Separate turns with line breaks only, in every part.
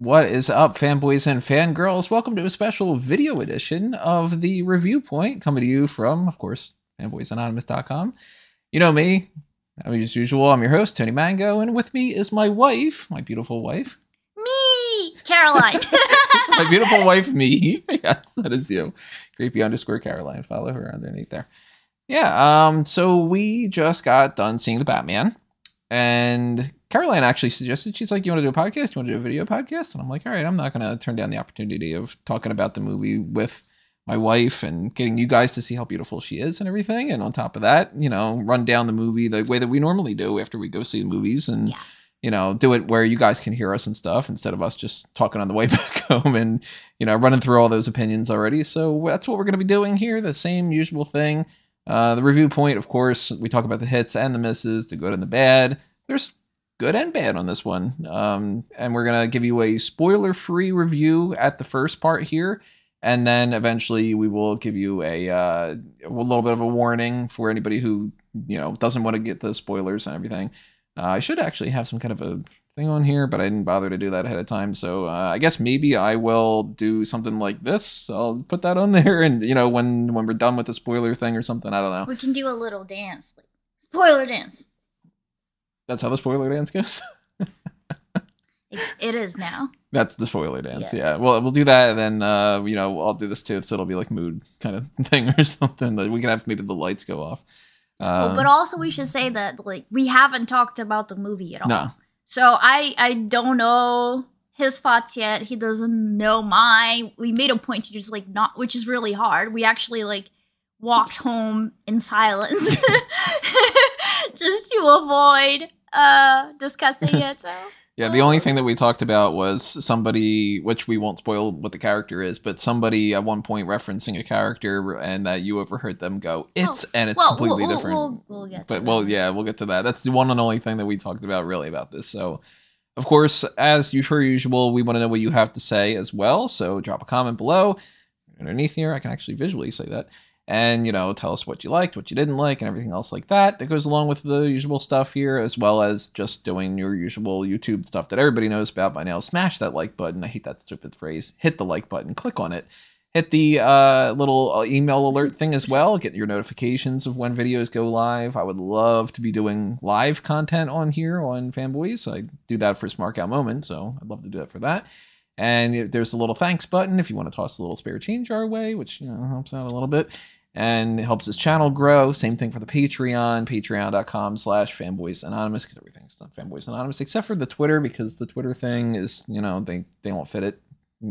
What is up, fanboys and fangirls? Welcome to a special video edition of the Review Point, coming to you from, of course, fanboysanonymous.com. You know me, as usual, I'm your host, Tony Mango, and with me is my wife, my beautiful wife.
Me! Caroline.
My beautiful wife, me. Yes, that is you. Creepy_Caroline. Follow her underneath there. Yeah, so we just got done seeing The Batman, and Caroline actually suggested, she's like, you want to do a podcast? You want to do a video podcast? And I'm like, all right, I'm not going to turn down the opportunity of talking about the movie with my wife and getting you guys to see how beautiful she is and everything. And on top of that, you know, run down the movie the way that we normally do after we go see movies and, you know, do it where you guys can hear us and stuff instead of us just talking on the way back home and, you know, running through all those opinions already. So that's what we're going to be doing here. The same usual thing. The review point, of course, we talk about the hits and the misses, the good and the bad. There's good and bad on this one. And we're going to give you a spoiler-free review at the first part here. And then eventually we will give you a little bit of a warning for anybody who, you know, doesn't want to get the spoilers and everything. I should actually have some kind of a thing on here, but I didn't bother to do that ahead of time. So I guess maybe I will do something like this. I'll put that on there. And, you know, when we're done with the spoiler thing or something, I don't know.
We can do a little dance. Like, spoiler dance.
That's how the spoiler dance goes?
It is now.
That's the spoiler dance, yeah. Well, we'll do that, and then, you know, I'll do this too, so it'll be like mood kind of thing or something. Like we can have maybe the lights go off.
But also we should say that, like, we haven't talked about the movie at all.
No.
So I don't know his thoughts yet. He doesn't know mine. We made a point to just, like, not, which is really hard. We actually, like, walked home in silence just to avoid discussing it, so...
Yeah, the only thing that we talked about was somebody, which we won't spoil what the character is, but somebody at one point referencing a character and that you overheard them go, it's completely different.
We'll get to
but,
that.
well, yeah, we'll get to that. That's the one and only thing that we talked about really about this. So, of course, as per usual, we want to know what you have to say as well. So drop a comment below. Underneath here, I can actually visually say that. And, you know, tell us what you liked, what you didn't like, and everything else like that. That goes along with the usual stuff here, as well as just doing your usual YouTube stuff that everybody knows about by now. Smash that like button. I hate that stupid phrase. Hit the like button. Click on it. Hit the little email alert thing as well. Get your notifications of when videos go live. I would love to be doing live content on here on Fanboys. I do that for Smart Out Moment, so I'd love to do that for that. And there's a little thanks button if you want to toss a little spare change our way, which, you know, helps out a little bit. And it helps this channel grow. Same thing for the Patreon, patreon.com/Fanboys Anonymous, because everything's done Fanboys Anonymous, except for the Twitter, because the Twitter thing is, you know, they won't fit it,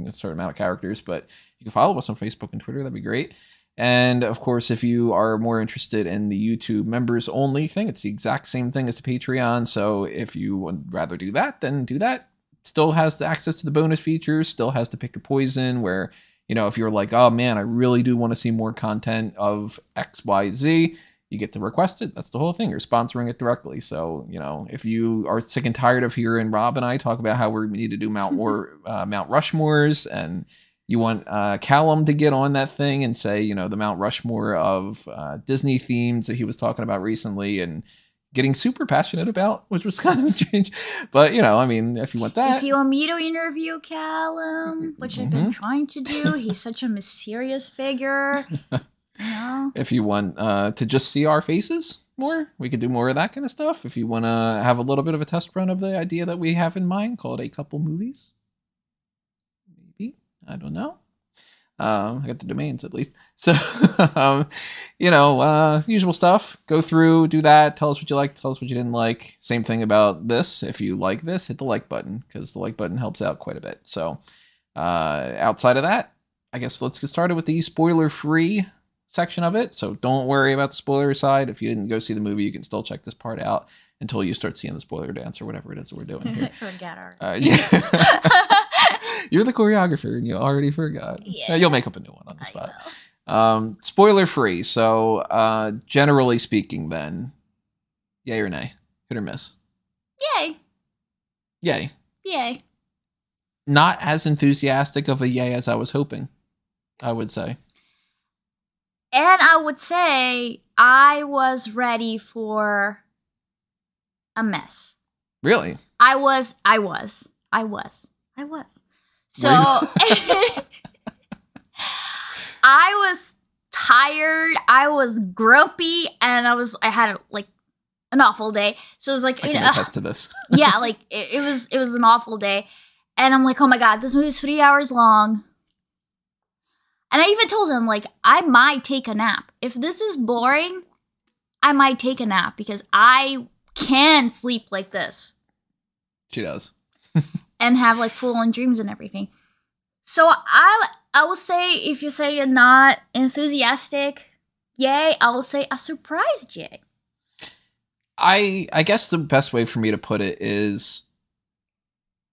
a certain amount of characters, but you can follow us on Facebook and Twitter. That'd be great. And of course, if you are more interested in the YouTube members only thing, it's the exact same thing as the Patreon. So if you would rather do that, then do that. Still has the access to the bonus features, still has to pick your poison where, you know, if you're like, oh man, I really do want to see more content of XYZ, you get to request it. That's the whole thing. You're sponsoring it directly. So, you know, if you are sick and tired of hearing Rob and I talk about how we need to do Mount Rushmores, and you want Callum to get on that thing and say, you know, the Mount Rushmore of Disney themes that he was talking about recently and getting super passionate about, which was kind of strange. But, you know, I mean, if you want that.
If you want me to interview Callum, which I've been trying to do, he's such a mysterious figure. You know?
If you want to just see our faces more, we could do more of that kind of stuff. If you want to have a little bit of a test run of the idea that we have in mind called A Couple Movies. Maybe. I don't know. I got the domains at least. So, you know, usual stuff. Go through, do that. Tell us what you like. Tell us what you didn't like. Same thing about this. If you like this, hit the like button because the like button helps out quite a bit. So, outside of that, I guess let's get started with the spoiler-free section of it. So don't worry about the spoiler side. If you didn't go see the movie, you can still check this part out until you start seeing the spoiler dance or whatever it is that we're doing here.
Forget already.
Yeah. You're the choreographer and you already forgot.
Yeah.
You'll make up a new one on the spot. Spoiler free. So, generally speaking then, yay or nay? Hit or miss?
Yay.
Yay.
Yay.
Not as enthusiastic of a yay as I was hoping, I would say.
And I would say I was ready for a mess.
Really?
I was. I was. So I was tired, I was grumpy, and I had like an awful day. So it was like,
I can attest to this.
yeah, like it was an awful day. And I'm like, oh my God, this movie's 3 hours long. And I even told him, like, I might take a nap. If this is boring, I might take a nap because I can sleep like this.
She does.
And have like full-on dreams and everything. So I will say, if you say you're not enthusiastic, yay, I will say a surprised yay.
I guess the best way for me to put it is,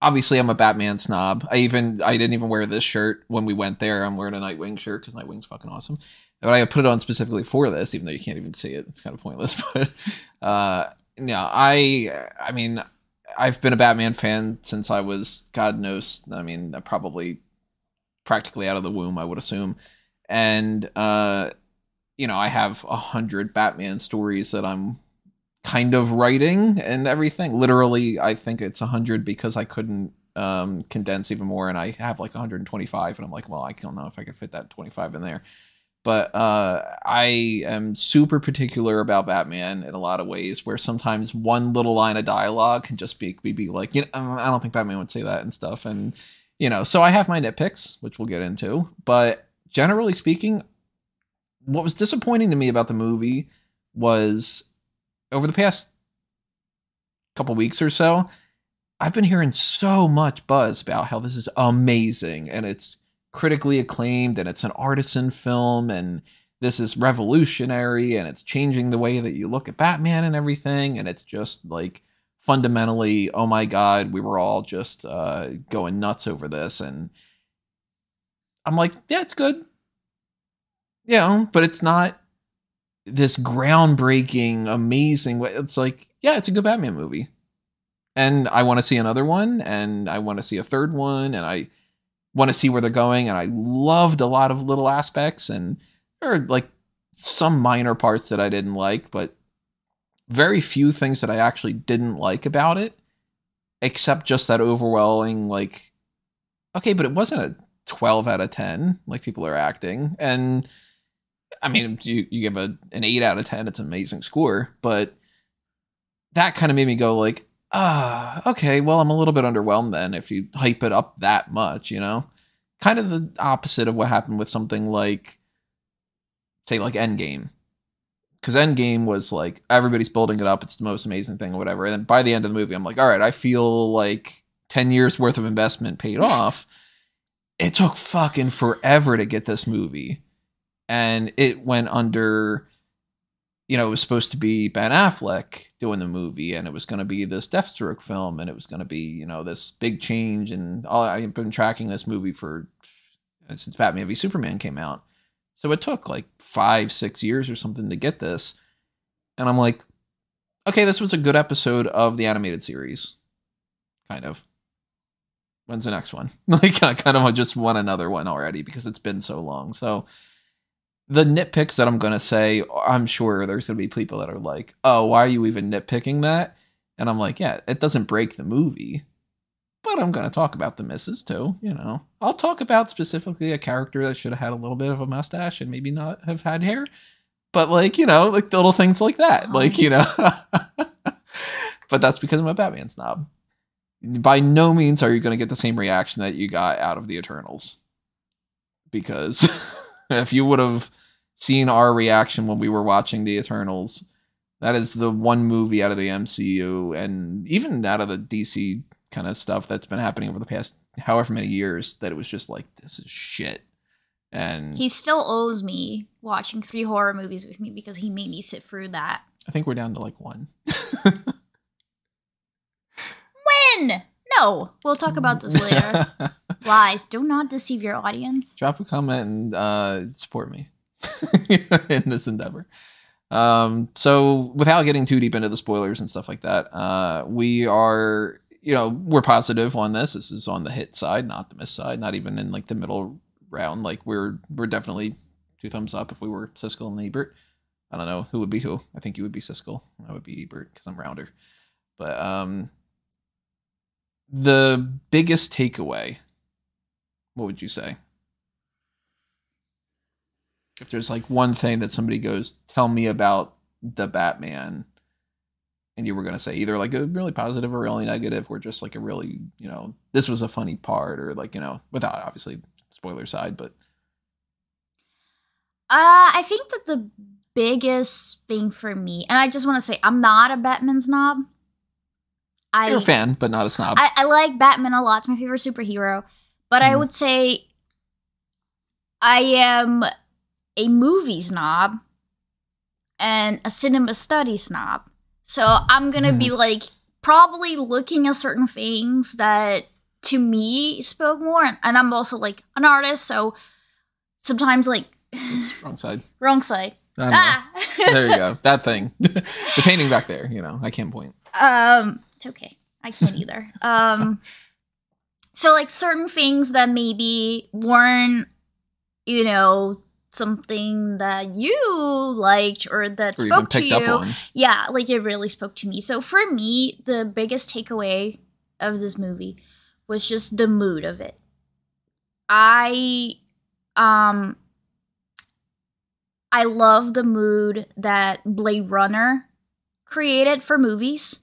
obviously I'm a Batman snob. I didn't even wear this shirt when we went there. I'm wearing a Nightwing shirt because Nightwing's fucking awesome. But I put it on specifically for this, even though you can't even see it. It's kind of pointless. But yeah, I mean, I've been a Batman fan since I was, God knows, I mean, probably practically out of the womb, I would assume. And, you know, I have 100 Batman stories that I'm kind of writing and everything. Literally, I think it's 100 because I couldn't condense even more, and I have like 125, and I'm like, well, I don't know if I could fit that 25 in there. But I am super particular about Batman in a lot of ways, where sometimes one little line of dialogue can just be like, you know, I don't think Batman would say that and stuff. And, you know, so I have my nitpicks, which we'll get into. But generally speaking, what was disappointing to me about the movie was, over the past couple weeks or so, I've been hearing so much buzz about how this is amazing and it's critically acclaimed and it's an artisan film and this is revolutionary and it's changing the way that you look at Batman and everything. And it's just like fundamentally, oh my God, we were all just going nuts over this. And I'm like, yeah, it's good. You know, but it's not this groundbreaking, amazing way. It's like, yeah, it's a good Batman movie. And I want to see another one, and I want to see a third one, and I want to see where they're going. And I loved a lot of little aspects, and there are like some minor parts that I didn't like, but very few things that I actually didn't like about it, except just that overwhelming, like, okay, but it wasn't a 12 out of 10 like people are acting. And I mean, you give an 8 out of 10, it's an amazing score, but that kind of made me go like, okay, well, I'm a little bit underwhelmed then if you hype it up that much, you know? Kind of the opposite of what happened with something like, say, like Endgame. Because Endgame was like, everybody's building it up, it's the most amazing thing or whatever. And then by the end of the movie, I'm like, all right, I feel like 10 years worth of investment paid off. It took fucking forever to get this movie. And it went under, you know, it was supposed to be Ben Affleck doing the movie, and it was going to be this Deathstroke film, and it was going to be, you know, this big change. And I've been tracking this movie since Batman v Superman came out. So it took like 5-6 years or something to get this. And I'm like, okay, this was a good episode of the animated series. Kind of. When's the next one? Like, I kind of just want another one already because it's been so long. So the nitpicks that I'm going to say, I'm sure there's going to be people that are like, oh, why are you even nitpicking that? And I'm like, yeah, it doesn't break the movie. But I'm going to talk about the misses too, you know. I'll talk about specifically a character that should have had a little bit of a mustache and maybe not have had hair. But like, you know, like little things like that. Like, you know. But that's because I'm a Batman snob. By no means are you going to get the same reaction that you got out of the Eternals. Because if you would have seen our reaction when we were watching the Eternals, that is the one movie out of the MCU and even out of the DC kind of stuff that's been happening over the past however many years that it was just like, this is shit. And
he still owes me watching 3 horror movies with me because he made me sit through that.
I think we're down to like 1.
When? No, we'll talk about this later. Lies. Do not deceive your audience.
Drop a comment and support me in this endeavor. So without getting too deep into the spoilers and stuff like that, we are, you know, we're positive on this. This is on the hit side, not the miss side, not even in like the middle round. Like we're definitely 2 thumbs up if we were Siskel and Ebert. I don't know who would be who. I think you would be Siskel. I would be Ebert because I'm rounder. But The biggest takeaway, what would you say? If there's like one thing that somebody goes, tell me about the Batman, and you were going to say either like a really positive or really negative, or just like a really, this was a funny part, or like, without obviously spoiler side, but.
I think that the biggest thing for me, and I just want to say, I'm not a Batman snob.
You're a fan, but not a snob.
I like Batman a lot. It's my favorite superhero. But I would say I am a movie snob and a cinema study snob. So I'm going to be like probably looking at certain things that to me spoke more. And I'm also like an artist. So sometimes like.
Oops, wrong side.
Wrong side.
There you go. That thing. The painting back there, I can't point.
It's okay. I can't either. So like certain things that maybe weren't, something that you liked or that spoke to you. Yeah, like it really spoke to me. So for me, the biggest takeaway of this movie was just the mood of it. I love the mood that Blade Runner created for movies.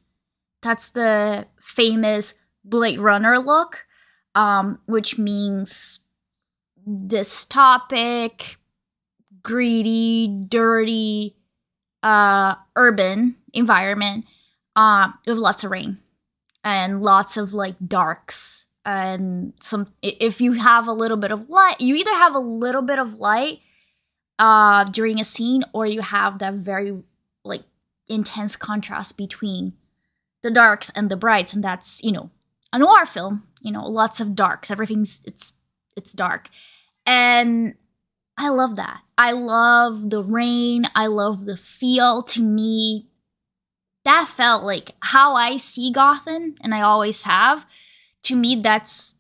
That's the famous Blade Runner look, which means dystopic, greedy, dirty, urban environment with lots of rain and lots of like darks and some. If you have a little bit of light, you either have a little bit of light during a scene, or you have that very like intense contrast between the darks and the brights, and that's a noir film. Lots of darks. Everything's it's dark, and I love that. I love the rain. I love the feel. To me, that felt like how I see Gotham, and I always have. To me, that's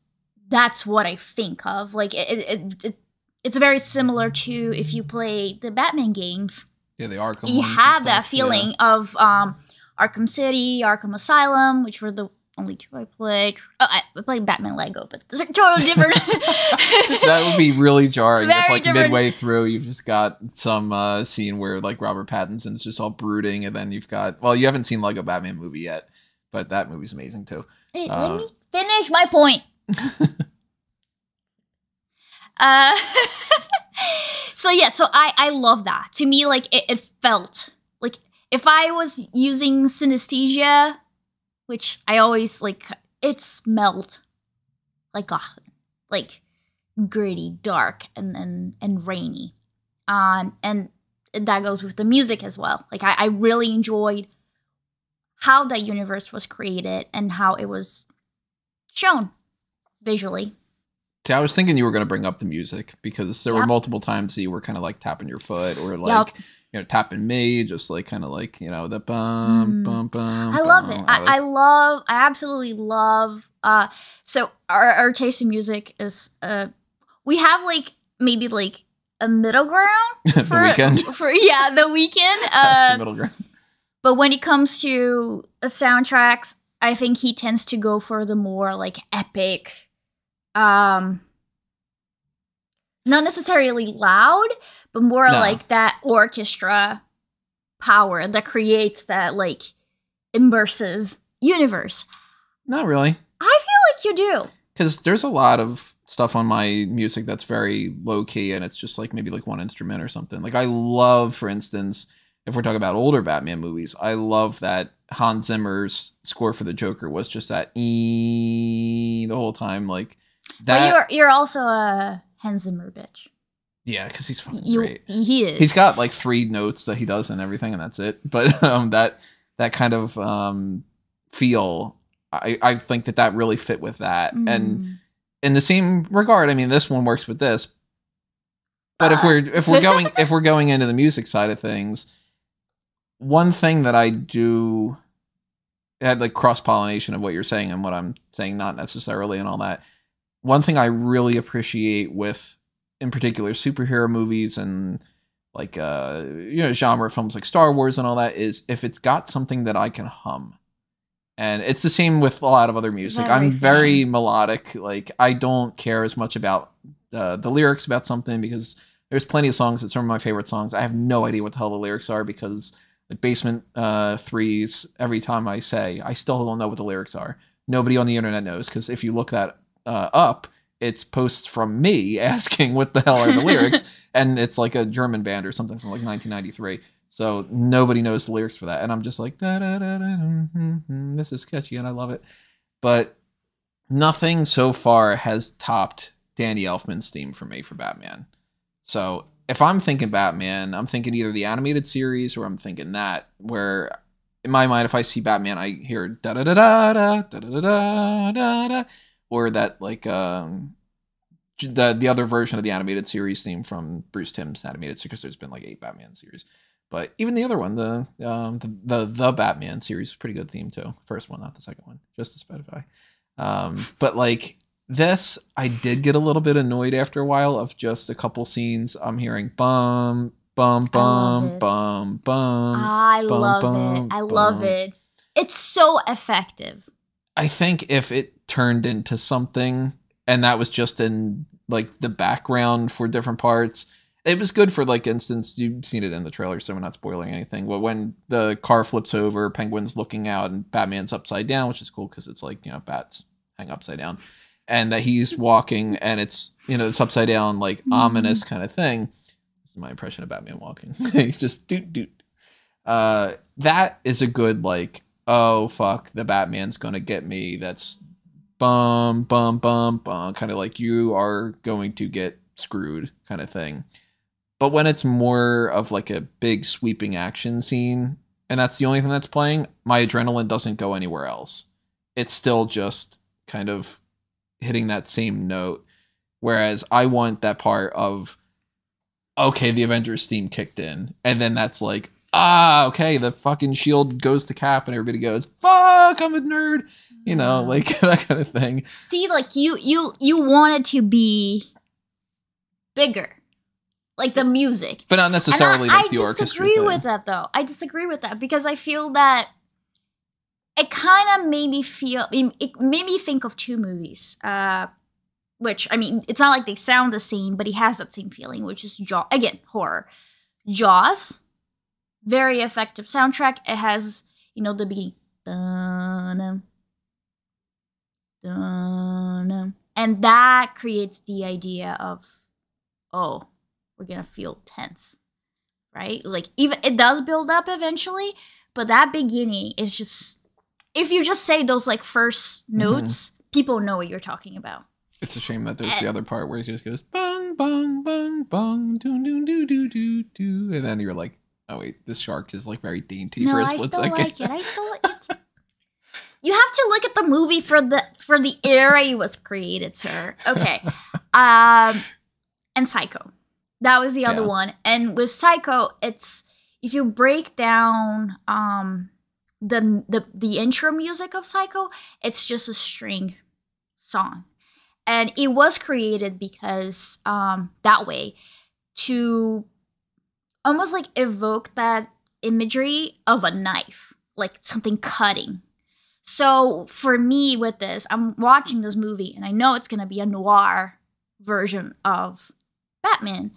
what I think of. Like it's very similar to if you play the Batman games.
Yeah, the Arkham.
You have that feeling of Arkham City, Arkham Asylum, which were the only two I played. Oh, I played Batman Lego, but it's totally different.
That would be really jarring.
Very
if like
different.
Midway through, you've just got some scene where like Robert Pattinson's just all brooding, and then you've got, well, you haven't seen Lego Batman movie yet, but that movie's amazing too.
Hey, let me finish my point. So I love that. To me, like it felt like if I was using synesthesia, which I always like, it smelled like Gotham, like gritty, dark, and rainy. And that goes with the music as well. Like I really enjoyed how that universe was created and how it was shown visually.
See, I was thinking you were going to bring up the music because there were multiple times that you were kind of like tapping your foot or like, tapping me, just like kind of like, the bum, bum, bum.
I love it. I absolutely love, so our taste in music is, we have like, maybe like a middle ground.
The Weeknd.
The Weeknd.
The middle ground.
But when it comes to soundtracks, I think he tends to go for the more like epic, not necessarily loud, but more like that orchestra power that creates that like immersive universe.
Not really.
I feel like you do.
Because there's a lot of stuff on my music that's very low key, and it's just like maybe like one instrument or something. Like I love, for instance, if we're talking about older Batman movies, I love that Hans Zimmer's score for the Joker was just that the whole time, like that.
But you're also a Hans Zimmer bitch.
Yeah, because he's fucking great.
He is.
He's got like 3 notes that he does and everything, and that's it. But that kind of feel, I think that really fit with that. And in the same regard, I mean, this one works with this. But if we're going into the music side of things, one thing that I do had like cross-pollination of what you're saying and what I'm saying, not necessarily, and all that. One thing I really appreciate with, in particular, superhero movies and like genre films like Star Wars and all that is if it's got something that I can hum. And it's the same with a lot of other music. I'm very melodic. Like, I don't care as much about the lyrics about something, because there's plenty of songs that some of my favorite songs, I have no idea what the hell the lyrics are, because like Basement Threes, every time I say, I still don't know what the lyrics are. Nobody on the internet knows, because if you look that up, it's posts from me asking what the hell are the lyrics, and it's like a German band or something from like 1993. So nobody knows the lyrics for that. And I'm just like, this is catchy and I love it. But nothing so far has topped Danny Elfman's theme for me for Batman. So if I'm thinking Batman, I'm thinking either the animated series or I'm thinking that, where in my mind, if I see Batman, I hear da-da-da-da-da, da-da-da-da-da, or that like the other version of the animated series theme from Bruce Timm's animated series, because there's been like 8 Batman series. But even the other one, the Batman series, is a pretty good theme too. First one, not the second one, just to specify. But like this, I did get a little bit annoyed after a while of just a couple scenes. I'm hearing bum, bum, bum, bum, bum.
I love it. It's so effective.
I think if it turned into something, and that was just in like the background for different parts, it was good. For like instance, you've seen it in the trailer, so we're not spoiling anything. But when the car flips over, Penguin's looking out and Batman's upside down, which is cool because it's like, you know, bats hang upside down, and that he's walking and it's, you know, it's upside down, like ominous kind of thing. This is my impression of Batman walking. He's just doot doot. That is a good like, oh fuck, the Batman's gonna get me. That's bum bum bum bum, kind of like you are going to get screwed kind of thing. But when it's more of like a big sweeping action scene, and that's the only thing that's playing, my adrenaline doesn't go anywhere else. It's still just kind of hitting that same note. Whereas I want that part of, okay, the Avengers theme kicked in, and then that's like, okay, the fucking shield goes to Cap, and everybody goes, fuck, I'm a nerd. You know, like that kind of thing.
See, like you want it to be bigger. Like the music.
But not necessarily like the orchestra thing. I disagree
with that, though. I disagree with that because I feel that it kind of made me feel... It made me think of 2 movies. Which, I mean, it's not like they sound the same, but he has that same feeling, which is Jaws. Again, horror. Jaws. Very effective soundtrack. It has, you know, the beginning. Dun-dum, dun-dum. And that creates the idea of, oh, we're gonna feel tense, right? Like, even it does build up eventually, but that beginning is just, if you just say those like first notes, people know what you're talking about.
It's a shame that there's the other part where it just goes bong bong bong bong doo doo doo doo doo doo, and then you're like, oh wait, this shark is like very dainty for a split second.
Like it. I still like it. You have to look at the movie for the era it was created, sir. Okay, and Psycho. That was the other one. And with Psycho, it's, if you break down the intro music of Psycho, it's just a string song. And it was created because that way to almost like evoke that imagery of a knife, like something cutting. So for me with this, I'm watching this movie and I know it's going to be a noir version of Batman.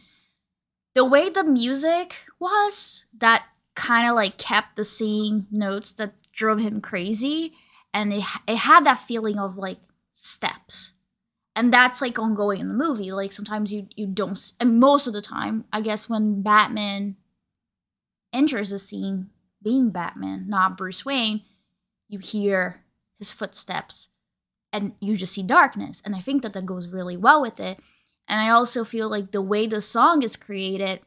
The way the music was, that kind of like kept the same notes that drove him crazy. And it had that feeling of like steps. And that's like ongoing in the movie. Like sometimes you don't, and most of the time, I guess when Batman enters the scene being Batman, not Bruce Wayne, you hear his footsteps and you just see darkness. And I think that goes really well with it. And I also feel like the way the song is created,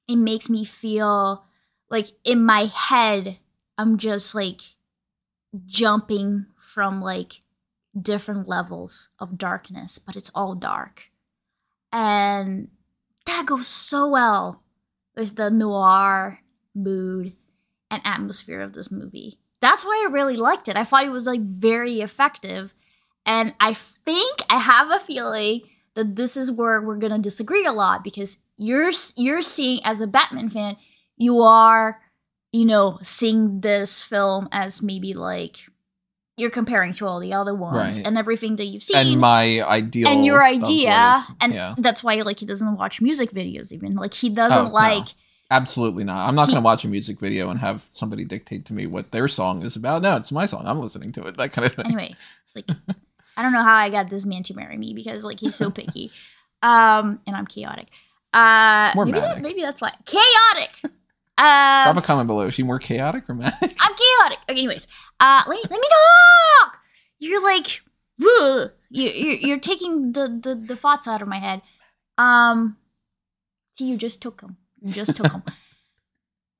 it makes me feel like in my head, I'm just like jumping from like different levels of darkness, but it's all dark. And that goes so well with the noir mood and atmosphere of this movie. That's why I really liked it. I thought it was like very effective. And I think I have a feeling that this is where we're gonna disagree a lot, because you're seeing, as a Batman fan, you are, you know, seeing this film as maybe like you're comparing to all the other ones
Right.
and everything that you've seen.
And my ideal.
And your
of
idea.
what it's-
And
yeah.
that's why, like, he doesn't watch music videos even. Like, he doesn't
No. Absolutely not. I'm not going to watch a music video and have somebody dictate to me what their song is about. No, it's my song. I'm listening to it. That kind of thing.
Anyway, like, I don't know how I got this man to marry me because, like, he's so picky. And I'm chaotic.
More
maybe
manic.
maybe that's why. Chaotic!
Drop a comment below. Is she more chaotic or manic?
I'm chaotic. Okay, anyways. Let me talk! You're like, ugh. You're taking the thoughts out of my head. See, you just took them.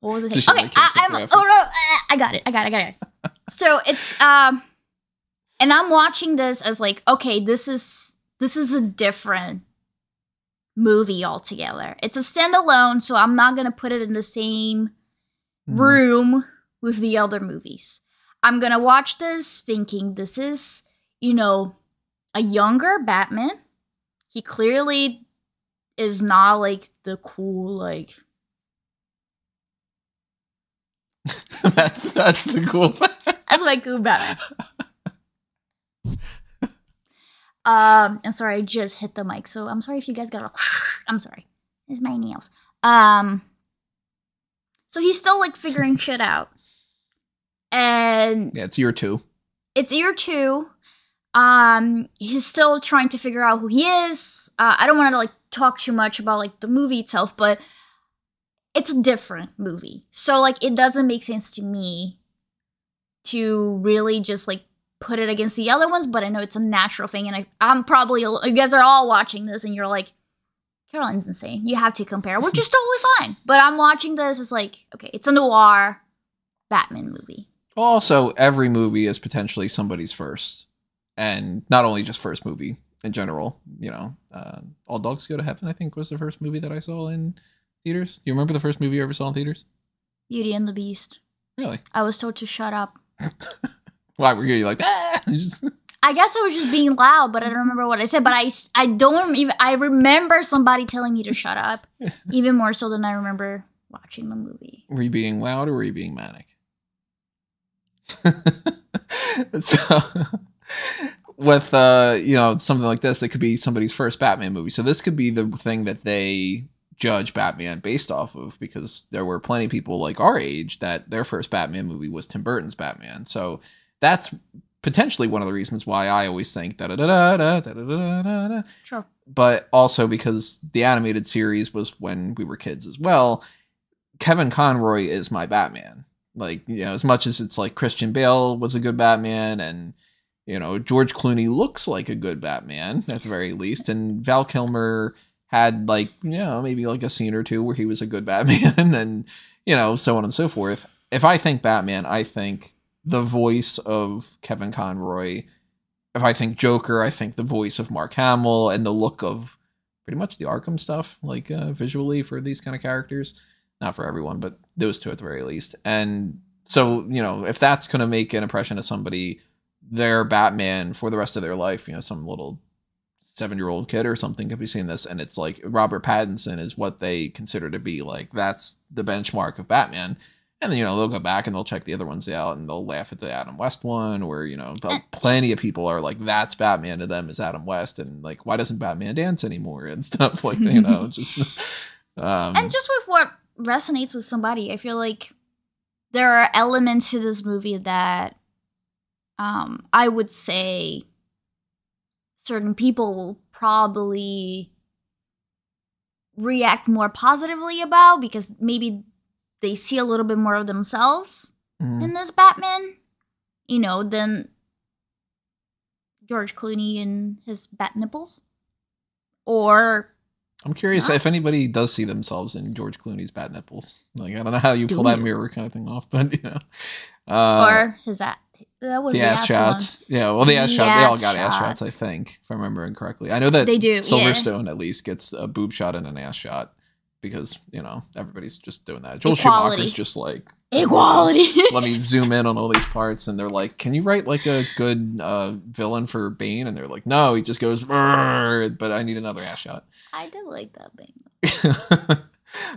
What was it? Okay, I got it. So it's and I'm watching this as like, okay, this is a different movie altogether. It's a standalone, so I'm not gonna put it in the same room with the other movies. I'm gonna watch this thinking this is, a younger Batman. He clearly is not like the cool, like
that's the cool part.
that's my cool Batman. I'm sorry, I just hit the mic, so I'm sorry if you guys got I'm sorry. It's my nails. So he's still like figuring shit out. And
Yeah, it's year 2.
it's year 2. He's still trying to figure out who he is. I don't want to like talk too much about like the movie itself, but it's a different movie. So like it doesn't make sense to me to really just like put it against the other ones, but I know it's a natural thing, and I'm probably, you guys are all watching this and you're like, Caroline's insane. You have to compare, which is totally fine. But I'm watching this, it's like, okay, it's a noir Batman movie.
Also, every movie is potentially somebody's first. And not only just first movie in general, All Dogs Go to Heaven, I think, was the first movie that I saw in theaters. Do you remember the first movie you ever saw in theaters?
Beauty and the Beast.
Really?
I was told to shut up.
Why were you like, ah?
I guess I was just being loud, but I don't remember what I said. But I remember somebody telling me to shut up, even more so than I remember watching the movie.
Were you being loud or were you being manic? So, with something like this, it could be somebody's first Batman movie. So this could be the thing that they judge Batman based off of, because there were plenty of people like our age that their first Batman movie was Tim Burton's Batman. So that's potentially one of the reasons why I always think da-da-da-da-da-da-da-da-da.
Sure.
But also because the animated series was when we were kids as well. Kevin Conroy is my Batman. Like, as much as it's like Christian Bale was a good Batman, and George Clooney looks like a good Batman at the very least, and Val Kilmer had like, maybe like a scene or two where he was a good Batman, and so on and so forth. If I think Batman, I think the voice of Kevin Conroy. If I think Joker, I think the voice of Mark Hamill, and the look of pretty much the Arkham stuff, like visually for these kind of characters. Not for everyone, but those two at the very least. And so, if that's going to make an impression of somebody, their Batman for the rest of their life, some little 7-year-old kid or something could be seeing this, and it's like Robert Pattinson is what they consider to be like, that's the benchmark of Batman. And then, they'll go back and they'll check the other ones out and they'll laugh at the Adam West one, or, plenty of people are like, that's Batman to them is Adam West. And like, why doesn't Batman dance anymore and stuff like that, just.
And just with what resonates with somebody, I feel like there are elements to this movie that I would say certain people will probably react more positively about, because maybe they see a little bit more of themselves in this Batman, than George Clooney and his bat nipples. Or
I'm curious if anybody does see themselves in George Clooney's bat nipples. Like, I don't know how you pull that mirror kind of thing off, but
or his ass. That was
the ass shots. One. Yeah, well, the ass shots. They all got ass shots, I think, if I'm remembering correctly. I know that
they do.
Silverstone at least gets a boob shot and an ass shot, because everybody's just doing that. Joel Schumacher's just like,
equality.
Let me zoom in on all these parts, and they're like, "Can you write like a good villain for Bane?" And they're like, "No, he just goes, but I need another ass shot."
I did like that Bane.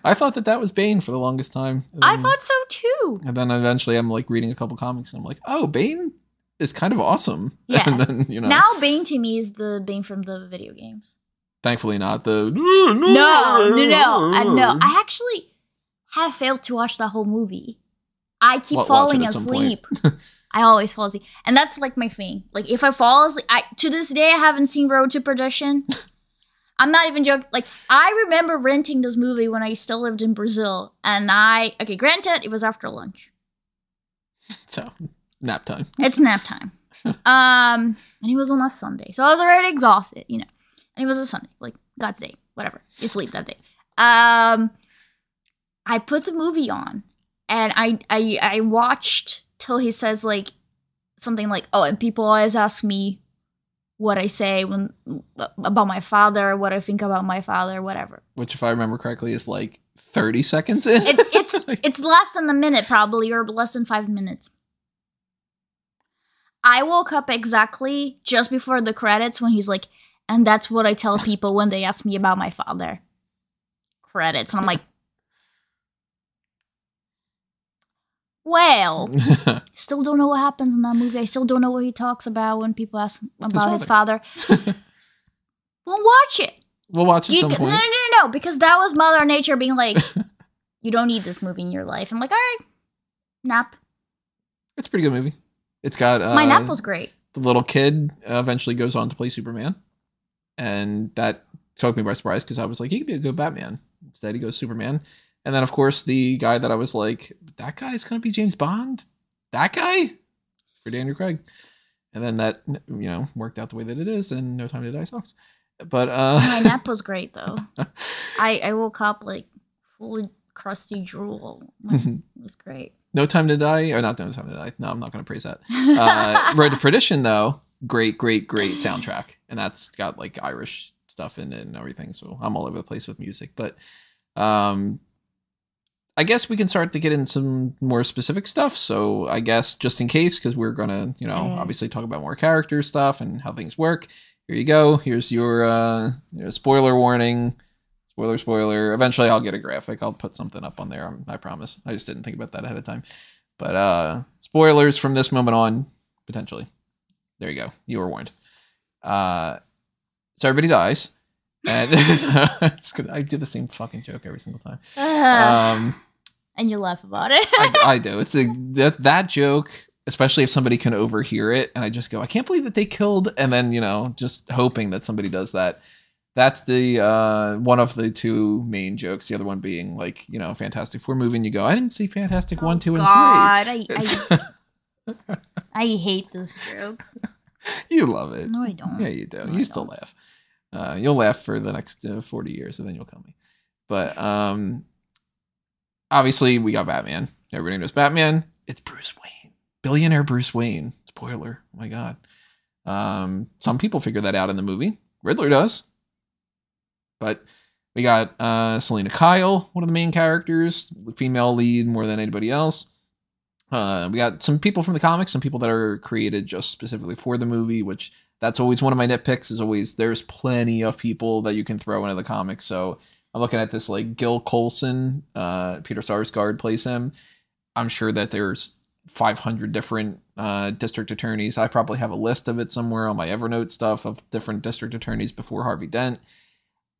I thought that was Bane for the longest time.
I thought so too.
And then eventually I'm like reading a couple comics and I'm like, oh, Bane is kind of awesome.
Yeah.
And then,
Now Bane to me is the Bane from the video games.
Thankfully not the...
No. I actually have failed to watch the whole movie. I keep falling asleep. I always fall asleep. And that's like my thing. Like if I fall asleep, to this day I haven't seen Road to Perdition. I'm not even joking. Like I remember renting this movie when I still lived in Brazil. And granted, it was after lunch.
So, nap time.
It's nap time. And it was on a Sunday. So I was already exhausted, And it was a Sunday, like God's day, whatever. You sleep that day. I put the movie on and I watched till he says like something like, oh, and people always ask me what I say about my father, what I think about my father, whatever.
Which, if I remember correctly, is like 30 seconds in.
It's less than a minute probably, or less than 5 minutes. I woke up exactly just before the credits when he's like, and that's what I tell people when they ask me about my father. Credits. And I'm like, well, still don't know what happens in that movie. I still don't know what he talks about when people ask about his father. We'll watch it.
We'll watch it at some point.
No, because that was Mother Nature being like, you don't need this movie in your life. I'm like, all right, nap.
It's a pretty good movie. It's got...
my nap was great.
The little kid eventually goes on to play Superman. And that took me by surprise because I was like, he could be a good Batman. Instead, he goes Superman. And then, of course, the guy that I was like, that guy's going to be James Bond? That guy? For Daniel Craig. And then that, worked out the way that it is, and No Time to Die sucks. But
my nap was great, though. I woke up, like, fully crusty drool. It was great.
No Time to Die, or not No Time to Die. No, I'm not going to praise that. Road to Perdition, though, great soundtrack. And that's got, like, Irish stuff in it and everything, so I'm all over the place with music. But I guess we can start to get in some more specific stuff. So I guess just in case, because we're going to, obviously talk about more character stuff and how things work. Here you go. Here's your spoiler warning. Spoiler. Eventually I'll get a graphic. I'll put something up on there. I promise. I just didn't think about that ahead of time. But spoilers from this moment on, potentially. There you go. You were warned. So everybody dies. And it's good. I do the same fucking joke every single time.
And you laugh about it.
I do. It's that joke, especially if somebody can overhear it, and I just go, I can't believe that they killed, and then just hoping that somebody does that. That's the one of the two main jokes. The other one being like, Fantastic Four movie, and you go, I didn't see Fantastic 1, 2, and 3.
I hate this joke.
You love it.
No, I don't.
Yeah, you do.
No,
you still laugh. You'll laugh for the next 40 years, and then you'll kill me. But obviously, we got Batman. Everybody knows Batman. It's Bruce Wayne. Billionaire Bruce Wayne. Spoiler. Oh, my God. Some people figure that out in the movie. Riddler does. But we got Selena Kyle, one of the main characters. The female lead more than anybody else. We got some people from the comics, some people that are created just specifically for the movie, which... That's always one of my nitpicks is always there's plenty of people that you can throw into the comics. So I'm looking at this like Gil Colson, Peter Sarsgaard plays him. I'm sure that there's 500 different district attorneys. I probably have a list of it somewhere on my Evernote stuff of different district attorneys before Harvey Dent.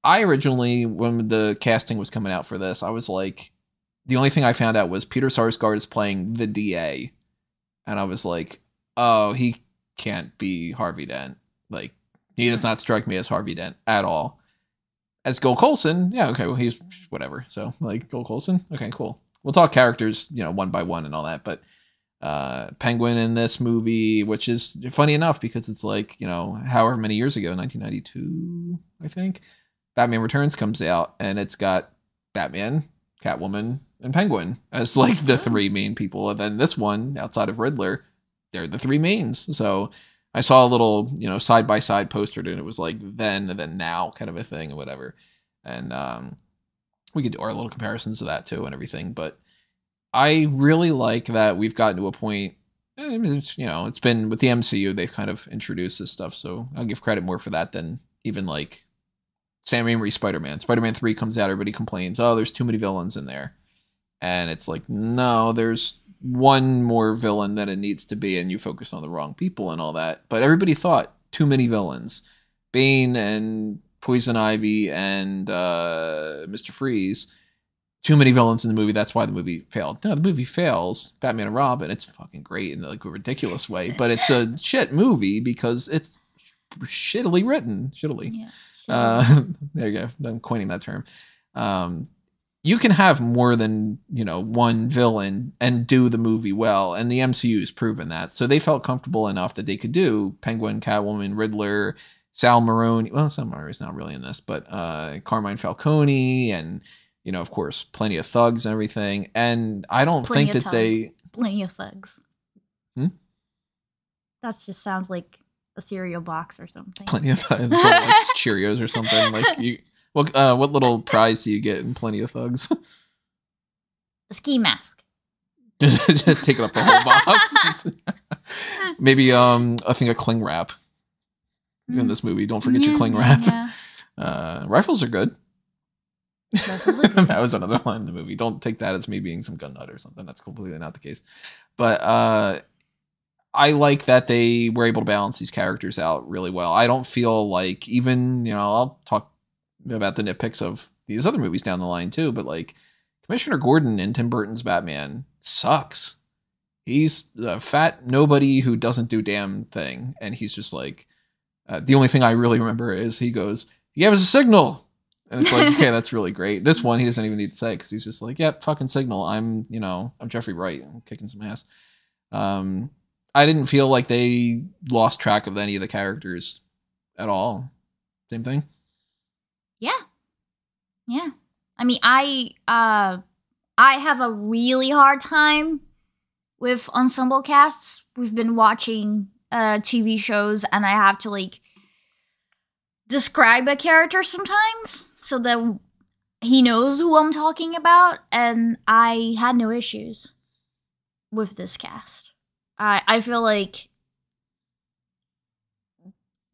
I originally, when the casting was coming out for this, I was like, the only thing I found out was Peter Sarsgaard is playing the DA. And I was like, oh, he can't be Harvey Dent. Like, he does not strike me as Harvey Dent at all. As Gil Colson, yeah, okay, well, he's whatever. So, like, Gil Colson, okay, cool. We'll talk characters, one by one and all that, but Penguin in this movie, which is funny enough because it's like, however many years ago, 1992, I think, Batman Returns comes out, and it's got Batman, Catwoman, and Penguin as, like, the three main people. And then this one, outside of Riddler, they're the three mains. So I saw a little, side-by-side poster, and it was like then and then now kind of a thing or whatever. And we could do our little comparisons to that too and everything. But I really like that we've gotten to a point, it's been with the MCU, they've kind of introduced this stuff. So I'll give credit more for that than even like Sam Raimi's Spider-Man. Spider-Man 3 comes out, everybody complains, oh, there's too many villains in there. And it's like, no, there's one more villain than it needs to be, and you focus on the wrong people and all that. But everybody thought too many villains. Bane and Poison Ivy and Mr. Freeze. Too many villains in the movie. That's why the movie failed. No, the movie fails. Batman and Robin. It's fucking great in like a ridiculous way, but it's a shit movie because it's shittily written. Shittily. Yeah, there you go. I'm coining that term. You can have more than, one villain and do the movie well, and the MCU's proven that. So they felt comfortable enough that they could do Penguin, Catwoman, Riddler, Sal Maroni. Well, Sal Maroni's not really in this, but Carmine Falcone and, of course, plenty of thugs and everything. And I don't think that they...
Plenty of thugs.
Hmm?
That just sounds like a cereal box or something.
Plenty of thugs. Like Cheerios or something. Like you... What little prize do you get in Plenty of Thugs?
A ski mask.
Just taking up the whole box. Maybe I think a cling wrap in this movie. Don't forget your cling wrap. Yeah. Rifles are good. That was another line in the movie. Don't take that as me being some gun nut or something. That's completely not the case. But I like that they were able to balance these characters out really well. I don't feel like even, I'll talk about the nitpicks of these other movies down the line too, but like Commissioner Gordon in Tim Burton's Batman sucks. He's a fat nobody who doesn't do damn thing, and he's just like the only thing I really remember is he goes, "He gave us a signal," and it's like, okay, that's really great. This one he doesn't even need to say because he's just like, "Yep, fucking signal. I'm Jeffrey Wright. I'm kicking some ass." I didn't feel like they lost track of any of the characters at all. Same thing.
Yeah. I mean, I have a really hard time with ensemble casts. We've been watching TV shows, and I have to like describe a character sometimes so that he knows who I'm talking about. And I had no issues with this cast. I feel like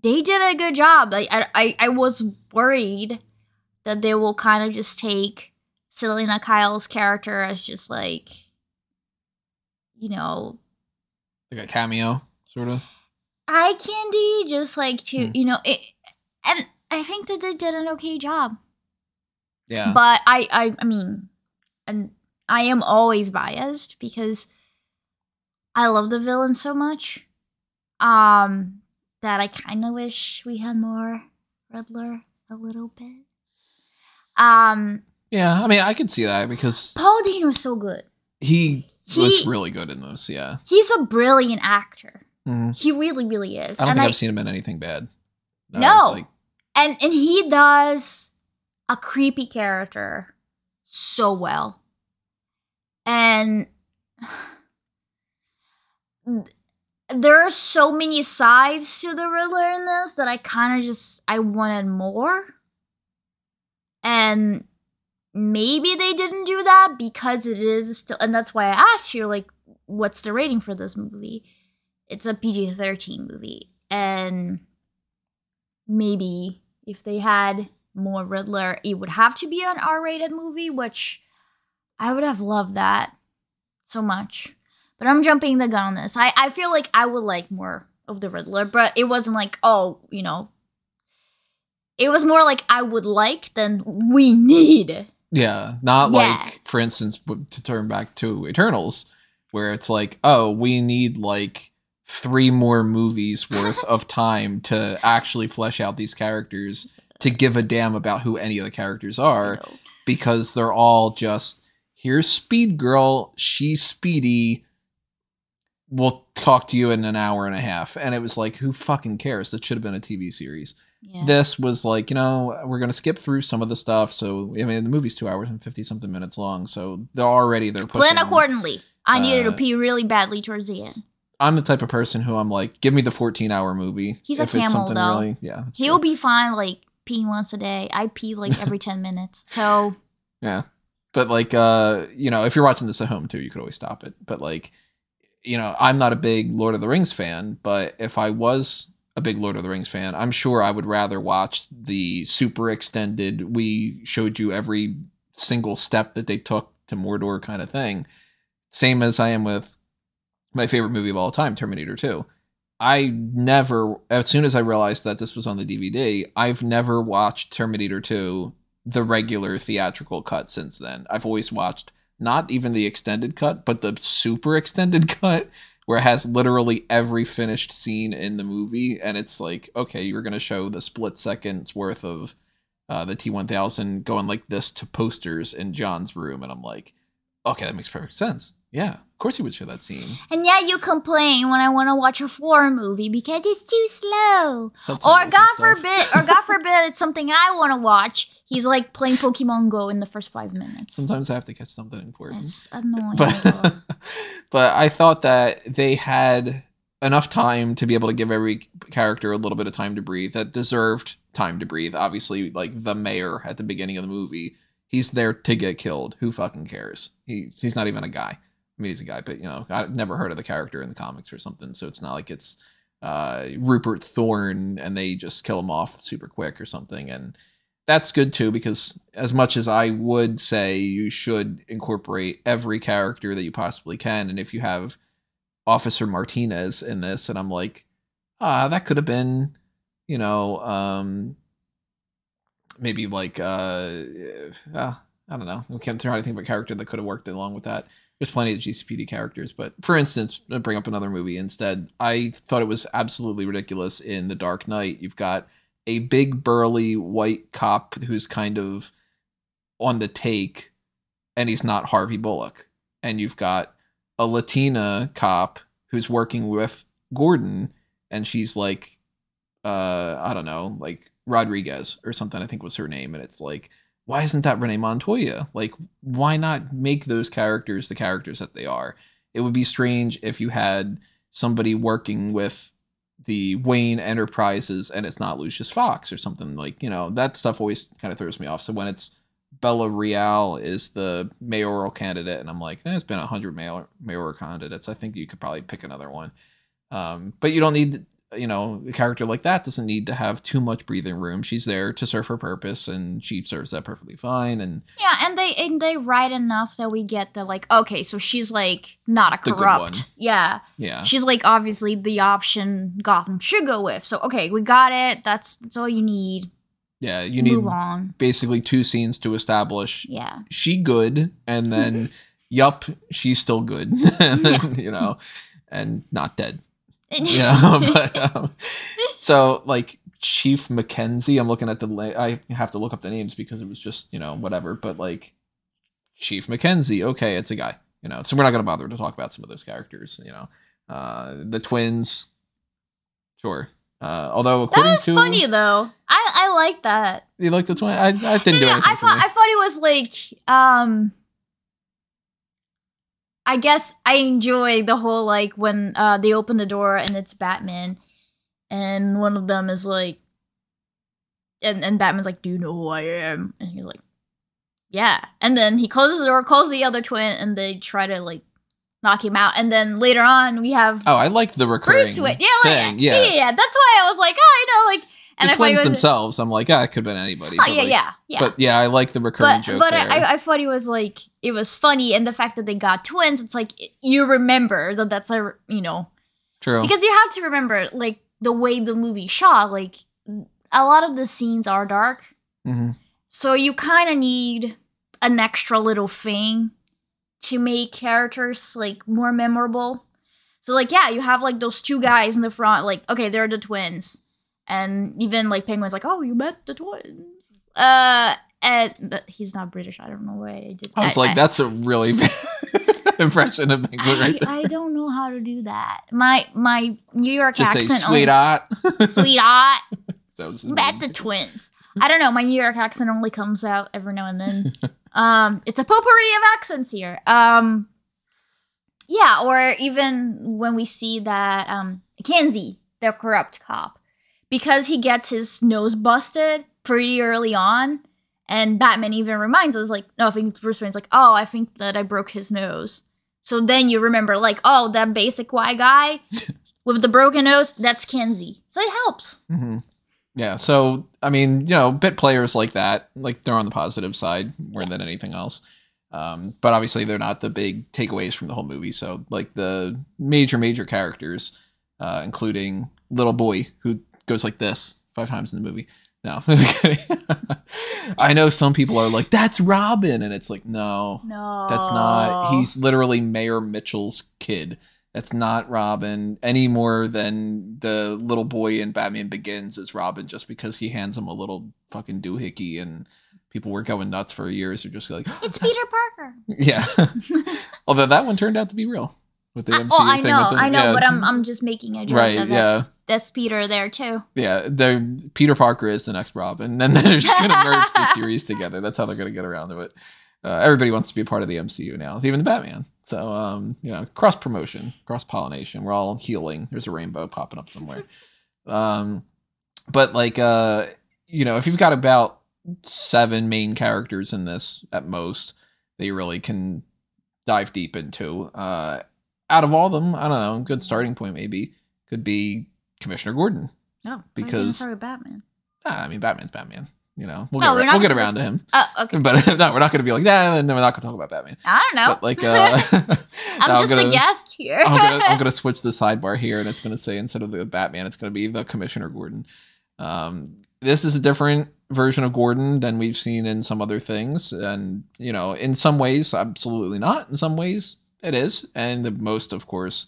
they did a good job. Like I was worried that they will kind of just take Selena Kyle's character as just like, like
a cameo, sort of.
Eye candy, just like to, and I think that they did an okay job.
Yeah.
But I mean, and I am always biased because I love the villain so much, that I kind of wish we had more Riddler a little bit.
Yeah, I mean, I could see that because
Paul Dano was so good.
He was really good in this. Yeah,
he's a brilliant actor.
Mm-hmm.
He really, really is.
I don't think I've seen him in anything bad.
No, and he does a creepy character so well, and there are so many sides to the Riddler in this that I kind of I wanted more. And maybe they didn't do that because it is still, and that's why I asked you, like, what's the rating for this movie? It's a PG-13 movie. And maybe if they had more Riddler, it would have to be an R-rated movie, which I would have loved that so much. But I'm jumping the gun on this. I feel like I would like more of the Riddler, but it wasn't like, it was more like I would like than we need.
Yeah, not like, for instance, to turn back to Eternals, where it's like, oh, we need like 3 more movies worth of time to actually flesh out these characters to give a damn about who any of the characters are, because they're all just, here's Speed Girl, she's speedy, we'll talk to you in an hour and a half. And it was like, who fucking cares? That should have been a TV series. Yeah. This was like, we're going to skip through some of the stuff. So, I mean, the movie's 2 hours and 50-something minutes long. So they're pushing.
Plan accordingly. I needed to pee really badly towards the end.
I'm the type of person who I'm like, give me the 14-hour movie.
He's a camel, though.
Really, yeah.
He'll be fine, like, peeing once a day. I pee, like, every 10 minutes. So.
Yeah. But, like, if you're watching this at home, too, you could always stop it. But, like, I'm not a big Lord of the Rings fan. But if I was a big Lord of the Rings fan, I'm sure I would rather watch the super extended, we showed you every single step that they took to Mordor kind of thing. same as I am with my favorite movie of all time, Terminator 2. I never, as soon as I realized that this was on the DVD, I've never watched Terminator 2, the regular theatrical cut since then. I've always watched not even the extended cut, but the super extended cut, where it has literally every finished scene in the movie. And it's like, okay, you're going to show the split seconds worth of the T-1000 going like this to posters in John's room. And I'm like, okay, that makes perfect sense. Yeah, of course you would show that scene.
And yeah, you complain when I want to watch a horror movie because it's too slow.
Subtitles
Or God forbid, it's something I want to watch. He's like playing Pokemon Go in the first 5 minutes.
Sometimes I have to catch something important.
It's annoying.
But I thought that they had enough time to be able to give every character a little bit of time to breathe that deserved time to breathe. Obviously, like the mayor at the beginning of the movie, he's there to get killed. Who fucking cares? He's not even a guy. I mean, he's a guy, but, you know, I've never heard of the character in the comics or something, so it's not like it's Rupert Thorne and they just kill him off super quick or something. And that's good, too, because as much as I would say you should incorporate every character that you possibly can, and if you have Officer Martinez in this, and I'm like, that could have been, you know, maybe like, I don't know. We can't try to think of a character that could have worked along with that. There's plenty of GCPD characters, but for instance, I'll bring up another movie instead. I thought it was absolutely ridiculous in The Dark Knight. You've got a big burly white cop who's kind of on the take, and he's not Harvey Bullock. And you've got a Latina cop who's working with Gordon, and she's like, I don't know, like Rodriguez or something, I think was her name. And it's like, why isn't that Renee Montoya? Like, why not make those characters the characters that they are? It would be strange if you had somebody working with the Wayne Enterprises and it's not Lucius Fox or something. Like, you know, that stuff always kind of throws me off. So when it's Bella Real is the mayoral candidate, and I'm like, there's been 100 mayoral candidates, I think you could probably pick another one. But you don't need, you know, a character like that doesn't need to have too much breathing room. She's there to serve her purpose, and she serves that perfectly fine. And
yeah, and they write enough that we get that, like, okay, so she's like not a corrupt. Yeah. She's like obviously the option Gotham should go with. So okay, we got it. That's all you need.
Yeah, you need basically 2 scenes to establish.
Yeah.
She good, and then yup, she's still good, and then you know, and not dead. Yeah, but so like Chief Mackenzie, I'm looking at I have to look up the names because it was just, you know, whatever, but like Chief Mackenzie, okay, it's a guy, you know, so we're not gonna bother to talk about some of those characters, you know. The twins, sure. Although according
that was funny though, I like that.
You like the twin? I didn't do anything.
I thought it was like I guess I enjoy the whole, like, when they open the door and it's Batman, and one of them is like, and Batman's like, do you know who I am? And he's like, yeah. And then he closes the door, calls the other twin, and they try to, like, knock him out. And then later on, we have...
Oh, I liked the recurring
thing. Yeah. That's why I was like, and
the twins themselves, I'm like, it could have been anybody.
Oh, yeah.
But yeah, I like the recurring joke
but
there.
I thought it was like, it was funny, and the fact that they got twins, it's like, you remember that's a, you know.
True.
Because you have to remember, like, the way the movie shot, like, a lot of the scenes are dark.
Mm-hmm.
So you kind of need an extra little thing to make characters, like, more memorable. So, like, yeah, you have, like, those 2 guys in the front, like, okay, they're the twins. And even, like, Penguin's like, oh, you met the twins. And he's not British. I don't know why I did that.
I was like, that's a really bad impression of Penguin right there.
I don't know how to do that. My New York
just
accent.
Say, sweetheart.
Sweetheart.
That was
met the twins. I don't know. My New York accent only comes out every now and then. It's a potpourri of accents here. Yeah, or even when we see that Kenzie, the corrupt cop, because he gets his nose busted pretty early on, and Batman even reminds us, like, no, I think Bruce Wayne's like, oh, I think that I broke his nose. So then you remember, like, oh, that basic white guy with the broken nose, that's Kenzie. So it helps.
Mm-hmm. Yeah, so, I mean, you know, bit players like that, like, they're on the positive side more than anything else. But obviously they're not the big takeaways from the whole movie. So like the major characters, including little boy who goes like this 5 times in the movie. No, I know some people are like, that's Robin. And it's like, no, that's not. He's literally Mayor Mitchell's kid. That's not Robin any more than the little boy in Batman Begins is Robin, just because he hands him a little fucking doohickey and people were going nuts for years. They're just like,
it's Peter Parker.
Yeah. Although that one turned out to be real with the MCU
I
thing.
I know, but I'm just making a joke.
Right,
That's Peter there too.
Yeah, Peter Parker is the next Robin, and they're just going to merge the series together. That's how they're going to get around to it. Everybody wants to be a part of the MCU now, even the Batman. So, cross promotion, cross pollination. We're all healing. There's a rainbow popping up somewhere. But like, if you've got about 7 main characters in this at most, that you really can dive deep into. Out of all of them, I don't know, a good starting point maybe could be Commissioner Gordon.
Oh,
because
Batman.
Batman's Batman. We'll get around to him.
Oh, okay.
But no, we're not going to be like that, and then we're not going to talk about Batman.
I don't know.
But like,
I'm just a guest here.
I'm gonna switch the sidebar here, and it's going to say instead of the Batman, it's going to be the Commissioner Gordon. This is a different version of Gordon than we've seen in some other things, and in some ways, absolutely not. In some ways, it is, and the most, of course,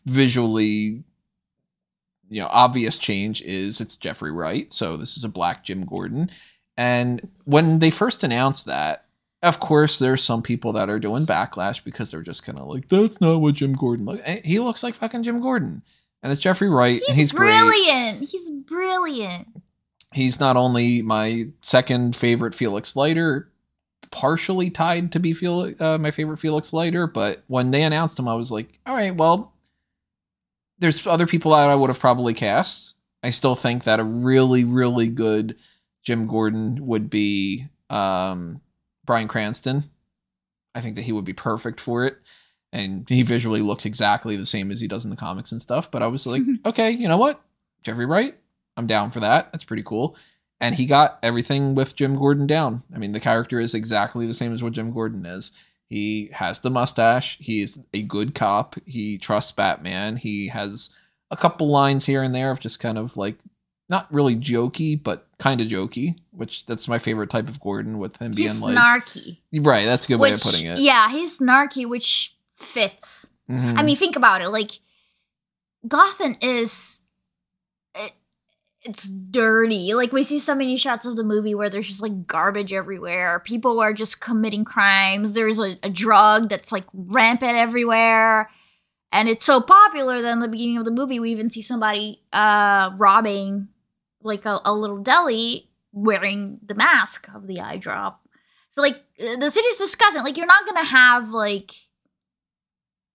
visually. Obvious change is it's Jeffrey Wright. So this is a black Jim Gordon. And when they first announced that, of course, there's some people that are doing backlash because they're just kind of like, that's not what Jim Gordon looks. He looks like fucking Jim Gordon. And it's Jeffrey Wright.
He's brilliant.
Great.
He's brilliant.
He's not only my second favorite Felix Leiter, partially tied to be my favorite Felix Leiter, but when they announced him, I was like, all right, well, there's other people that I would have probably cast. I still think that a really, really good Jim Gordon would be Bryan Cranston. I think that he would be perfect for it. And he visually looks exactly the same as he does in the comics and stuff. But I was like, okay, you know what? Jeffrey Wright, I'm down for that. That's pretty cool. And he got everything with Jim Gordon down. I mean, the character is exactly the same as what Jim Gordon is. He has the mustache. He's a good cop. He trusts Batman. He has a couple lines here and there of just kind of like, not really jokey, but kind of jokey, which that's my favorite type of Gordon, with him being like
snarky.
Right, that's a good way of putting it.
Yeah, he's snarky, which fits.
Mm-hmm.
I mean, think about it. Like, Gotham is... It's dirty. Like, we see so many shots of the movie where there's just like garbage everywhere. People are just committing crimes. There's a drug that's like rampant everywhere. And it's so popular that in the beginning of the movie, we even see somebody robbing like a little deli wearing the mask of the eye drop. So like the city's disgusting. Like, you're not going to have like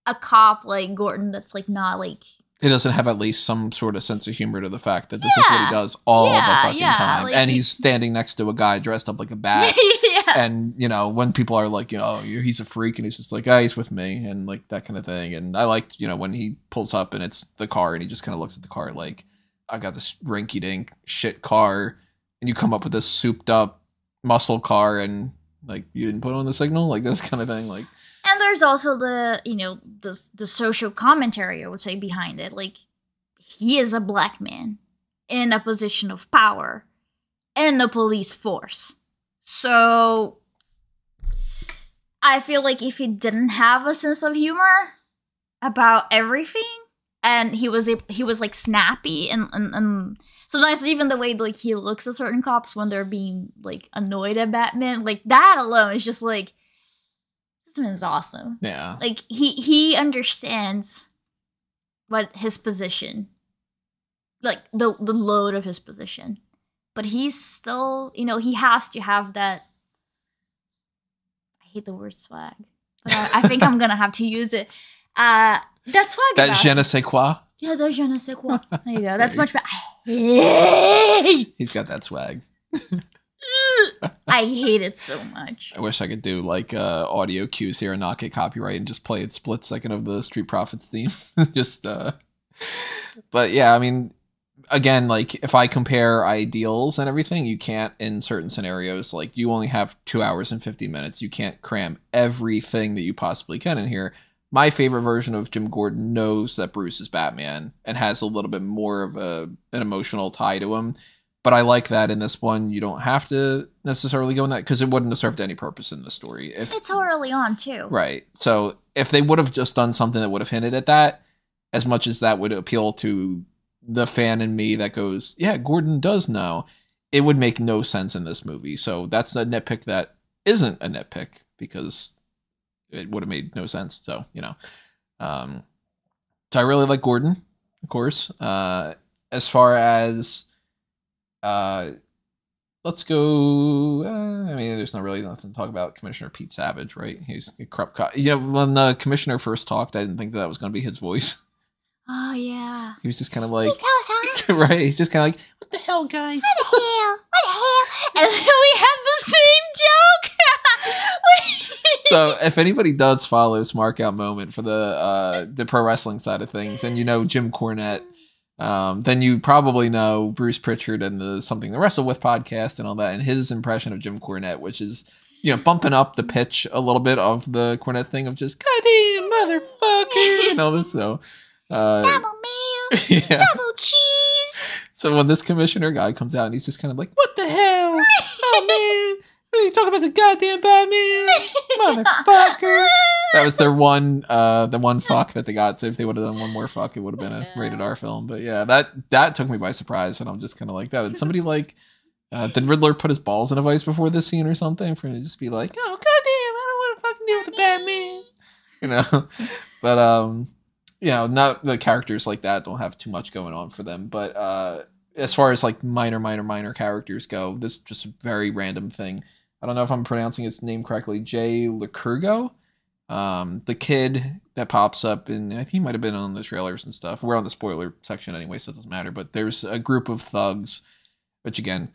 a cop like Gordon that's like not like...
It doesn't have at least some sort of sense of humor to the fact that this is what he does all the fucking time. Like, and he's standing next to a guy dressed up like a bat. And, when people are like, he's a freak, and he's just like, he's with me, and like that kind of thing. And I liked, when he pulls up and it's the car and he just kind of looks at the car like, I got this rinky-dink shit car, and you come up with this souped up muscle car, and like, you didn't put on the signal, like this kind of thing. Like,
and there's also the social commentary, I would say, behind it. Like, he is a black man in a position of power in the police force. So I feel like if he didn't have a sense of humor about everything, and he was like snappy and sometimes even the way like he looks at certain cops when they're being like annoyed at Batman, like that alone is just like, this man's awesome.
Yeah.
Like, he understands what his position, like the load of his position. But he's still, he has to have that, I hate the word swag, but I think I'm going to have to use it. That swag.
That je ne sais quoi.
Yeah, that je ne sais quoi. There you go. That's much better.
He's got that swag.
I hate it so much.
I wish I could do like audio cues here and not get copyright and just play a split second of the Street Profits theme. But yeah, I mean, again, like if I compare ideals and everything, you can't in certain scenarios. Like you only have 2 hours and 50 minutes. You can't cram everything that you possibly can in here. My favorite version of Jim Gordon knows that Bruce is Batman and has a little bit more of an emotional tie to him. But I like that in this one, you don't have to necessarily go in that because it wouldn't have served any purpose in the story.
It's so early on too.
Right. So if they would have just done something that would have hinted at that, as much as that would appeal to the fan in me that goes, yeah, Gordon does know, it would make no sense in this movie. So that's a nitpick that isn't a nitpick because it would have made no sense. So, so I really like Gordon, of course. As far as, let's go, I mean, there's not really nothing to talk about Commissioner Pete Savage, right? He's a corrupt cop. When the commissioner first talked, I didn't think that was going to be his voice.
Oh, yeah.
He was just kind of like, right? He's just kind of like, what the hell, guys?
What the hell? What the hell? And then we had the same joke.
So if anybody does follow Smart Out Moment for the pro wrestling side of things, and Jim Cornette, then you probably know Bruce Pritchard and the Something to Wrestle With podcast and all that, and his impression of Jim Cornette, which is, bumping up the pitch a little bit of the Cornette thing of just, goddamn motherfucker, and all this, so... double
meal,
yeah.
double cheese.
So when this commissioner guy comes out and he's just kind of like, what the hell? Oh, man. What are you talking about, the goddamn Batman? Motherfucker. That was their the one fuck that they got. So if they would have done one more fuck, it would have been a rated R film. But yeah, that took me by surprise. And I'm just kind of like that. And somebody like, did Riddler put his balls in a vice before this scene or something? For him to just be like, oh, goddamn, I don't want to fucking deal with the Batman. But, not the characters like that don't have too much going on for them. But as far as like minor characters go, this is just a very random thing. I don't know if I'm pronouncing his name correctly. Jay Licurgo, the kid that pops up, and I think he might have been on the trailers and stuff. We're on the spoiler section anyway, so it doesn't matter. But there's a group of thugs, which again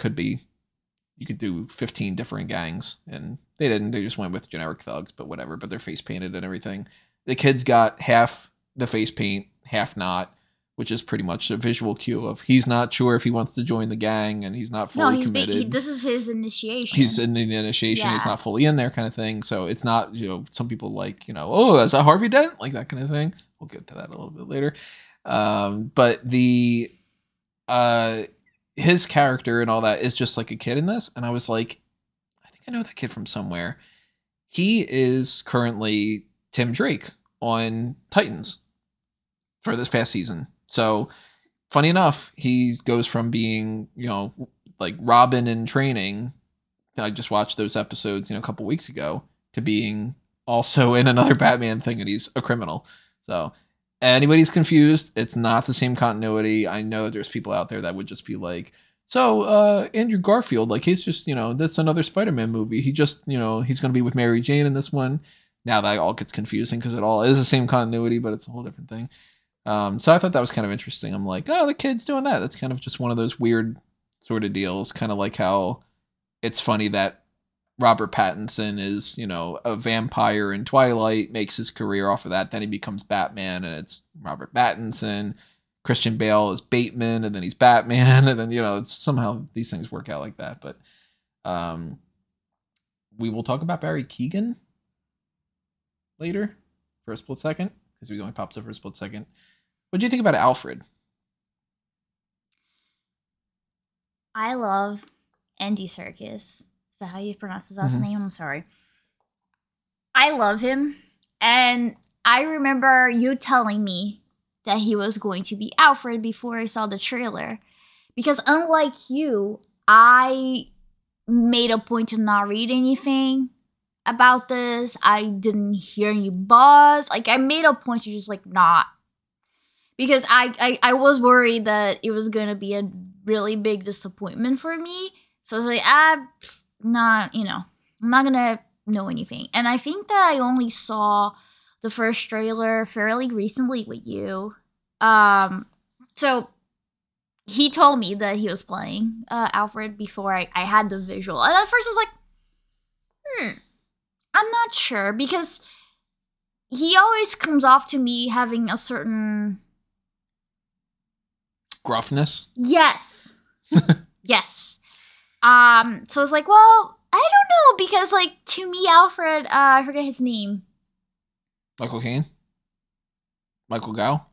you could do 15 different gangs, and they didn't. They just went with generic thugs, but whatever. But they're face painted and everything. The kid's got half the face paint, half not, which is pretty much a visual cue of he's not sure if he wants to join the gang and he's not fully committed.
This is his initiation.
He's in the initiation. Yeah. He's not fully in there kind of thing. So it's not, some people like, oh, is that Harvey Dent? Like that kind of thing. We'll get to that a little bit later. But his character and all that is just like a kid in this. And I was like, I think I know that kid from somewhere. He is currently Tim Drake on Titans for this past season. So funny enough, he goes from being, like Robin in training. I just watched those episodes, a couple weeks ago, to being also in another Batman thing, and he's a criminal. So anybody's confused, it's not the same continuity. I know that there's people out there that would just be like, so Andrew Garfield, like he's just, that's another Spider-Man movie. He just, he's going to be with Mary Jane in this one. Now that all gets confusing because it all is the same continuity, but it's a whole different thing. So I thought that was kind of interesting. I'm like, oh, the kid's doing that. That's kind of just one of those weird sort of deals. Kind of like how it's funny that Robert Pattinson is, a vampire in Twilight, makes his career off of that. Then he becomes Batman, and it's Robert Pattinson. Christian Bale is Bateman, and then he's Batman. And then, it's somehow these things work out like that. But we will talk about Barry Keoghan later for a split second, because he only pops up for a split second. What do you think about Alfred?
I love Andy Serkis. Is that how you pronounce his last name? I'm sorry. I love him. And I remember you telling me that he was going to be Alfred before I saw the trailer. Because unlike you, I made a point to not read anything about this. I didn't hear any buzz. Like, I made a point to just, like, not. Because I was worried that it was going to be a really big disappointment for me. So I was like, I'm not going to know anything. And I think that I only saw the first trailer fairly recently with you. So he told me that he was playing Alfred before I had the visual. And at first I was like, I'm not sure, because he always comes off to me having a certain
Gruffness?
Yes. Yes. So I was like, well, I don't know, because, like, to me, Alfred, I forget his name.
Michael Caine? Michael Gow?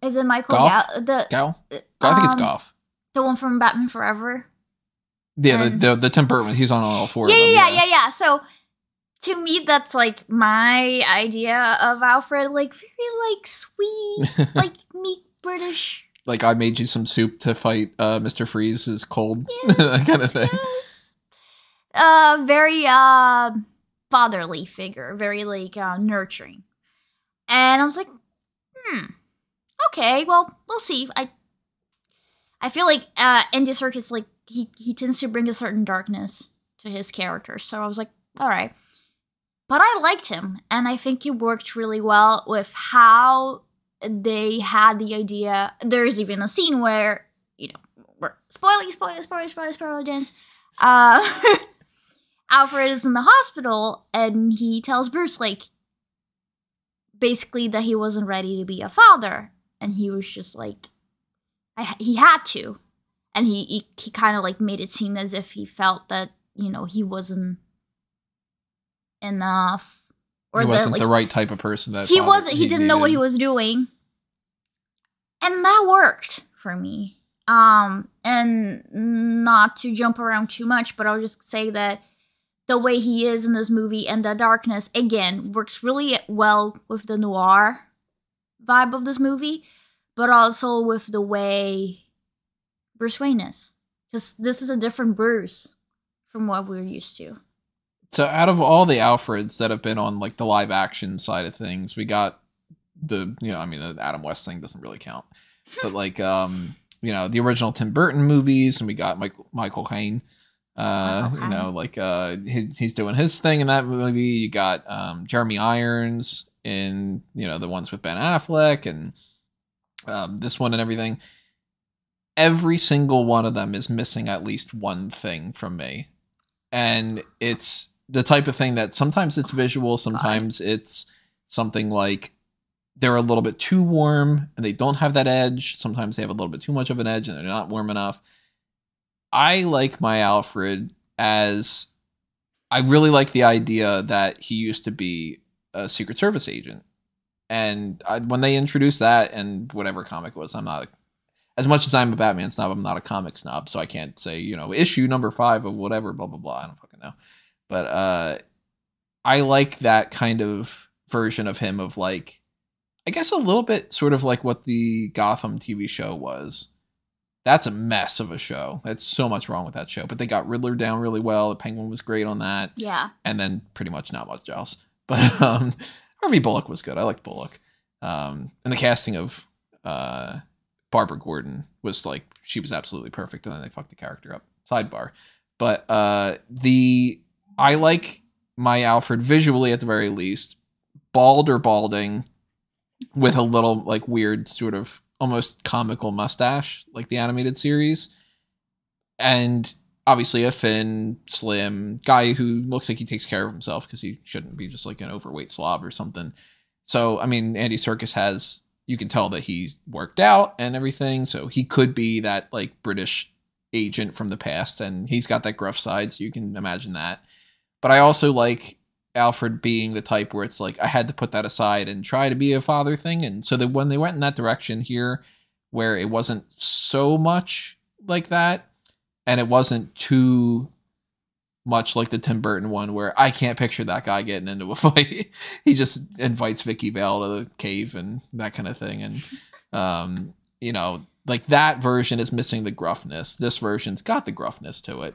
Is it Michael
Goff?
Gow?
Gow? I think it's Goff.
The one from Batman Forever?
Yeah,
And-
the Tim Burton, he's on all four of them.
Yeah. So, to me, that's, like, my idea of Alfred, like, very, like, sweet, like, meek British.
Like, I made you some soup to fight Mr. Freeze's cold,
Yes,
that kind of thing.
Yes. Very, fatherly figure, very, like, nurturing. And I was like, okay, well, we'll see. I feel like Andy Serkis, like, he tends to bring a certain darkness to his character. So I was like, all right. But I liked him, and I think it worked really well with how they had the idea. There's even a scene where, you know, we're spoiler dance. Alfred is in the hospital, and he tells Bruce, like, basically that he wasn't ready to be a father, and he was just like, he had to, and he kind of, like, made it seem as if he felt that, you know, he wasn't enough, or
he wasn't
like,
the right type of person that
he didn't know what he was doing, and that worked for me. And not to jump around too much, but I'll just say that the way he is in this movie and the darkness, again, works really well with the noir vibe of this movie, but also with the way Bruce Wayne is. Because this is a different Bruce from what we're used to.
So out of all the Alfreds that have been on, like, the live action side of things, we got the Adam West thing doesn't really count. But, like, the original Tim Burton movies, and we got Michael Caine. He's doing his thing in that movie. You got Jeremy Irons in, the ones with Ben Affleck, and this one and everything. Every single one of them is missing at least one thing from me. And it's the type of thing that sometimes it's visual, sometimes it's something like they're a little bit too warm and they don't have that edge. Sometimes they have a little bit too much of an edge and they're not warm enough. I like my Alfred as, I really like the idea that he used to be a Secret Service agent. And when they introduced that, and whatever comic it was, I'm not, as much as I'm a Batman snob, I'm not a comic snob, so I can't say, issue number 5 of whatever, blah, blah, blah. I don't fucking know. But I like that kind of version of him, of, like, I guess a little bit sort of like what the Gotham TV show was. That's a mess of a show. That's so much wrong with that show. But they got Riddler down really well. The Penguin was great on that.
Yeah.
And then pretty much not much else. But Harvey Bullock was good. I liked Bullock. And the casting of Barbara Gordon was, like, she was absolutely perfect. And then they fucked the character up. Sidebar. But I like my Alfred visually, at the very least, bald or balding, with a little, like, weird sort of almost comical mustache, like the animated series. And obviously a thin, slim guy who looks like he takes care of himself, because he shouldn't be just like an overweight slob or something. So, I mean, Andy Serkis has, you can tell that he's worked out and everything. So he could be that, like, British agent from the past, and he's got that gruff side, so you can imagine that. But I also like Alfred being the type where it's like, I had to put that aside and try to be a father thing. And so that when they went in that direction here, where it wasn't so much like that, and it wasn't too much like the Tim Burton one, where I can't picture that guy getting into a fight. He just invites Vicky Vale to the cave and that kind of thing. And, like, that version is missing the gruffness. This version's got the gruffness to it.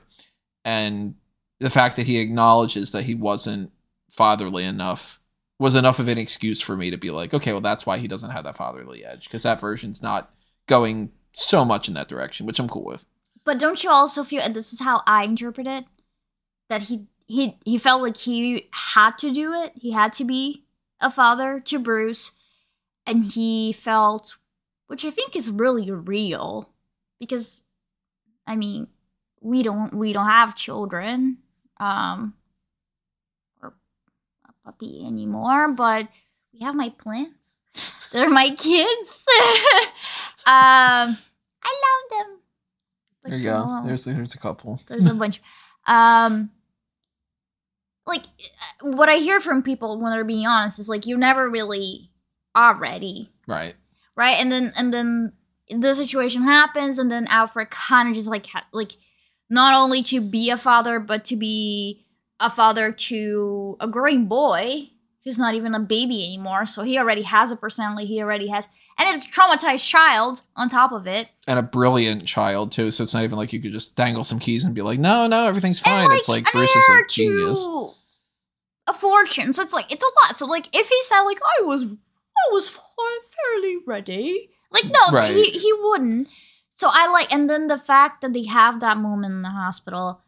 And the fact that he acknowledges that he wasn't fatherly enough was enough of an excuse for me to be like, okay, well, that's why he doesn't have that fatherly edge, because that version's not going so much in that direction, which I'm cool with.
But don't you also feel, and this is how I interpret it, that he felt like he had to do it. He had to be a father to Bruce, and he felt, which I think is really real, because, I mean, we don't have children, or a puppy anymore, but we have my plants. They're my kids. I Like,
There you go. There's a couple.
There's a bunch. Like, what I hear from people when they're being honest is like, you never really are ready.
Right.
Right. And then the situation happens, and then Alfred kind of just like not only to be a father, but to be a father to a growing boy who's not even a baby anymore. So he already has a personality. He already has, and it's a traumatized child on top of it.
And a brilliant child too. So it's not even like you could just dangle some keys and be like, no, everything's fine.
And,
it's like Bruce is a genius.
A fortune. So it's like, it's a lot. So like, if he said like, I was fairly ready. Like, no,
Right.
he wouldn't. So I like, and then the fact that they have that moment in the hospital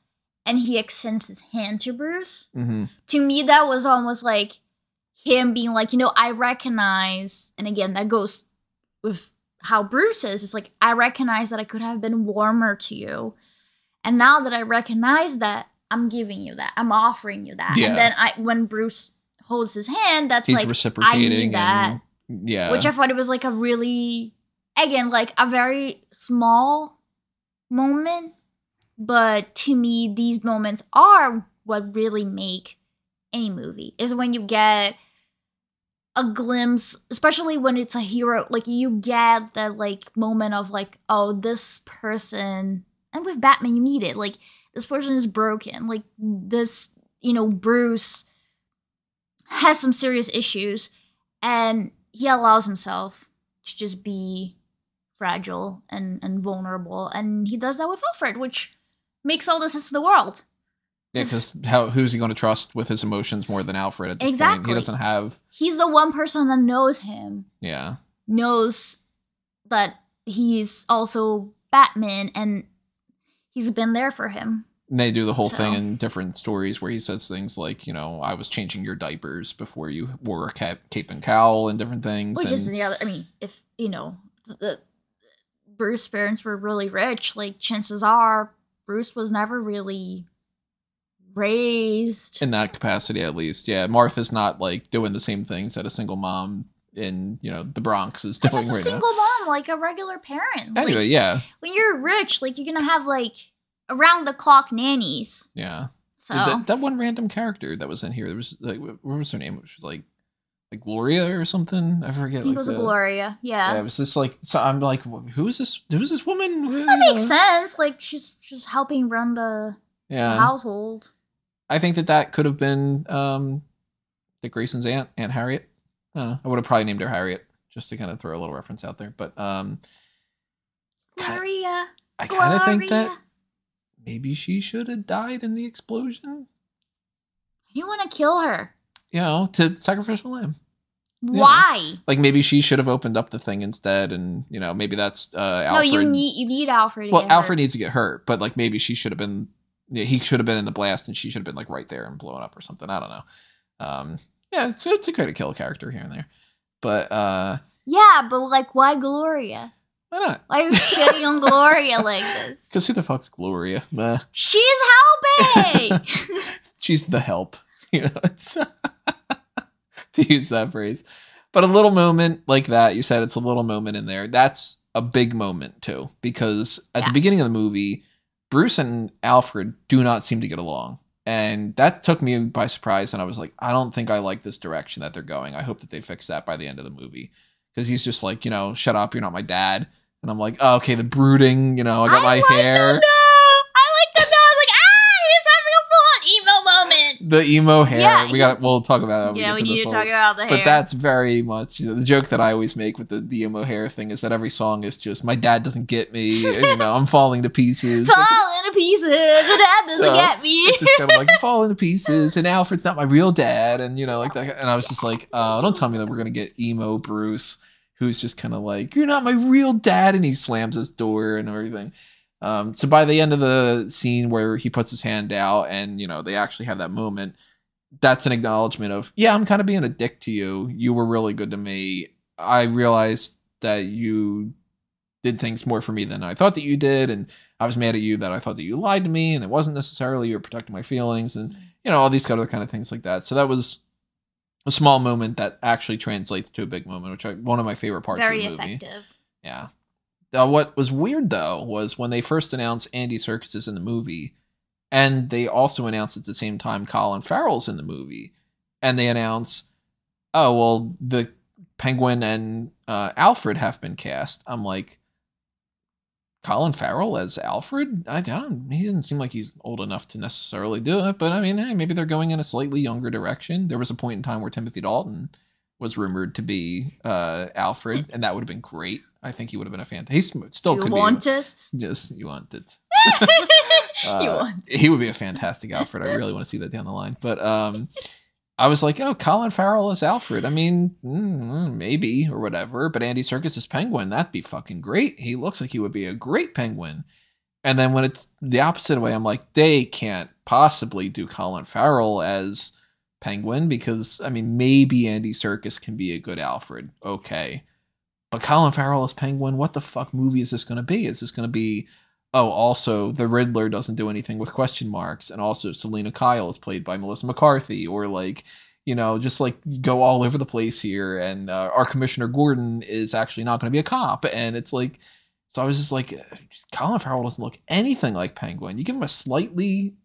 and he extends his hand to Bruce.
Mm-hmm.
To me, that was almost like him being like, I recognize, and again, that goes with how Bruce is. It's like, I recognize that I could have been warmer to you. And now that I recognize that, I'm giving you that. I'm offering you that. Yeah. And then when Bruce holds his hand, that's
he's
like,
reciprocating.
I need that.
Yeah.
Which I thought it was like a really, again, like a very small moment. But to me, these moments are what really make any movie. Is when you get a glimpse, especially when it's a hero, like you get that like moment of like, oh, this person, and with Batman, you need it. Like, this person is broken. Like, this, Bruce has some serious issues, and he allows himself to just be fragile and vulnerable. And he does that with Alfred, which makes all the sense in the world.
Yeah, because who's he going to trust with his emotions more than Alfred at this point? He doesn't have...
He's the one person that knows him.
Yeah.
Knows that he's also Batman, and he's been there for him.
And they do the whole thing in different stories where he says things like, I was changing your diapers before you wore a cape and cowl and different things.
Which is the other... I mean, if, the Bruce's parents were really rich, like, chances are Bruce was never really raised.
In that capacity, at least. Yeah, Martha's not, like, doing the same things that a single mom in, the Bronx is doing right now.
Just a single mom, like a regular parent.
Anyway,
like,
yeah.
When you're rich, like, you're gonna have, like, around-the-clock nannies.
Yeah.
So
that one random character that was in here, there was, like, what was her name? She was, like Gloria or something? I forget.
I think it was Gloria, yeah.
Yeah, it was just, like, so I'm like, who is this woman?
That makes sense. Like, she's helping run the household.
I think that could have been Dick Grayson's Aunt Harriet. I would have probably named her Harriet, just to kind of throw a little reference out there. But
Gloria.
I kind of think that maybe she should have died in the explosion.
You want to kill her?
To sacrificial lamb.
Why?
Like maybe she should have opened up the thing instead, and maybe that's Alfred.
No, you need Alfred.
Well, Alfred needs to get hurt, but like maybe she should have been. Yeah, he should have been in the blast, and she should have been like right there and blown up or something. I don't know. Yeah, it's okay to kill a character here and there, but
yeah, but like, why Gloria?
Why not?
Why are you shitting on Gloria like this?
Because who the fuck's Gloria?
She's helping.
She's the help. It's to use that phrase. But a little moment like that, you said it's a little moment in there. That's a big moment too, because at the beginning of the movie, Bruce and Alfred do not seem to get along. And that took me by surprise. And I was like, I don't think I like this direction that they're going. I hope that they fix that by the end of the movie. Because he's just like, shut up, you're not my dad. And I'm like, oh, okay, the brooding, I got my hair. The emo hair. Yeah, we'll talk about it.
Yeah, we need to talk about the hair.
But that's very much the joke that I always make with the emo hair thing is that every song is just my dad doesn't get me. I'm falling to pieces.
Falling to pieces. The dad doesn't get me.
It's just kind of like I'm falling to pieces, and Alfred's not my real dad, and like that. And I was just like, don't tell me that we're gonna get emo Bruce, who's just kind of like, you're not my real dad, and he slams his door and everything. So by the end of the scene where he puts his hand out and, they actually have that moment, that's an acknowledgement of, yeah, I'm kind of being a dick to you. You were really good to me. I realized that you did things more for me than I thought that you did. And I was mad at you that I thought that you lied to me and it wasn't necessarily you were protecting my feelings and, all these other kind of things like that. So that was a small moment that actually translates to a big moment, which one of my favorite parts of the movie.
Very effective.
Yeah. What was weird, though, was when they first announced Andy Serkis is in the movie, and they also announced at the same time Colin Farrell's in the movie, and they announce, oh, well, the Penguin and Alfred have been cast. I'm like, Colin Farrell as Alfred? He doesn't seem like he's old enough to necessarily do it, but I mean, hey, maybe they're going in a slightly younger direction. There was a point in time where Timothy Dalton was rumored to be Alfred, and that would have been great. I think he would have been a fan. He still could be. You want it? Just, you want it. You want it. He would be a fantastic Alfred. I really want to see that down the line. But I was like, oh, Colin Farrell as Alfred. I mean, maybe or whatever. But Andy Serkis as Penguin, that'd be fucking great. He looks like he would be a great Penguin. And then when it's the opposite way, I'm like, they can't possibly do Colin Farrell as Penguin because, I mean, maybe Andy Serkis can be a good Alfred. Okay. But Colin Farrell as Penguin, what the fuck movie is this going to be? Is this going to be, oh, also, the Riddler doesn't do anything with question marks, and also Selena Kyle is played by Melissa McCarthy, or like, you know, just like go all over the place here, and our Commissioner Gordon is actually not going to be a cop, and it's like, so I was just like, Colin Farrell doesn't look anything like Penguin. You give him a slightly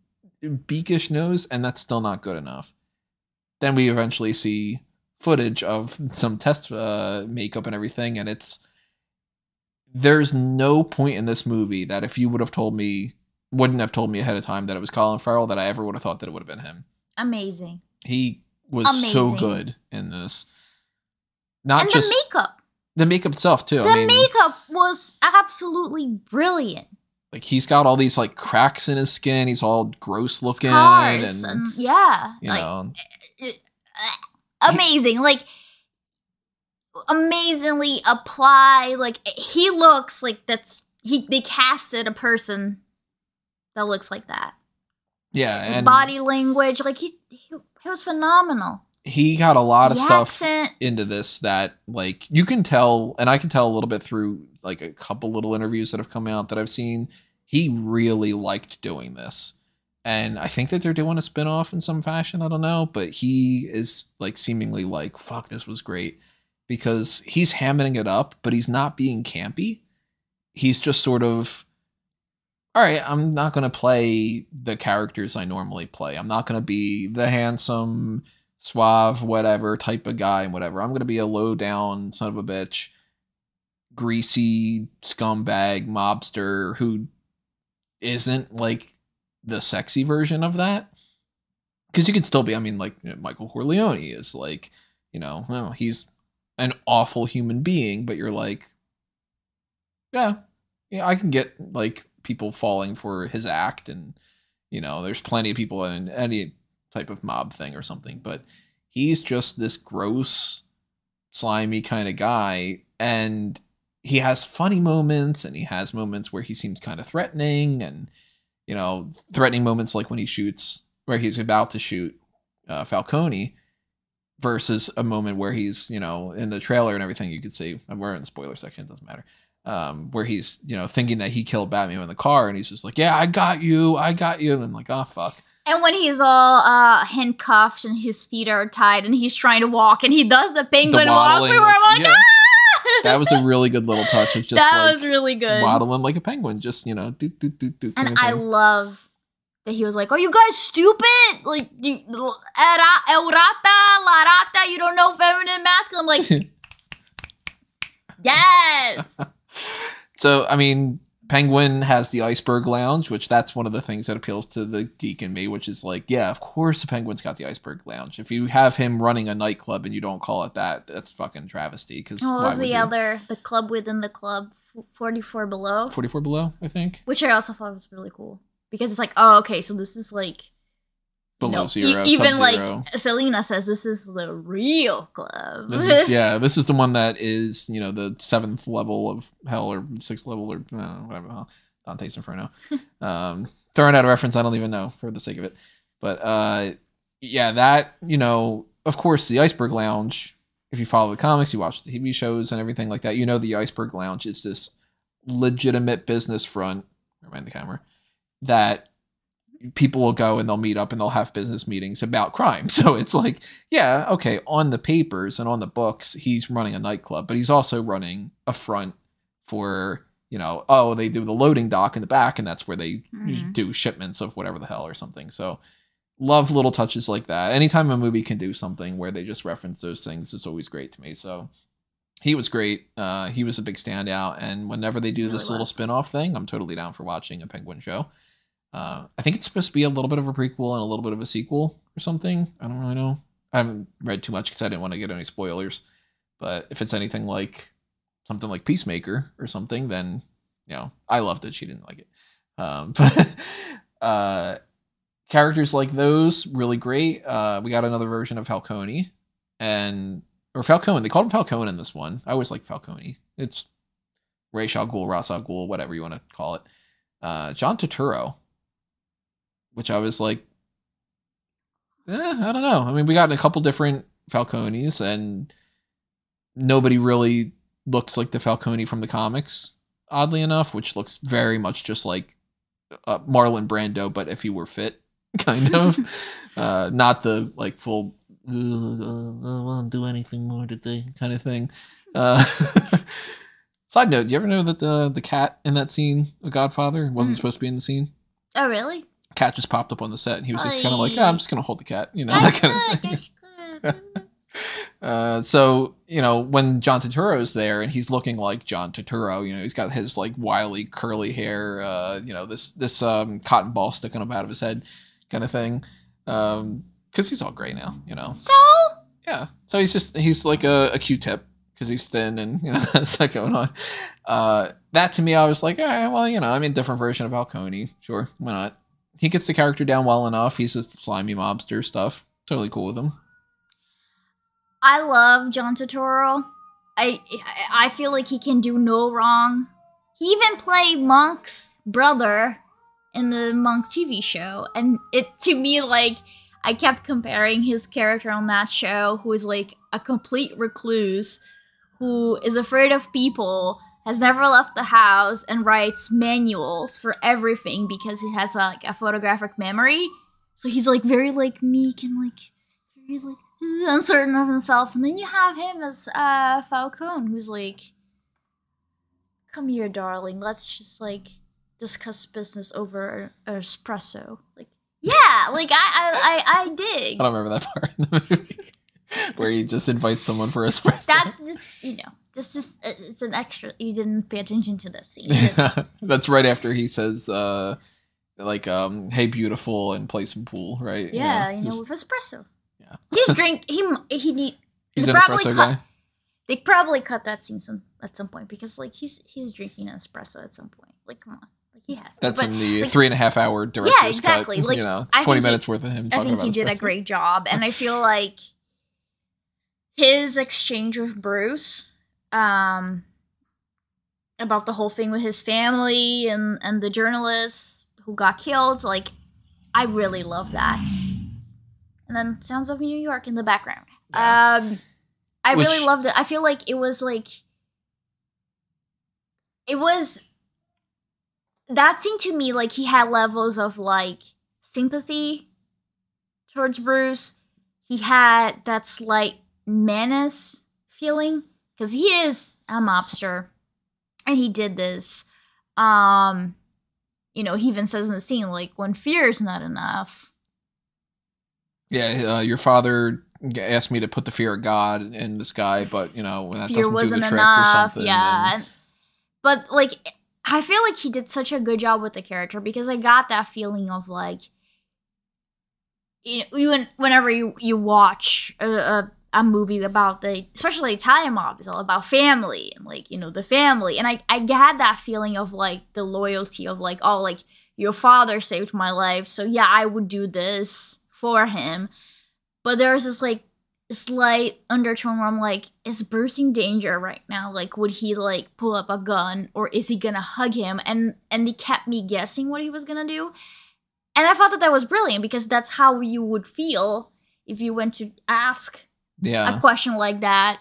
beakish nose, and that's still not good enough. Then we eventually see footage of some test makeup and everything, and there's no point in this movie that if you wouldn't have told me ahead of time that it was Colin Farrell, that I ever would have thought that it would have been him. Amazing. He was so good in this. And just the makeup. The makeup itself, too. The makeup was absolutely brilliant. Like, he's got all these, like, cracks in his skin. He's all gross looking. Scars and yeah. You know. Amazing. Like, amazingly apply. Like, he looks like they casted a person that looks like that. Yeah. And body language. Like, he was phenomenal. He got a lot of stuff into this that, like, you can tell, and I can tell a little bit through, like, a couple little interviews that have come out that I've seen. He really liked doing this. And I think that they're doing a spinoff in some fashion. I don't know. But he is, like, seemingly like, fuck, this was great. Because he's hamming it up, but he's not being campy. He's just sort of, all right, I'm not going to play the characters I normally play. I'm not going to be the handsome, suave, whatever type of guy and whatever. I'm going to be a low down son of a bitch, greasy scumbag mobster who isn't like the sexy version of that. Because you can still be, I mean, like, you know, Michael Corleone is like, you know, well, he's an awful human being, but you're like, yeah, I can get like people falling for his act, and you know, there's plenty of people in any type of mob thing or something, but he's just this gross, slimy kind of guy, and he has funny moments, and he has moments where he seems kind of threatening, and you know, threatening moments like when he shoots, where he's about to shoot Falcone, versus a moment where he's, you know, in the trailer and everything, you could see, and we're in the spoiler section, it doesn't matter, where he's, you know, thinking that he killed Batman in the car, and he's just like, yeah, I got you, and I'm like, oh, fuck. And when he's all handcuffed and his feet are tied and he's trying to walk and he does the penguin walk, we were like, yeah. Ah! That was a really good little touch of just that was really good. Waddling like a penguin, just, you know, doot, doot, doot, doot. And I love that he was like, are you guys stupid? Like, el rata, la rata, you don't know feminine, masculine. I'm like, yes. So, I mean, Penguin has the Iceberg Lounge, which that's one of the things that appeals to the geek in me, which is like, yeah, of course the Penguin's got the Iceberg Lounge. If you have him running a nightclub and you don't call it that, that's fucking travesty. Because what was the club within the club? 44 Below? 44 Below, I think. Which I also thought was really cool. Because it's like, oh, okay, so this is like, below zero, even Sub-Zero. Like Selena says, this is the real club. This is the one that is, you know, the 7th level of hell, or 6th level, or whatever the hell. Dante's Inferno. Throwing out a reference I don't even know for the sake of it. But yeah, that, you know, of course, the Iceberg Lounge, if you follow the comics, you watch the TV shows and everything like that, you know the Iceberg Lounge is this legitimate business front, remind the camera, that people will go and they'll meet up and they'll have business meetings about crime. So it's like, yeah, okay, on the papers and on the books, he's running a nightclub, but he's also running a front for you know, oh, they do the loading dock in the back, and that's where they
Mhm.
do shipments of whatever the hell or something. So love little touches like that. Anytime a movie can do something where they just reference those things, it's always great to me. So he was great. He was a big standout. And whenever they do
Really
this little
was.
spin-off thing, I'm totally down for watching a Penguin show. I think it's supposed to be a little bit of a prequel and a little bit of a sequel or something. I don't really know. I haven't read too much because I didn't want to get any spoilers. But if it's anything like something like Peacemaker or something, then, you know, I loved it. She didn't like it. But characters like those, really great. We got another version of Falcone. Or Falcone. They called him Falcone in this one. I always like Falcone. It's Ra's al Ghul, Ra's al Ghul, whatever you want to call it. John Turturro, which I was like, I don't know. I mean, we got a couple different Falcones, and nobody really looks like the Falcone from the comics, oddly enough, which looks very much just like Marlon Brando, but if he were fit, kind of. Not the like full, I won't do anything more today kind of thing. Side note, do you ever know that the cat in that scene, The Godfather, wasn't supposed to be in the scene?
Oh, really?
Cat just popped up on the set, and he was just kind of like,
Oy.
I'm just going to hold the cat, you know, that kind of thing.
That's good.
So, you know, when John Turturro's there and he's looking like John Turturro, you know, he's got his like wily curly hair, you know, this cotton ball sticking up out of his head kind of thing. Cause he's all gray now, you know?
So?
Yeah. So he's like a Q-tip because he's thin and, you know, that's that going on. That to me, I was like, well, you know, I mean, different version of Falcone. Sure. Why not? He gets the character down well enough. He's a slimy mobster stuff. Totally cool with him.
I love John Turturro. I feel like he can do no wrong. He even played Monk's brother in the Monk TV show, and it to me like I kept comparing his character on that show, who is like a complete recluse, who is afraid of people, has never left the house, and writes manuals for everything because he has like a photographic memory. So he's like very like meek and like very like uncertain of himself, and then you have him as Falcone, who's like, "Come here, darling. Let's just like discuss business over espresso." Like, yeah, like I dig.
I don't remember that part in the movie where he just invites someone for espresso.
That's just, you know, this is it's an extra. You didn't pay attention to this scene.
Yeah, that's right after he says, like, "Hey, beautiful," and play some pool, right?
Yeah, you know,
just-
with espresso.
yeah.
He's drink. He need.
He's
they
an
probably
espresso
cut-
guy.
They probably cut that scene at some point because like he's drinking an espresso at some point. Like, come on, like he has to.
That's
But,
in the
like,
3.5 hour director's
Yeah, exactly.
cut.
Like,
you know,
I
20
think
minutes worth of him
I
talking
think
about
he did a
espresso.
great job, and I feel like his exchange with Bruce, about the whole thing with his family and the journalist who got killed, like, I really love that. And then Sounds of New York in the background.
Yeah.
I
Which-
really loved it. I feel like it was that seemed to me like he had levels of like sympathy towards Bruce. He had that slight menace feeling because he is a mobster and he did this. You know, he even says in the scene, like, when fear is not enough.
Yeah, your father asked me to put the fear of God in this guy, but, you know, when that
Fear
doesn't do the
wasn't
trick
enough.
or something.
Yeah.
then-
But like, I feel like he did such a good job with the character because I got that feeling of like, you know, whenever you watch a movie about especially Italian mob, it's all about family and like, you know, the family. And I had that feeling of like the loyalty of like, oh, like your father saved my life, so yeah, I would do this for him. But there's this like slight undertone where I'm like, is Bruce in danger right now? Like, would he like pull up a gun or is he gonna hug him? And he kept me guessing what he was gonna do. And I thought that was brilliant because that's how you would feel if you went to ask
Yeah.
a question like that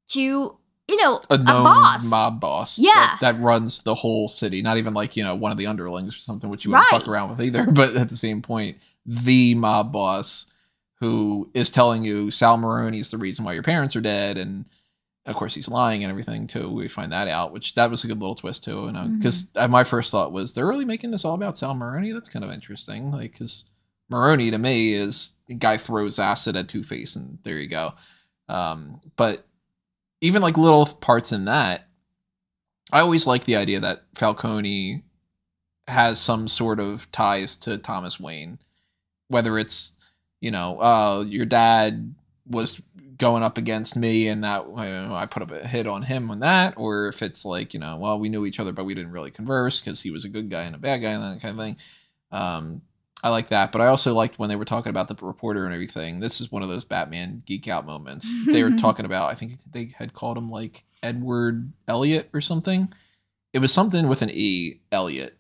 to, you know,
A
a
known
boss.
mob boss.
Yeah.
That runs the whole city. Not even like, you know, one of the underlings or something, which you wouldn't
Right.
fuck around with either. But at the same point, the mob boss who is telling you Sal Maroni is the reason why your parents are dead and Of course, he's lying and everything too. We find that out, which that was a good little twist too. And because my first thought was they're really making this all about Sal Maroni. That's kind of interesting. Like, because Maroni to me is the guy throws acid at Two-Face, and there you go. But even like little parts in that, I always like the idea that Falcone has some sort of ties to Thomas Wayne, whether it's, your dad was going up against me and that I put up a hit on him on that, or if it's like, well, we knew each other, but we didn't really converse because he was a good guy and a bad guy and that kind of thing. I like that, but I also liked when they were talking about the reporter and everything. This is one of those Batman geek out moments. They were talking about, I think they had called him like Edward Elliot or something. It was something with an E, Elliot.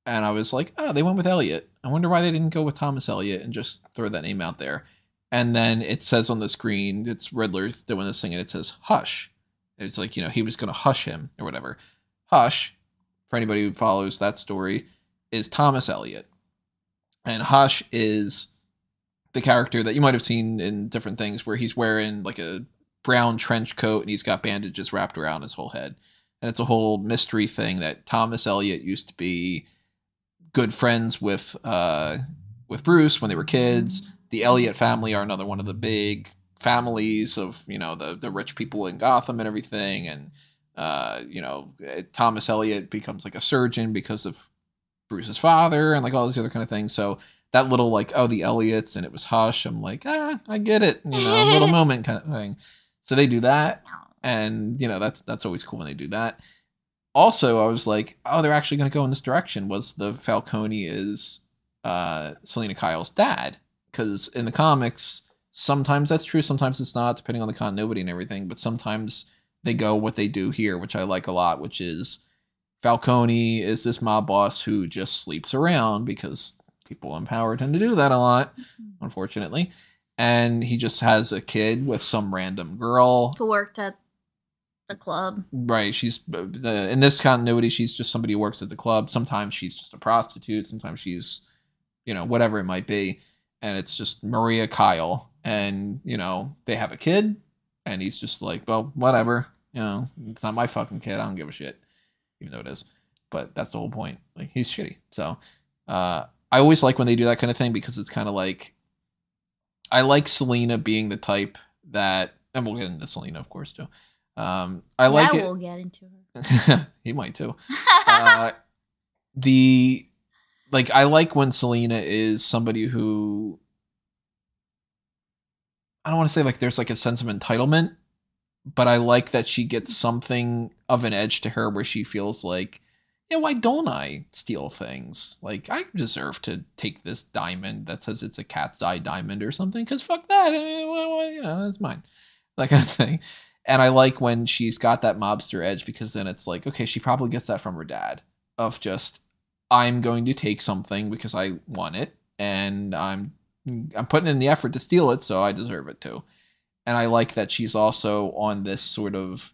And I was like, oh, they went with Elliot. I wonder why they didn't go with Thomas Elliot and just throw that name out there. And then it says on the screen, it's Riddler doing this thing, and it says, Hush. It's like, he was going to hush him or whatever. Hush, for anybody who follows that story, is Thomas Elliot. And Hush is the character that you might have seen in different things where he's wearing like a brown trench coat and he's got bandages wrapped around his whole head. And it's a whole mystery thing that Thomas Elliot used to be good friends with Bruce when they were kids. The Elliot family are another one of the big families of, the rich people in Gotham and everything. And, Thomas Elliot becomes like a surgeon because of Bruce's father and like all these other kind of things. So that little like, oh, the Elliots and it was Hush. I'm like, I get it. A little moment kind of thing. So they do that. And, that's always cool when they do that. Also, I was like, oh, they're actually going to go in this direction. Was the Falcone is Selina Kyle's dad? Because in the comics, sometimes that's true, sometimes it's not, depending on the continuity and everything. But sometimes they go what they do here, which I like a lot, which is Falcone is this mob boss who just sleeps around because people in power tend to do that a lot, unfortunately. And he just has a kid with some random girl
who worked at the club.
Right. She's in this continuity, she's just somebody who works at the club. Sometimes she's just a prostitute. Sometimes she's, whatever it might be. And it's just Maria Kyle. And, they have a kid. And he's just like, well, whatever. It's not my fucking kid. I don't give a shit. Even though it is. But that's the whole point. Like, he's shitty. So I always like when they do that kind of thing because it's kind of like, I like Selina being the type that, and we'll get into Selina, of course, too. I like it.
We'll get into her.
He might too. I like when Selina is somebody who, I don't want to say like there's like a sense of entitlement, but I like that she gets something of an edge to her where she feels like, yeah, why don't I steal things? Like, I deserve to take this diamond that says it's a cat's eye diamond or something, because fuck that. It's mine. That kind of thing. And I like when she's got that mobster edge because then it's like, okay, she probably gets that from her dad of just, I'm going to take something because I want it and I'm putting in the effort to steal it, so I deserve it too. And I like that she's also on this sort of,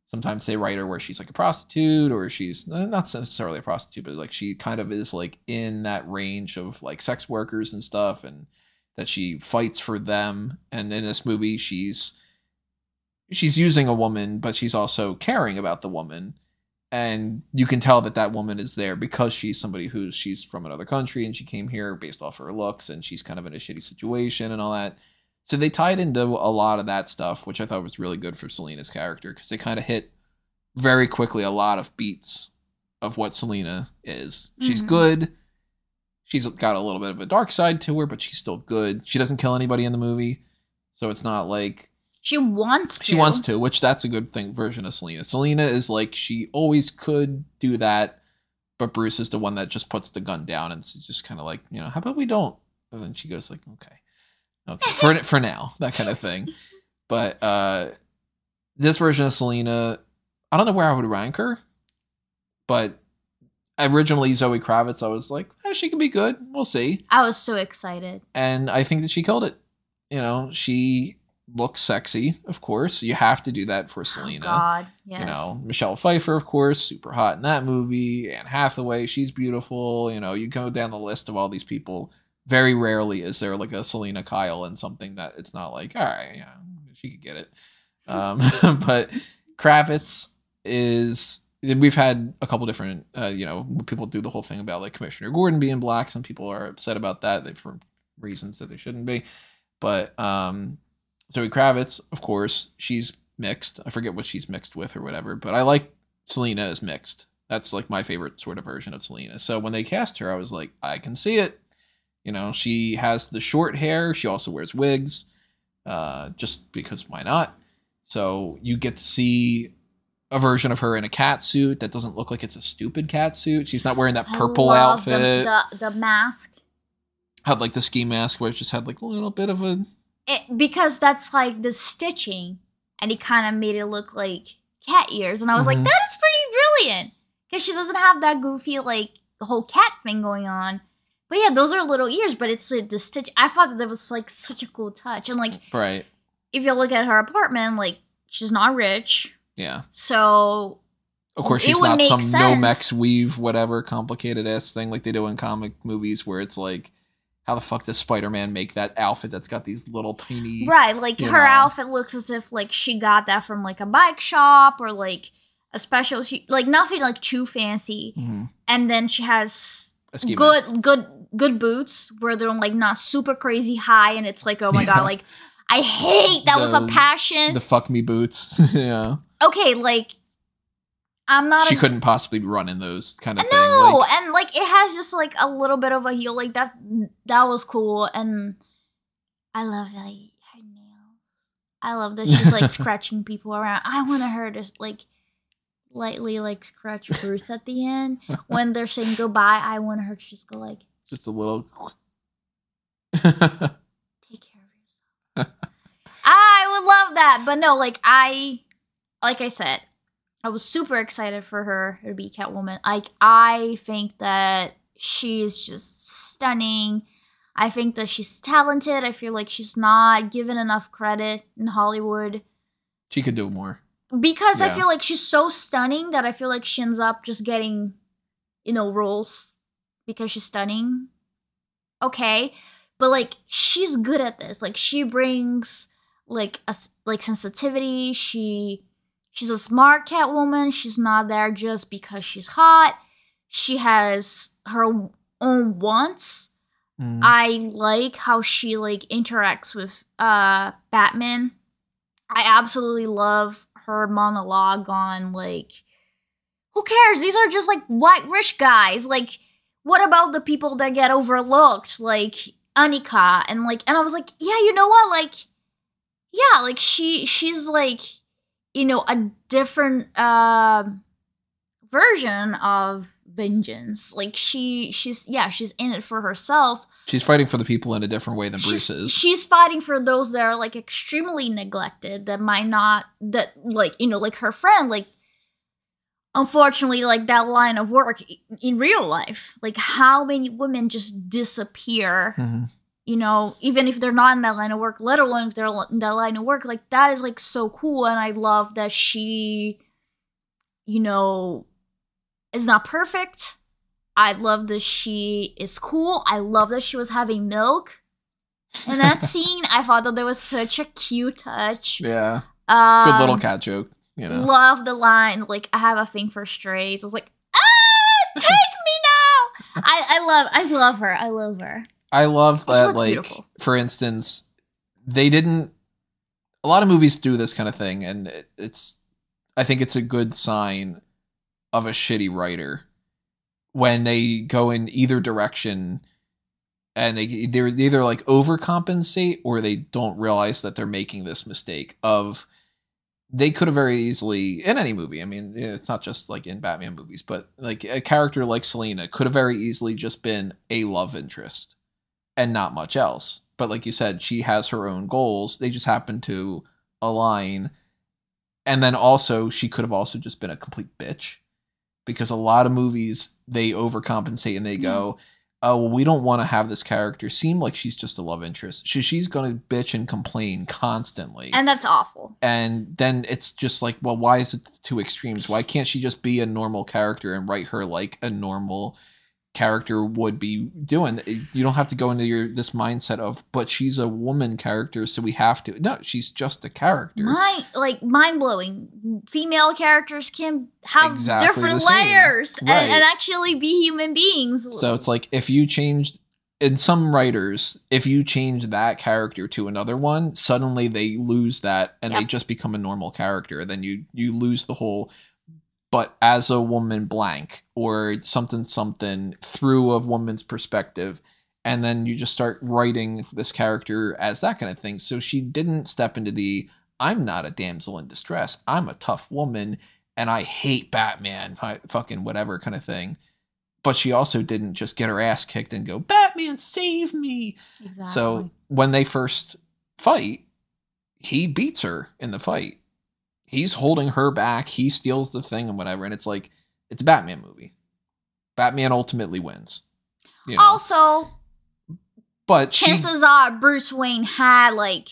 sometimes they write her where she's like a prostitute or she's not necessarily a prostitute, but like she kind of is like in that range of like sex workers and stuff, and that she fights for them. And in this movie, she's using a woman, but she's also caring about the woman. And you can tell that that woman is there because she's somebody she's from another country and she came here based off her looks and she's kind of in a shitty situation and all that. So they tied into a lot of that stuff, which I thought was really good for Selina's character because they kind of hit very quickly a lot of beats of what Selina is. She's good. She's got a little bit of a dark side to her, but she's still good. She doesn't kill anybody in the movie. So it's not like...
She wants to.
She wants to, which that's a good version of Selina. Selina is like, she always could do that, but Bruce is the one that just puts the gun down and it's just kind of like, how about we don't? And then she goes like, okay, for now, that kind of thing. But this version of Selina, I don't know where I would rank her, but originally Zoe Kravitz, I was like, she could be good. We'll see.
I was so excited.
And I think that she killed it. She looks sexy, of course. You have to do that for Selina.
Oh God, yes.
Michelle Pfeiffer, of course, super hot in that movie. Anne Hathaway, she's beautiful. You go down the list of all these people. Very rarely is there like a Selina Kyle in something that it's not like, all right, she could get it. But Kravitz is, we've had a couple different, people do the whole thing about like Commissioner Gordon being black. Some people are upset about that for reasons that they shouldn't be. But Zoe Kravitz, of course, she's mixed. I forget what she's mixed with or whatever, but I like Selena as mixed. That's like my favorite sort of version of Selena. So when they cast her, I was like, I can see it. She has the short hair. She also wears wigs, just because why not? So you get to see a version of her in a cat suit that doesn't look like it's a stupid cat suit. She's not wearing that purple outfit.
The mask.
Had like the ski mask where it just had like a little bit of a...
because that's like the stitching, and it kind of made it look like cat ears. And I was like, that is pretty brilliant. Because she doesn't have that goofy, like, the whole cat thing going on. But yeah, those are little ears, but it's like the stitch. I thought that was like such a cool touch. And like...
Right.
If you look at her apartment, like, she's not rich.
Yeah.
So,
of course, she's not some Nomex weave, whatever, complicated ass thing like they do in comic movies where it's like, how the fuck does Spider-Man make that outfit that's got these little tiny...
Right, like, her outfit looks as if, like, she got that from, like, a bike shop or, like, a special... like, nothing, like, too fancy. Mm-hmm. And then she has good boots where they're, like, not super crazy high, and it's like, oh my god, like... I hate that with a passion. The
fuck me boots. Yeah.
Okay, like, I'm not...
She couldn't possibly run in those kind of thing.
No, and, like, it has just, like, a little bit of a heel. Like, that was cool, and I love that her nails. I love that she's, like, scratching people around. I wanted her to, like, lightly, like, scratch Bruce at the end. When they're saying goodbye, I wanted her to just go, like...
Just a little...
Take care. I would love that, but no, like I said, I was super excited for her to be Catwoman. Like, I think that she's just stunning. I think that she's talented. I feel like she's not given enough credit in Hollywood.
She could do more.
Because I feel like she's so stunning that I feel like she ends up just getting, roles because she's stunning. Okay. But, like, she's good at this. Like, she brings, like, sensitivity. She's a smart Catwoman. She's not there just because she's hot. She has her own wants. Mm. I like how she, like, interacts with Batman. I absolutely love her monologue on, like, who cares? These are just, like, white rich guys. Like, what about the people that get overlooked? Like... Annika, and I was like, yeah, you know what, like, yeah, like, she's, like, a different, version of vengeance. Like, she's in it for herself.
She's fighting for the people in a different way than Bruce is.
She's fighting for those that are, like, extremely neglected, that might not, that, like, like her friend, like, unfortunately, like, that line of work in real life, like, how many women just disappear, even if they're not in that line of work, let alone if they're in that line of work, like, that is, like, so cool, and I love that she, is not perfect. I love that she is cool. I love that she was having milk in that scene. I thought that there was such a cute touch.
Yeah. Good little cat joke.
Love the line, like, I have a thing for strays. I was like, take me now! I love her. I love her.
I love that, like, beautiful. For instance, a lot of movies do this kind of thing, and I think it's a good sign of a shitty writer when they go in either direction and they're either, like, overcompensate or they don't realize that they're making this mistake of... They could have very easily, in any movie, I mean, it's not just, like, in Batman movies, but, like, a character like Selena could have very easily just been a love interest and not much else. But like you said, she has her own goals. They just happen to align. And then also, she could have also just been a complete bitch. Because a lot of movies, they overcompensate and they go, oh, well, we don't want to have this character seem like she's just a love interest. She's going to bitch and complain constantly.
And that's awful.
And then it's just like, well, why is it two extremes? Why can't she just be a normal character and write her like a normal character would be doing. You don't have to go into this mindset of, but she's a woman character, so we have to. No, she's just a character.
Mind blowing. Female characters can have
Exactly
different layers
right.
and actually be human beings.
So it's like if you changed, in some writers, if you change that character to another one, suddenly they lose that and they just become a normal character. Then you lose the whole. But as a woman blank or something through a woman's perspective, and then you just start writing this character as that kind of thing. So she didn't step into the, I'm not a damsel in distress, I'm a tough woman and I hate Batman, fucking whatever kind of thing. But she also didn't just get her ass kicked and go, Batman, save me. Exactly. So when they first fight, he beats her in the fight. He's holding her back. He steals the thing and whatever. And it's like, it's a Batman movie. Batman ultimately wins. You know?
Also,
but
chances are Bruce Wayne had like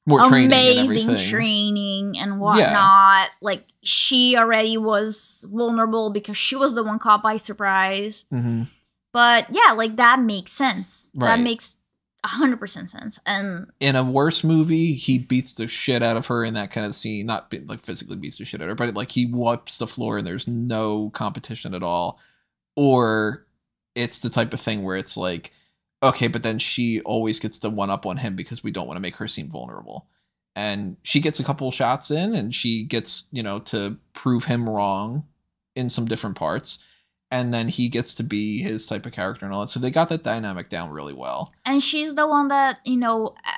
more
amazing training and whatnot. Yeah. Like she already was vulnerable because she was the one caught by surprise. Mm-hmm. But yeah, like that makes sense. Right. That makes 100% sense. And
in a worse movie, he beats the shit out of her in that kind of scene. Not like physically beats the shit out of her, but like he wipes the floor and there's no competition at all. Or it's the type of thing where it's like, okay, but then she always gets the one up on him because we don't want to make her seem vulnerable. And she gets a couple shots in and she gets, to prove him wrong in some different parts. And then he gets to be his type of character and all that. So they got that dynamic down really well.
And she's the one that,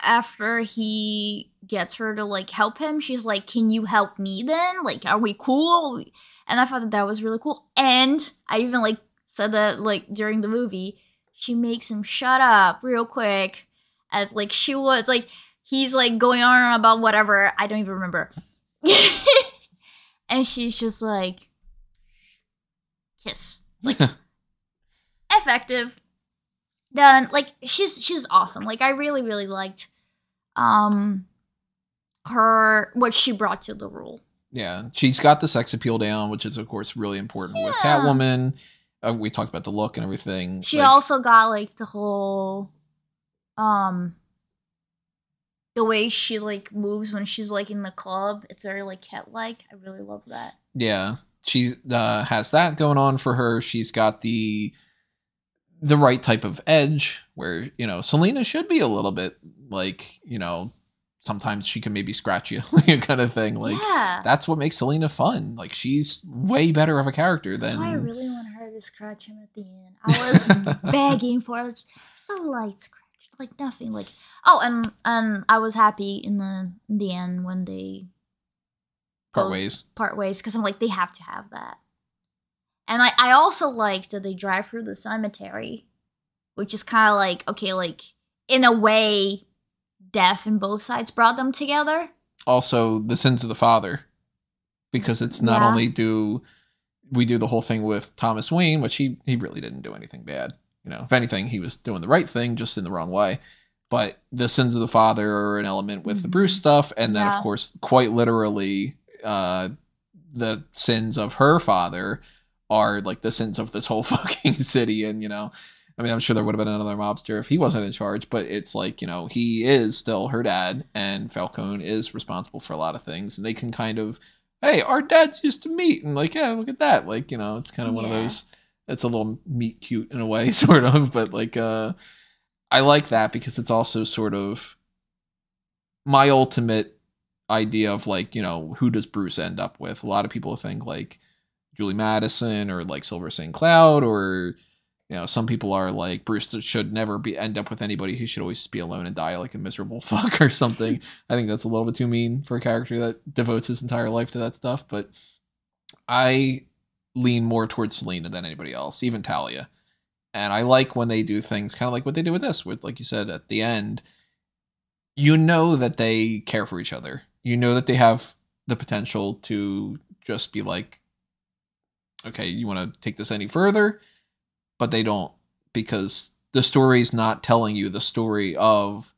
after he gets her to, like, help him, she's like, can you help me then? Like, are we cool? And I thought that was really cool. And I even, like, said that, like, during the movie, she makes him shut up real quick. As, like, she was, like, he's, like, going on about whatever. I don't even remember. And she's just like, kiss. Like, effective, done. Like, she's awesome. Like, I really, really liked her, what she brought to the role.
Yeah, she's got the sex appeal down, which is, of course, really important with Catwoman. We talked about the look and everything.
She also got, like, the whole, the way she, like, moves when she's, like, in the club. It's very, like, cat-like. I really love that.
Yeah. She has that going on for her. She's got the right type of edge where, Selena should be a little bit like, sometimes she can maybe scratch you kind of thing. Like, that's what makes Selena fun. Like, she's way better of a character than...
That's why I really want her to scratch him at the end. I was begging for it. Just a light scratch. Like, nothing. Like, oh, and I was happy in the end when they...
Part ways,
because I'm like, they have to have that. And I also liked that they drive through the cemetery, which is kind of like, okay, like, in a way, death in both sides brought them together.
Also, the sins of the father, because it's not only do we do the whole thing with Thomas Wayne, which he really didn't do anything bad. If anything, he was doing the right thing, just in the wrong way. But the sins of the father are an element with the Bruce stuff. And then, of course, quite literally... the sins of her father are like the sins of this whole fucking city. And, I'm sure there would have been another mobster if he wasn't in charge, but it's like, he is still her dad and Falcone is responsible for a lot of things. And they can kind of, hey, our dads used to meet and like, yeah, look at that. Like, it's kind of one of those, it's a little meet cute in a way, sort of, but like, I like that because it's also sort of my ultimate idea of like, who does Bruce end up with? A lot of people think like Julie Madison or like Silver St. Cloud, or some people are like Bruce should never end up with anybody. He should always just be alone and die like a miserable fuck or something. I think that's a little bit too mean for a character that devotes his entire life to that stuff. But I lean more towards Selena than anybody else, even Talia. And I like when they do things kind of like what they do with this, with, like you said, at the end, that they care for each other. That they have the potential to just be like, okay, you want to take this any further? But they don't, because the story's not telling you the story of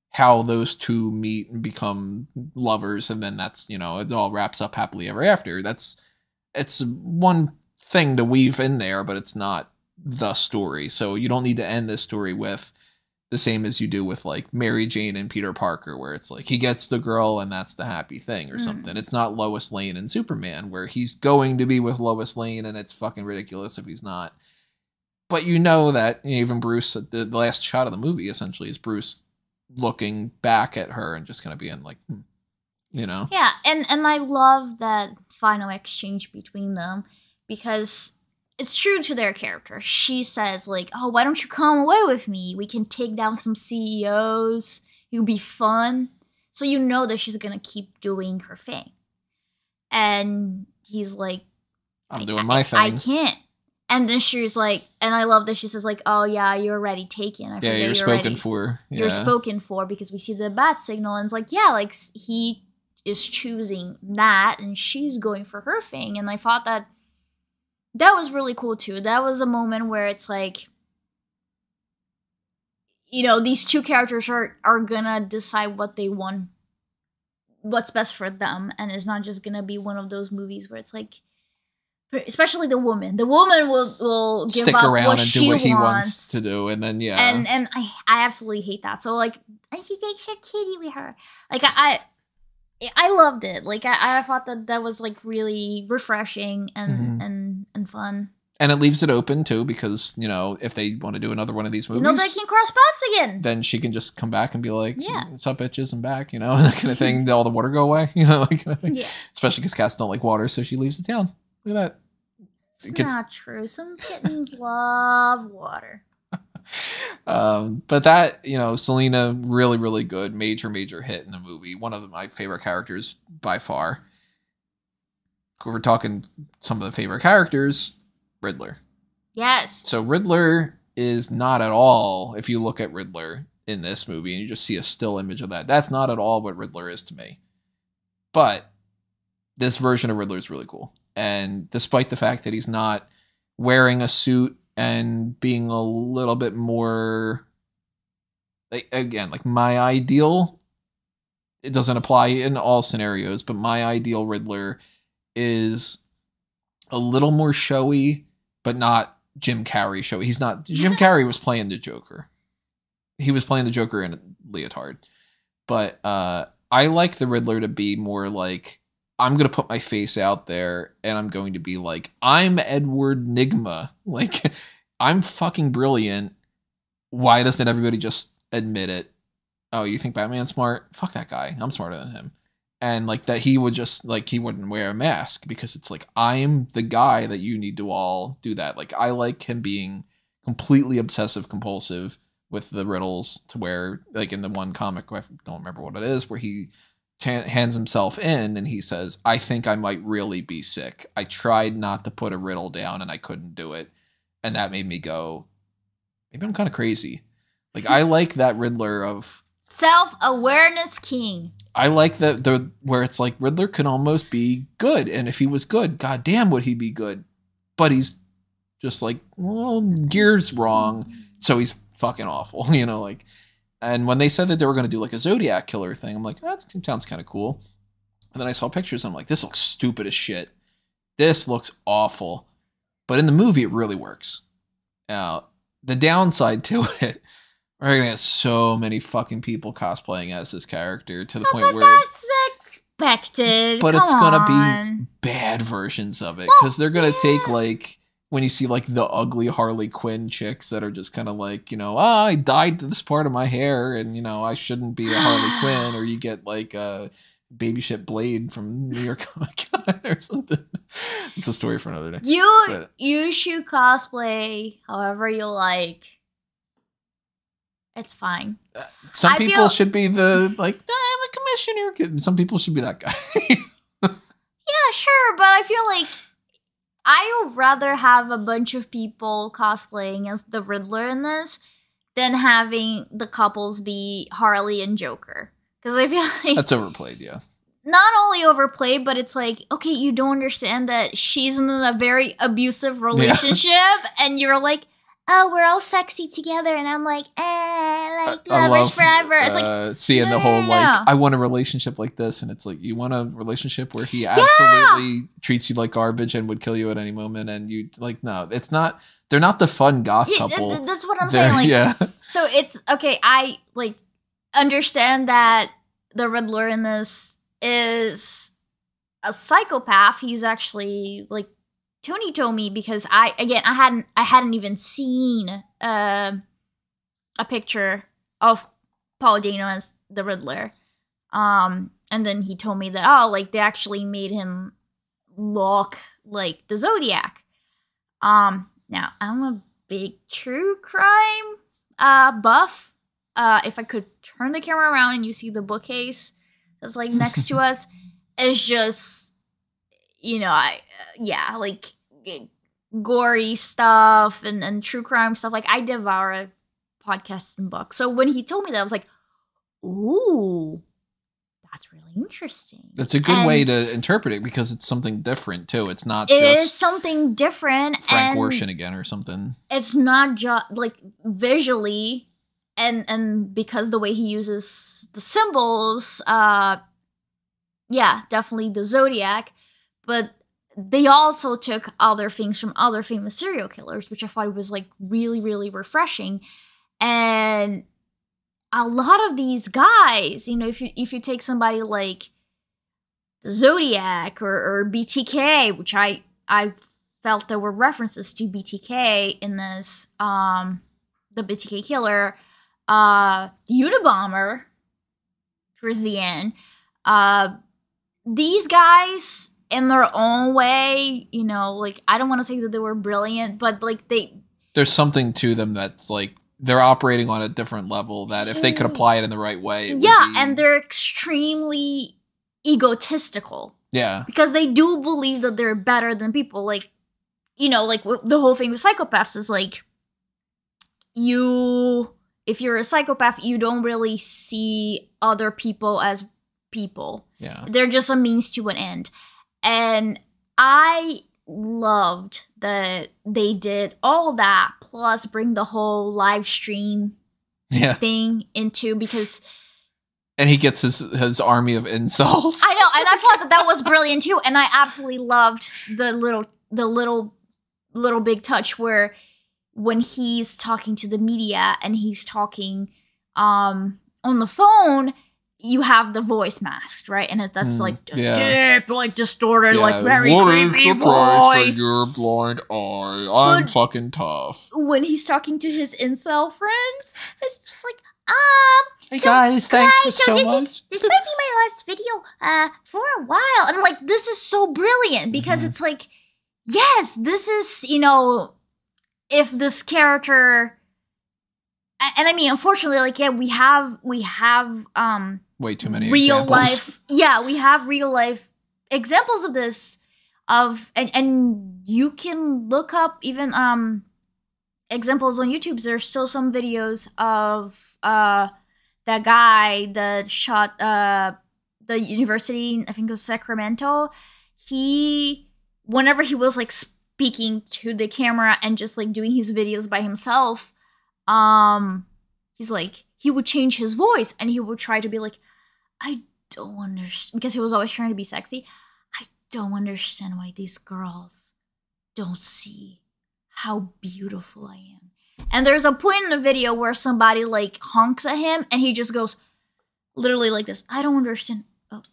how those two meet and become lovers. And then that's, it all wraps up happily ever after. It's one thing to weave in there, but it's not the story. So you don't need to end this story with the same as you do with like Mary Jane and Peter Parker, where it's like he gets the girl and that's the happy thing or something. It's not Lois Lane and Superman, where he's going to be with Lois Lane and it's fucking ridiculous if he's not. But you know that even Bruce, the last shot of the movie essentially is Bruce looking back at her and just kind of being like, you know?
Yeah, and I love that final exchange between them because it's true to their character. She says, like, oh, why don't you come away with me? We can take down some CEOs. It'll be fun. So you know that she's going to keep doing her thing. And he's like,
I'm doing my thing.
I can't. And then she's like, and I love that she says, like, oh, yeah, you're already taken.
You're spoken for. Yeah.
You're spoken for because we see the bat signal. And it's like, yeah, like, he is choosing that and she's going for her thing. And I thought that was really cool too. That was a moment where it's like, you know, these two characters are gonna decide what they want, what's best for them, and it's not just gonna be one of those movies where it's like, especially the woman will give
stick
up
around
what
and
she
do what he wants to do, and then
and I absolutely hate that. So like, he takes her kitty with her. Like I loved it. Like I thought that was like really refreshing and fun.
And it leaves it open too, because you know if they want to do another one of these movies,
you know they can cross paths again.
Then she can just come back and be like,
yeah,
"What's up, bitches? I'm back." You know, that kind of thing. All the water go away. You know, like
yeah.
Especially because cats don't like water, so she leaves the town. Look at that.
It's not true. Some kittens love water.
But that, you know, Selena, really, really good. Major hit in the movie. One of my favorite characters by far. We're talking some of the favorite characters. Riddler.
Yes.
So Riddler is not at all, if you look at Riddler in this movie and you just see a still image of that, that's not at all what Riddler is to me. But this version of Riddler is really cool. And despite the fact that he's not wearing a suit and being a little bit more, like, again, like my ideal, it doesn't apply in all scenarios, but my ideal Riddler is a little more showy, but not Jim Carrey showy. He's not, Jim Carrey was playing the Joker. He was playing the Joker in a leotard. But I like the Riddler to be more like, I'm going to put my face out there and I'm going to be like, I'm Edward Nygma. Like, I'm fucking brilliant. Why doesn't everybody just admit it? Oh, you think Batman's smart? Fuck that guy. I'm smarter than him. And like that he would just, like, he wouldn't wear a mask because it's like, I'm the guy that you need to all do that. Like, I like him being completely obsessive compulsive with the riddles to where, like in the one comic, I don't remember what it is, where he hands himself in and he says, I think I might really be sick. I tried not to put a riddle down and I couldn't do it. And that made me go, maybe I'm kind of crazy. Like, I like that Riddler of
self-awareness king.
I like the where it's like Riddler can almost be good. And if he was good, goddamn would he be good. But he's just like, well, gear's wrong. So he's fucking awful, you know, like. And when they said that they were going to do like a Zodiac killer thing, I'm like, oh, that sounds kind of cool. And then I saw pictures and I'm like, this looks stupid as shit. This looks awful. But in the movie, it really works. Now, the downside to it, we're going to get so many fucking people cosplaying as this character to the point where
that's expected.
But it's going to be bad versions of it because they're going to take like, when you see like the ugly Harley Quinn chicks that are just kind of like, you know, I dyed this part of my hair and, you know, I shouldn't be a Harley Quinn, or you get like a baby shit Blade from New York Comic Con or something. It's a story for another day.
You should cosplay however you like. It's fine.
Some people should be the commissioner. Some people should be that guy.
Yeah, sure, but I feel like I would rather have a bunch of people cosplaying as the Riddler in this than having the couples be Harley and Joker. Because I feel like
that's overplayed, yeah.
Not only overplayed, but it's like, okay, you don't understand that she's in a very abusive relationship, and you're like, oh, we're all sexy together, and I'm like, like
I
lovers
love
forever. It's like
seeing the whole
no.
like I want a relationship like this, and it's like you want a relationship where he absolutely treats you like garbage and would kill you at any moment, and you like no, it's not. They're not the fun goth couple.
That's what I'm saying. Like,
yeah.
So it's okay. I like understand that the Riddler in this is a psychopath. He's actually like Tony told me, because I hadn't even seen a picture of Paul Dano as the Riddler. And then he told me that like they actually made him look like the Zodiac. Now I'm a big true crime buff. If I could turn the camera around and you see the bookcase that's like next to us, it's just, like gory stuff and true crime stuff. Like I devour podcasts and books. So when he told me that, I was like, ooh, that's really interesting.
That's a good way to interpret it, because it's something different too. It's not
it
just
is something different.
Frank Gorshin again or something.
It's not just like visually, and because the way he uses the symbols, definitely the Zodiac, but they also took other things from other famous serial killers, which I thought was like really, really refreshing. And a lot of these guys, if you take somebody like the Zodiac or BTK, which I felt there were references to BTK in this, the BTK killer, the Unabomber towards the end, these guys in their own way, like I don't want to say that they were brilliant, but like
there's something to them that's like they're operating on a different level that if they could apply it in the right way,
and they're extremely egotistical.
Yeah,
because they do believe that they're better than people. Like, like the whole thing with psychopaths is like, if you're a psychopath, you don't really see other people as people.
Yeah,
they're just a means to an end. And I loved that they did all that, plus bring the whole live stream thing into, because
and he gets his army of insults.
I know, and I thought that was brilliant too. And I absolutely loved the little big touch where when he's talking to the media and he's talking on the phone, you have the voice masked, right? And that's like deep, like distorted, like very creepy voice.
What is the price for your blind eye? I'm fucking tough.
When he's talking to his incel friends, it's just like,
hey guys, thanks for so much.
This might be my last video for a while. And I'm like, this is so brilliant, because it's like, yes, this is, if this character, and I mean, unfortunately, like, we have
way too many
real
examples.
life. Yeah, we have real life examples of this, and you can look up even examples on YouTube. There's still some videos of that guy that shot the university, I think it was Sacramento. Whenever he was like speaking to the camera and just like doing his videos by himself, he's like, he would change his voice and he would try to be like, I don't understand, because he was always trying to be sexy. I don't understand why these girls don't see how beautiful I am. And there's a point in the video where somebody like honks at him and he just goes literally like this. I don't understand. Oh,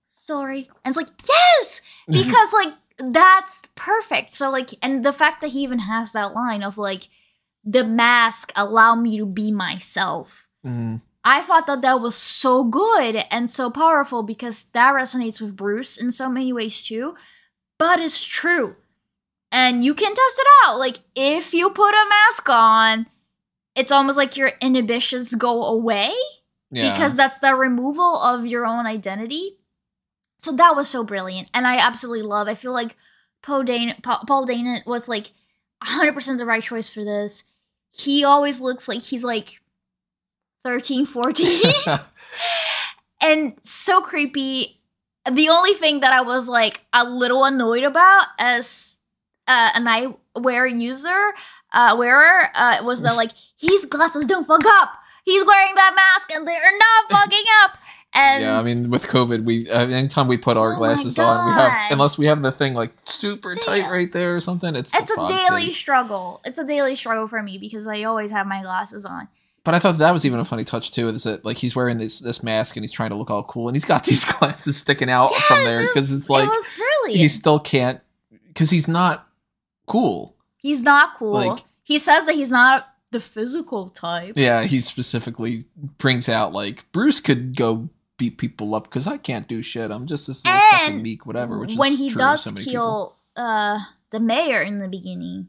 sorry. And it's like, yes, because like that's perfect. So like, and the fact that he even has that line of like, the mask allow me to be myself. I thought that was so good and so powerful, because that resonates with Bruce in so many ways too, but it's true. And you can test it out. Like, if you put a mask on, it's almost like your inhibitions go away, because that's the removal of your own identity. So that was so brilliant. And I absolutely love, I feel like Paul Dano was like 100% the right choice for this. He always looks like he's like 13, 14. And so creepy. The only thing that I was like a little annoyed about as an eyewear user, wearer was the like, his glasses don't fuck up. He's wearing that mask and they're not fucking up. And
yeah, I mean, with COVID, we anytime we put our glasses on, we have, unless we have the thing like super tight right there or something, it's
a daily struggle. It's a daily struggle for me because I always have my glasses on.
But I thought that was even a funny touch too. Is that like he's wearing this mask and he's trying to look all cool, and he's got these glasses sticking out from there because it's like he still can't, because he's not cool. He's not cool.
Like, he says that he's not the physical type.
Yeah, he specifically brings out like Bruce could go beat people up because I can't do shit. I'm just this little fucking meek whatever. Which
when
is
he
true
does
so
kill the mayor in the beginning,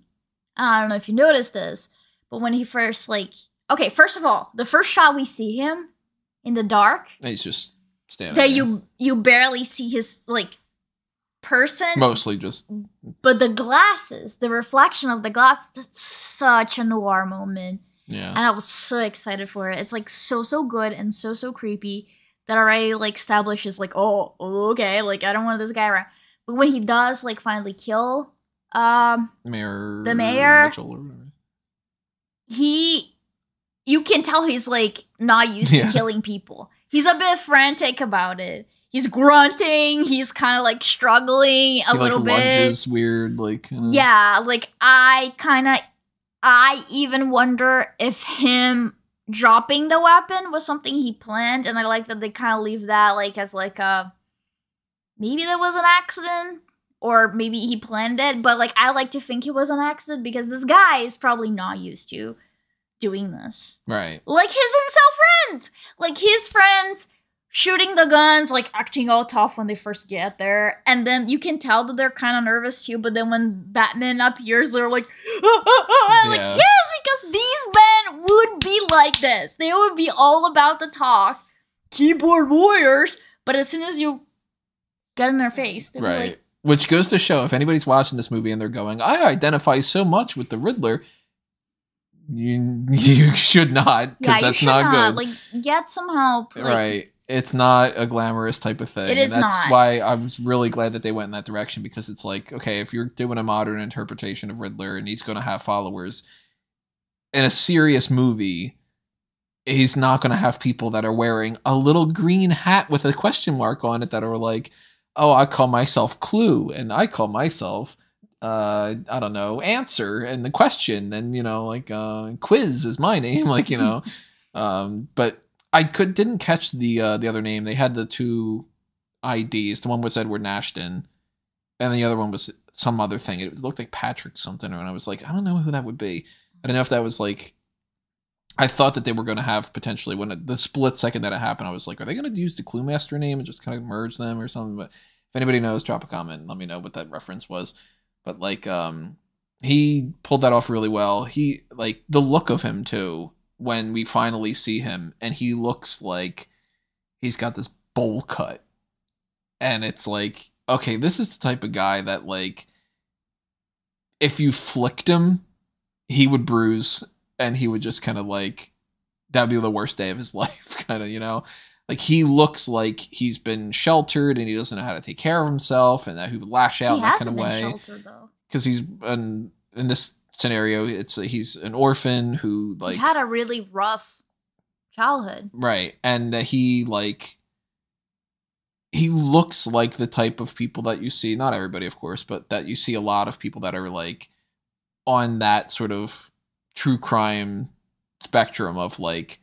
I don't know if you noticed this, but when he first like. Okay, first of all, the first shot we see him in the dark,
he's just standing
that
there.
you barely see his like person.
Mostly just.
But the glasses, the reflection of the glasses, that's such a noir moment.
Yeah.
And I was so excited for it. It's like so good and so creepy that already like establishes like, oh, okay, like I don't want this guy around. But when he does like finally kill the mayor,
Mitchell or whatever.
You can tell he's like not used to killing people. He's a bit frantic about it. He's grunting. He's kind of like struggling a little bit.
Lunges weird, like.
Yeah, like I even wonder if him dropping the weapon was something he planned, and I like that they kind of leave that like as like a maybe that was an accident. Or maybe he planned it, but like I like to think it was an accident because this guy is probably not used to doing this.
Right.
Like his incel friends. Like his friends shooting the guns, like acting all tough when they first get there. And then you can tell that they're kind of nervous too, but then when Batman appears, they're like, like, yes, because these men would be like this. They would be all about the talk. Keyboard warriors. But as soon as you get in their face, they'll be like,
which goes to show, if anybody's watching this movie and they're going, I identify so much with the Riddler, you should not, because that's not good.
Like, get some help. Like,
right. It's not a glamorous type of thing.
It is
and that's
not.
why I was really glad that they went in that direction, because it's like, okay, if you're doing a modern interpretation of Riddler and he's going to have followers in a serious movie, he's not going to have people that are wearing a little green hat with a question mark on it that are like, oh, I call myself Clue, and I call myself, I don't know, Answer, and the question, and, you know, like, Quiz is my name, like, you know. But I didn't catch the other name. They had the two IDs. The one was Edward Nashton, and the other one was some other thing. It looked like Patrick something, and I was like, I don't know who that would be. I don't know if that was like, I thought that they were going to have potentially, when the split second that it happened, I was like, are they going to use the Clue Master name and just kind of merge them or something? But if anybody knows, drop a comment and let me know what that reference was. But like, he pulled that off really well. He, like, the look of him too, when we finally see him, and he looks like he's got this bowl cut. And it's like, okay, this is the type of guy that, like, if you flicked him, he would bruise. And he would just kind of like, that'd be the worst day of his life, kind of, you know? Like, he looks like he's been sheltered and he doesn't know how to take care of himself, and that he would lash out in that kind of way. Because he's, in this scenario, he's an orphan who, like...
He had a really rough childhood.
Right. And that he, like... He looks like the type of people that you see, not everybody, of course, but that you see a lot of people that are, like, on that sort of true crime spectrum of like,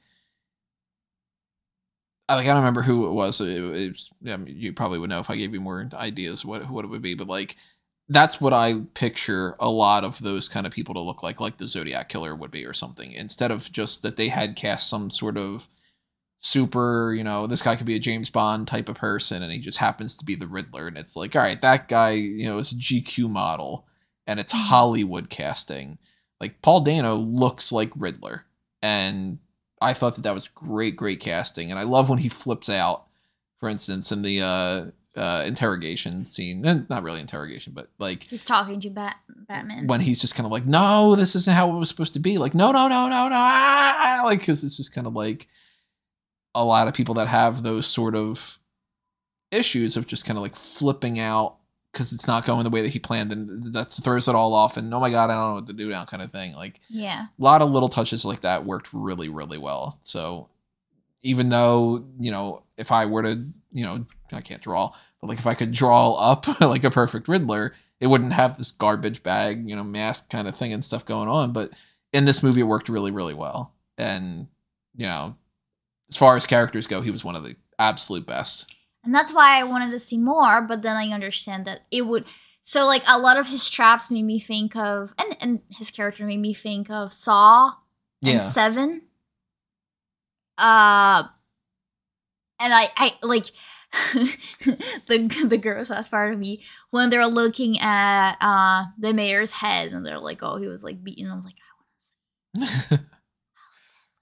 I don't remember who it was. It was, yeah, you probably would know if I gave you more ideas what it would be, but like, that's what I picture a lot of those kind of people to look like the Zodiac Killer would be or something, instead of just that they had cast some sort of super, you know, this guy could be a James Bond type of person and he just happens to be the Riddler, and it's like, all right, that guy, you know, is a GQ model and it's Hollywood casting. Like, Paul Dano looks like Riddler, and I thought that was great casting. And I love when he flips out, for instance, in the interrogation scene. And not really interrogation, but like...
He's talking to Batman.
When he's just kind of like, no, this isn't how it was supposed to be. Like, no, ah! Like, because it's just kind of like a lot of people that have those sort of issues of just kind of like flipping out because it's not going the way that he planned, and that throws it all off. And oh my god, I don't know what to do now, kind of thing. Like,
Yeah.
a lot of little touches like that worked really, really well. So even though, if I were to, I can't draw, but like if I could draw up like a perfect Riddler, it wouldn't have this garbage bag, mask kind of thing and stuff going on. But in this movie, it worked really, really well. And, as far as characters go, he was one of the absolute best.
And that's why I wanted to see more, but then I understand that it would. So, like, a lot of his traps made me think of, and his character made me think of Saw and Seven. And I like the gross ass part of me when they're looking at the mayor's head and they're like, oh, he was like beaten. I was like, I want to see.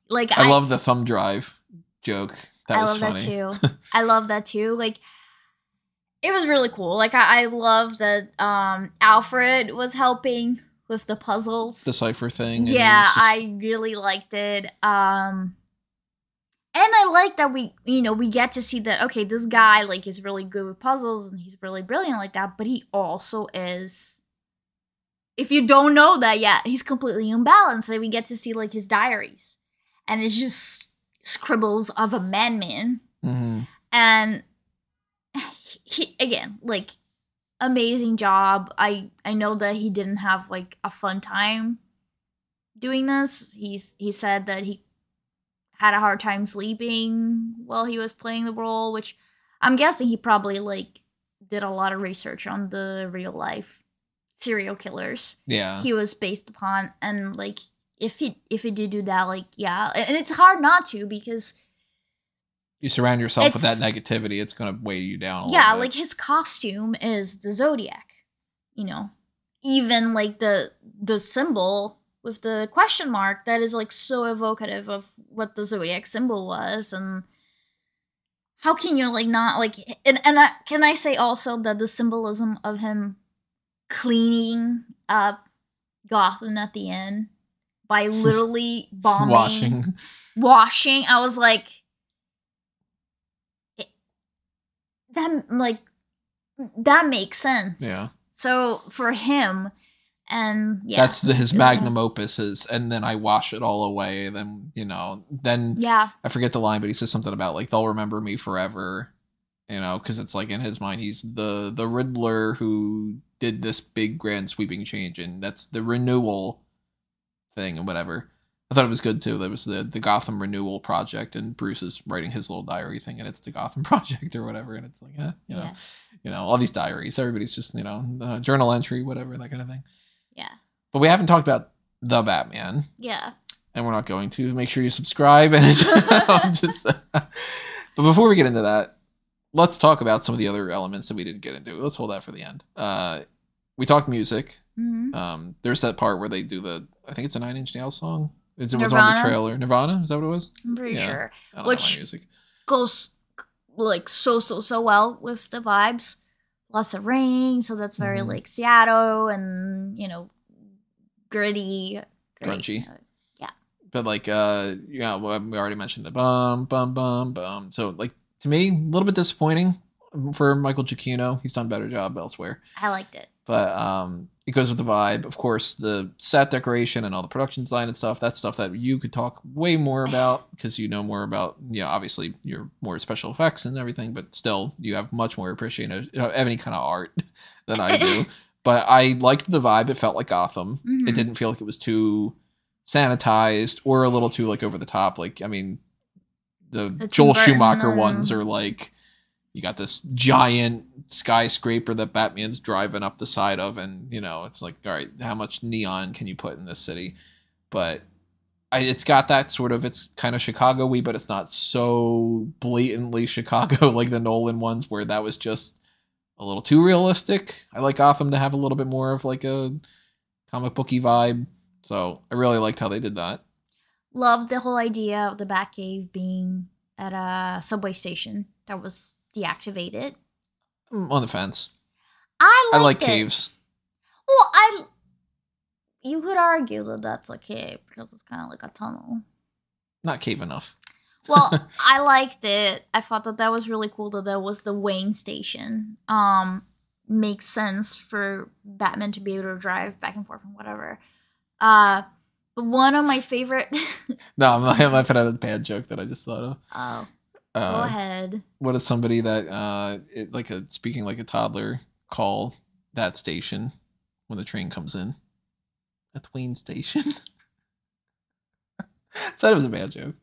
Like,
I love the thumb drive joke. That was funny.
That too. I love that too. Like, it was really cool. Like, I love that Alfred was helping with the puzzles,
the cipher thing.
Yeah, I really liked it. And I like that we get to see that, okay, this guy, like, is really good with puzzles and he's really brilliant like that, but he also is, if you don't know that yet, he's completely imbalanced. And we get to see, like, his diaries. And it's just scribbles of a madman.
Mm-hmm.
And he, again, like, amazing job. I know that he didn't have, like, a fun time doing this. He said that he had a hard time sleeping while he was playing the role, which I'm guessing he probably, like, did a lot of research on the real life serial killers.
Yeah,
he was based upon, and like if he did do that, like, yeah, and it's hard not to, because
you surround yourself with that negativity, it's gonna weigh you down.
Yeah, like, his costume is the Zodiac, even like the symbol with the question mark, that is, like, so evocative of what the Zodiac symbol was. And how can you, like, not, like, and can I say also that the symbolism of him cleaning up Gotham at the end by literally bombing, washing, I was like, that makes sense.
Yeah.
So for him, and yeah,
that's his magnum opus is, and then I wash it all away. Then
yeah,
I forget the line, but he says something about, like, they'll remember me forever, because it's like in his mind he's the Riddler who did this big grand sweeping change, and that's the renewal thing and whatever. I thought it was good too. That was the Gotham Renewal Project, and Bruce is writing his little diary thing, and it's the Gotham Project or whatever, and it's like, all these diaries. Everybody's just journal entry, whatever, that kind of thing.
Yeah.
But we haven't talked about the Batman.
Yeah.
And we're not going to. Make sure you subscribe. And but before we get into that, let's talk about some of the other elements that we didn't get into. Let's hold that for the end. We talked music.
Mm-hmm.
There's that part where they do I think it's a 9 Inch Nails song. It was on the trailer. Nirvana? Is that what it was?
I'm pretty sure.
I don't know my music.
Goes, like, so well with the vibes. Lots of rain, so that's very like Seattle and gritty,
grungy.
Yeah,
but like we already mentioned the bum bum bum bum. So, like, to me, a little bit disappointing for Michael Giacchino. He's done a better job elsewhere.
I liked it,
but it goes with the vibe. Of course, the set decoration and all the production design and stuff. That's stuff that you could talk way more about because you know more about. Obviously you're more special effects and everything, but still you have much more appreciation of any kind of art than I do. But I liked the vibe. It felt like Gotham. Mm-hmm. It didn't feel like it was too sanitized or a little too, like, over the top. Like, I mean, the Joel Schumacher ones are like, you got this giant skyscraper that Batman's driving up the side of, and it's like, all right, how much neon can you put in this city? But it's got that sort of, it's kind of Chicago-y, but it's not so blatantly Chicago like the Nolan ones, where that was just a little too realistic. I like Gotham to have a little bit more of, like, a comic booky vibe. So I really liked how they did that.
Love the whole idea of the Batcave being at a subway station that was deactivated.
On the fence.
I
like caves.
Well, you could argue that that's a cave because it's kind of like a tunnel.
Not cave enough.
Well, I liked it. I thought that was really cool that there was the Wayne station makes sense for Batman to be able to drive back and forth and whatever. But one of my favorite.
No, I'm laughing at a bad joke that I just thought of.
Oh, go ahead.
What is somebody that speaking like a toddler call that station when the train comes in? A Twain station. So that was a bad joke.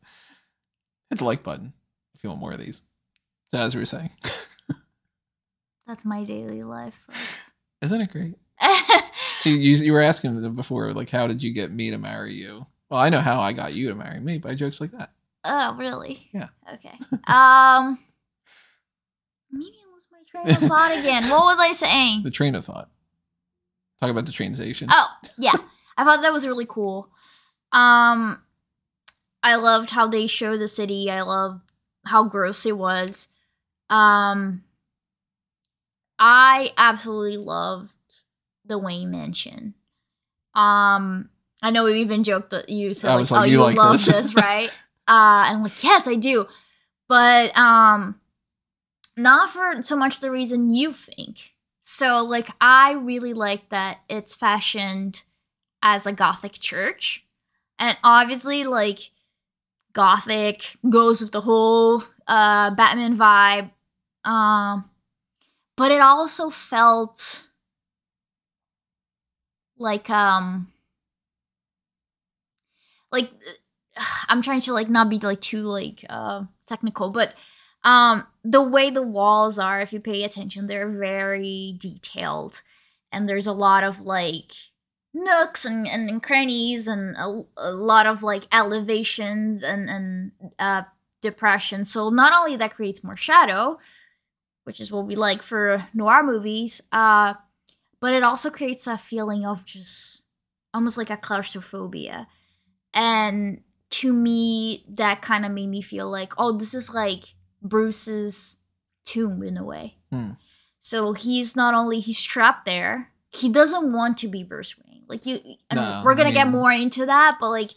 Hit the like button if you want more of these. So as we were saying.
That's my daily life.
Isn't it great? See, you were asking before, like, how did you get me to marry you? Well, I know how I got you to marry me by jokes like that.
Oh, really?
Yeah.
Okay. Maybe I lost my train of thought again. What was I saying?
The train of thought. Talk about the train station.
Oh, yeah. I thought that was really cool. I loved how they showed the city. I loved how gross it was. I absolutely loved the Wayne Mansion. I know we even joked that you said like, "Oh, you like love this, right?" And I'm like, "Yes, I do," but not for so much the reason you think. So, like, I really like that it's fashioned as a Gothic church, and obviously, like, Gothic goes with the whole Batman vibe. But it also felt like I'm trying to like not be like too like technical, but the way the walls are, if you pay attention, they're very detailed, and there's a lot of like nooks and crannies and a lot of like elevations and depression. So not only that creates more shadow, which is what we like for noir movies, but it also creates a feeling of just almost like a claustrophobia. And to me, that kind of made me feel like, oh, this is like Bruce's tomb in a way. So he's trapped there. He doesn't want to be Bruce Wayne. Like we're gonna get more into that, but like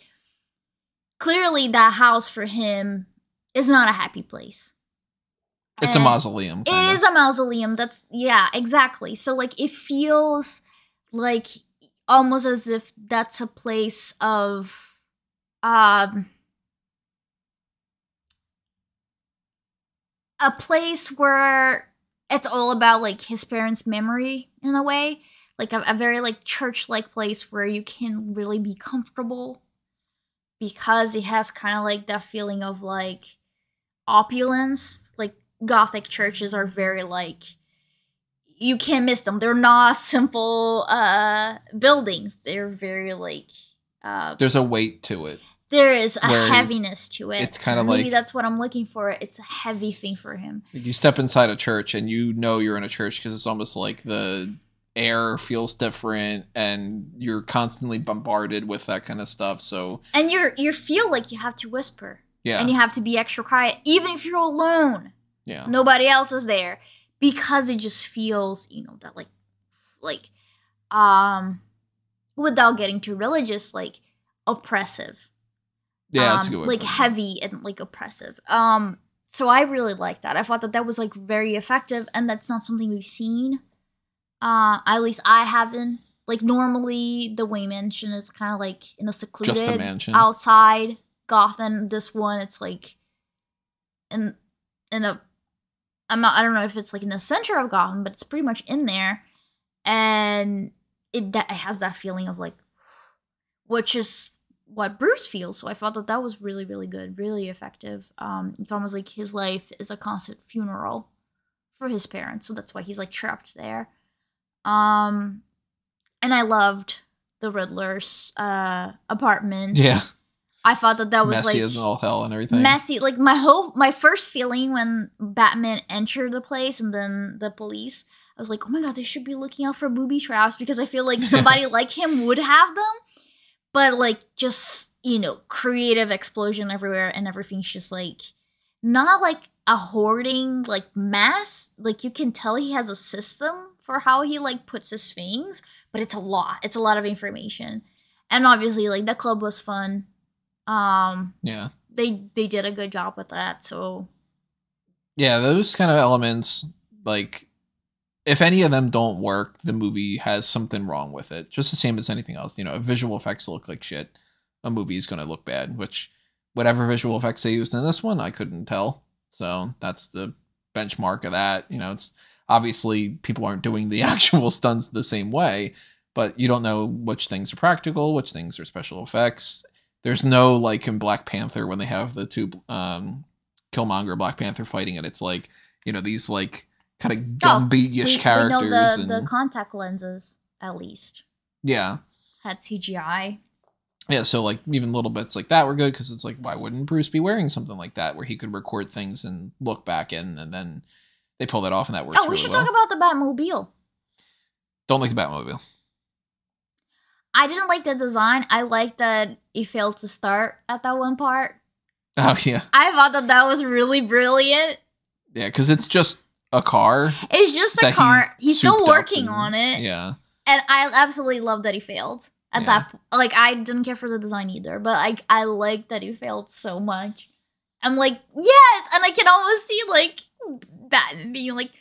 clearly that house for him is not a happy place.
It's a mausoleum.
Kinda. It is a mausoleum. Yeah, exactly. So like it feels like almost as if that's a place of a place where it's all about like his parents' memory in a way. Like a very like church-like place where you can really be comfortable because it has kind of like that feeling of like opulence. Like Gothic churches are very like, you can't miss them. They're not simple buildings. They're very like
there's a weight to it.
There is a heaviness to it.
It's kind of like,
maybe that's what I'm looking for. It's a heavy thing for him.
You step inside a church and you know you're in a church because it's almost like the air feels different and you're constantly bombarded with that kind of stuff. So
and you feel like you have to whisper.
Yeah.
And you have to be extra quiet, even if you're alone.
Yeah.
Nobody else is there. Because it just feels, you know, that like without getting too religious, like oppressive.
Yeah, that's a good way.
Like heavy and like oppressive. So I really like that. I thought that was like very effective, and that's not something we've seen. At least I haven't. Like normally the Wayne Mansion is kind of like in a secluded
just a mansion
outside Gotham. This one, it's like in a I don't know if it's like in the center of Gotham, but it's pretty much in there, and it has that feeling of like, which is what Bruce feels. So I thought that was really, really good, really effective. It's almost like his life is a constant funeral for his parents, so that's why he's like trapped there. And I loved the Riddler's apartment.
Yeah.
I thought that was
messy
like
as all hell and everything.
Messy. Like my first feeling when Batman entered the place and then the police, I was like, oh my god, they should be looking out for booby traps because I feel like somebody like him would have them. But like just, you know, creative explosion everywhere and everything's just like not like a hoarding like mess. Like you can tell he has a system for how he like puts his things, but it's a lot. It's a lot of information. And obviously like the club was fun.
Yeah.
They did a good job with that, so
yeah, those kind of elements, like if any of them don't work, the movie has something wrong with it. Just the same as anything else. You know, if visual effects look like shit, a movie is going to look bad, which whatever visual effects they used in this one, I couldn't tell. So that's the benchmark of that. You know, it's obviously people aren't doing the actual stunts the same way, but you don't know which things are practical, which things are special effects. There's no, like in Black Panther when they have the two Killmonger Black Panther fighting, and it's like, you know, these like kind of Gumby-ish characters.
We know the contact lenses, at least.
Yeah.
Had CGI.
Yeah, so like even little bits like that were good because it's like, why wouldn't Bruce be wearing something like that where he could record things and look back in, and then they pull that off and that works.
Oh, we should talk about the Batmobile.
Don't like the Batmobile.
I didn't like the design. I like that it failed to start at that one part.
Oh yeah.
I thought that was really brilliant.
Yeah, because it's just a car.
It's just a car. He's still working on it.
Yeah.
And I absolutely love that he failed. At that, like, I didn't care for the design either, but I like that he failed so much. I'm like, yes, and I can almost see like Batman being like,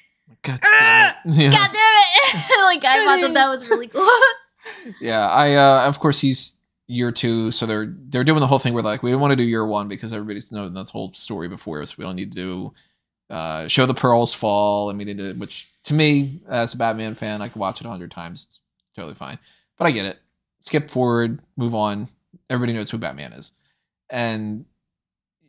God damn it,
God damn it! Like I thought that was really cool.
Yeah, I of course he's year 2, so they're doing the whole thing where like we don't want to do year 1 because everybody's known that whole story before, so we don't need to do show the pearls fall, and we need to, which to me as a Batman fan, I could watch it 100 times. It's totally fine, but I get it. Skip forward, move on. Everybody knows who Batman is. And,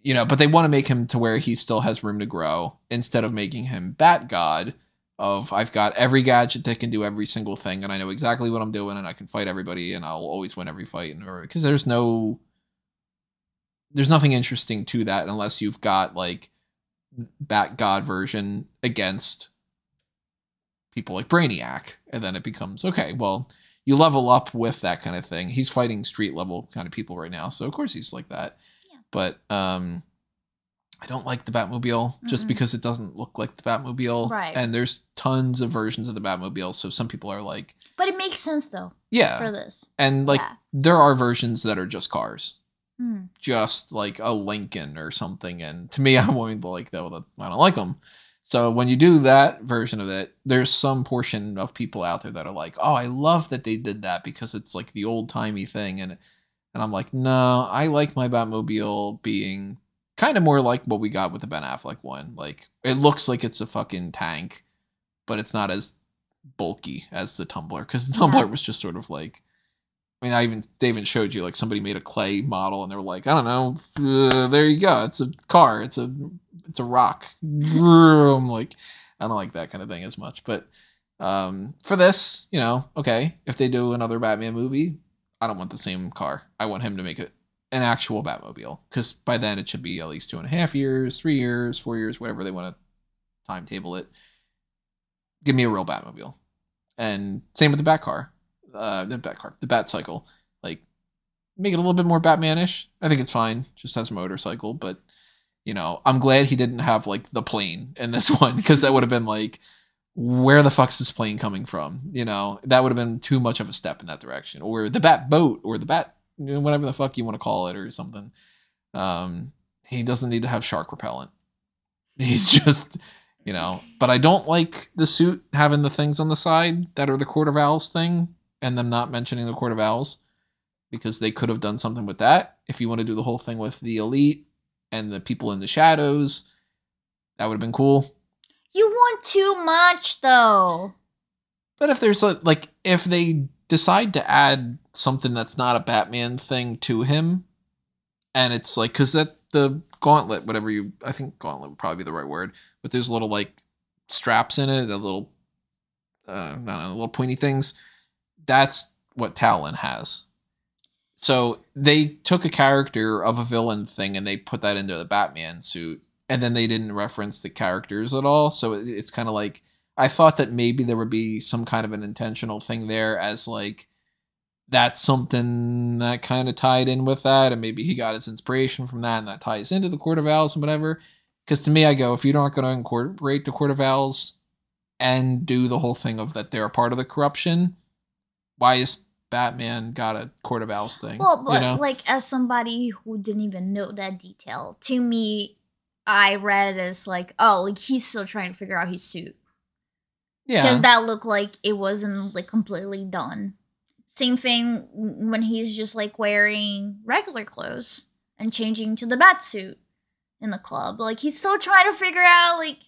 you know, but they want to make him to where he still has room to grow instead of making him Bat God of I've got every gadget that can do every single thing and I know exactly what I'm doing and I can fight everybody and I'll always win every fight. Because there's nothing interesting to that unless you've got like Bat God version against people like Brainiac. And then it becomes, okay, well, you level up with that kind of thing. He's fighting street level kind of people right now, so of course he's like that. Yeah. But I don't like the Batmobile just because it doesn't look like the Batmobile.
Right.
And there's tons of versions of the Batmobile, so some people are like...
But it makes sense, though.
Yeah.
For this.
And, like, there are versions that are just cars. Just, like, a Lincoln or something. And to me, I'm willing to like, though, I don't like them. So when you do that version of it, there's some portion of people out there that are like, oh, I love that they did that because it's like the old timey thing. And I'm like, no, I like my Batmobile being kind of more like what we got with the Ben Affleck one. Like it looks like it's a fucking tank, but it's not as bulky as the Tumbler because the Tumbler was just sort of like, I mean, they even showed you like somebody made a clay model and they were like, I don't know, there you go. It's a car. It's a rock. I'm like, I don't like that kind of thing as much. But for this, you know, okay, if they do another Batman movie, I don't want the same car. I want him to make it an actual Batmobile because by then it should be at least 2.5 years, 3 years, 4 years, whatever they want to timetable it. Give me a real Batmobile. And same with the Batcar. The Batcycle. Like, make it a little bit more Batman-ish. I think it's fine. Just has a motorcycle, but you know, I'm glad he didn't have like the plane in this one because that would have been like, where the fuck's this plane coming from? You know, that would have been too much of a step in that direction. Or the Bat boat or the Bat, you know, whatever the fuck you want to call it or something. He doesn't need to have shark repellent. He's just, you know, but I don't like the suit having the things on the side that are the Court of Owls thing and them not mentioning the Court of Owls because they could have done something with that. If you want to do the whole thing with the Elite and the people in the shadows, that would have been cool.
You want too much, though.
But if there's like, if they decide to add something that's not a Batman thing to him, and it's like, because that the gauntlet, I think gauntlet would probably be the right word, but there's little like straps in it, the little, little pointy things. That's what Talon has. So they took a character of a villain thing and they put that into the Batman suit, and then they didn't reference the characters at all. So it's kind of like, I thought that maybe there would be some kind of an intentional thing there as like, that's something that kind of tied in with that. And maybe he got his inspiration from that and that ties into the Court of Owls and whatever. Because to me, I go, if you're not going to incorporate the Court of Owls and do the whole thing of that they're a part of the corruption, why is Batman got a Court of Owls thing?
Well, but you know? Like as somebody who didn't even know that detail, to me, I read it as like, oh, like he's still trying to figure out his suit.
Yeah.
Because that looked like it wasn't like completely done. Same thing when he's just like wearing regular clothes and changing to the bat suit in the club. Like he's still trying to figure out like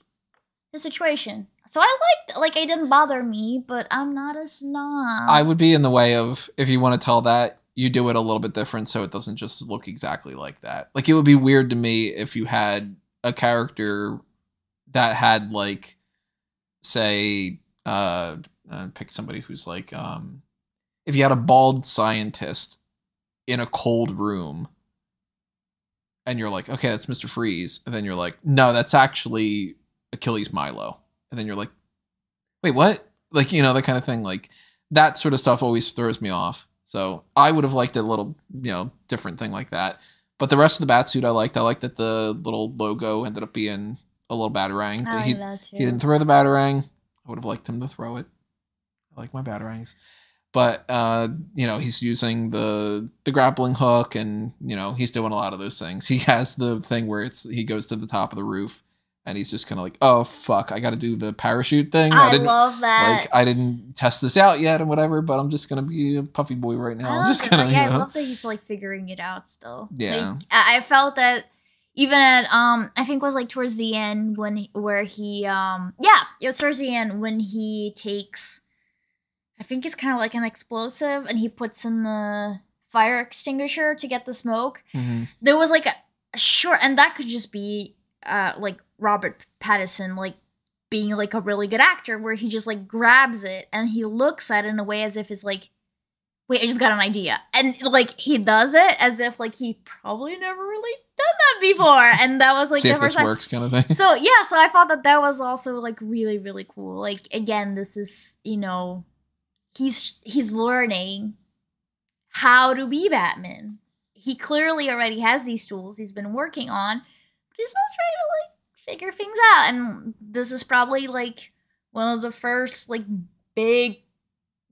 the situation. So I liked, like, it didn't bother me, but I'm not a snob.
I would be in the way of, if you want to tell that, you do it a little bit different so it doesn't just look exactly like that. Like, it would be weird to me if you had a character that had, like, say, pick somebody who's like, if you had a bald scientist in a cold room and you're like, okay, that's Mr. Freeze. And then you're like, no, that's actually Achilles Milo. And then you're like, wait, what? Like, you know, that kind of thing. Like, that sort of stuff always throws me off. So I would have liked a little, you know, different thing like that. But the rest of the Batsuit I liked. I liked that the little logo ended up being a little Batarang.
I like that too.
He didn't throw the Batarang. I would have liked him to throw it. I like my Batarangs. But, you know, he's using the grappling hook and, you know, he's doing a lot of those things. He has the thing where he goes to the top of the roof. And he's just kind of like, oh, fuck, I got to do the parachute thing.
I love that.
Like, I didn't test this out yet and whatever, but I'm just going to be a puffy boy right now. I'm just going to,
I love that he's, like, figuring it out still.
Yeah.
Like, I felt that even at, I think it was, like, towards the end it was towards the end when he takes, I think it's kind of like an explosive, and he puts in the fire extinguisher to get the smoke.
Mm-hmm.
There was, like, a short, and that could just be, like, Robert Pattinson, like, being, like, a really good actor, where he just, like, grabs it, and he looks at it in a way as if it's, like, wait, I just got an idea. And, like, he does it as if, like, he probably never really done that before. And that was, like,
see
the
if
first
this
time.
works kind of thing.
So, yeah, so I thought that was also, like, really, really cool. Like, again, this is, you know, he's learning how to be Batman. He clearly already has these tools he's been working on, but he's still trying to, like, figure things out. And this is probably, like, one of the first, like, big,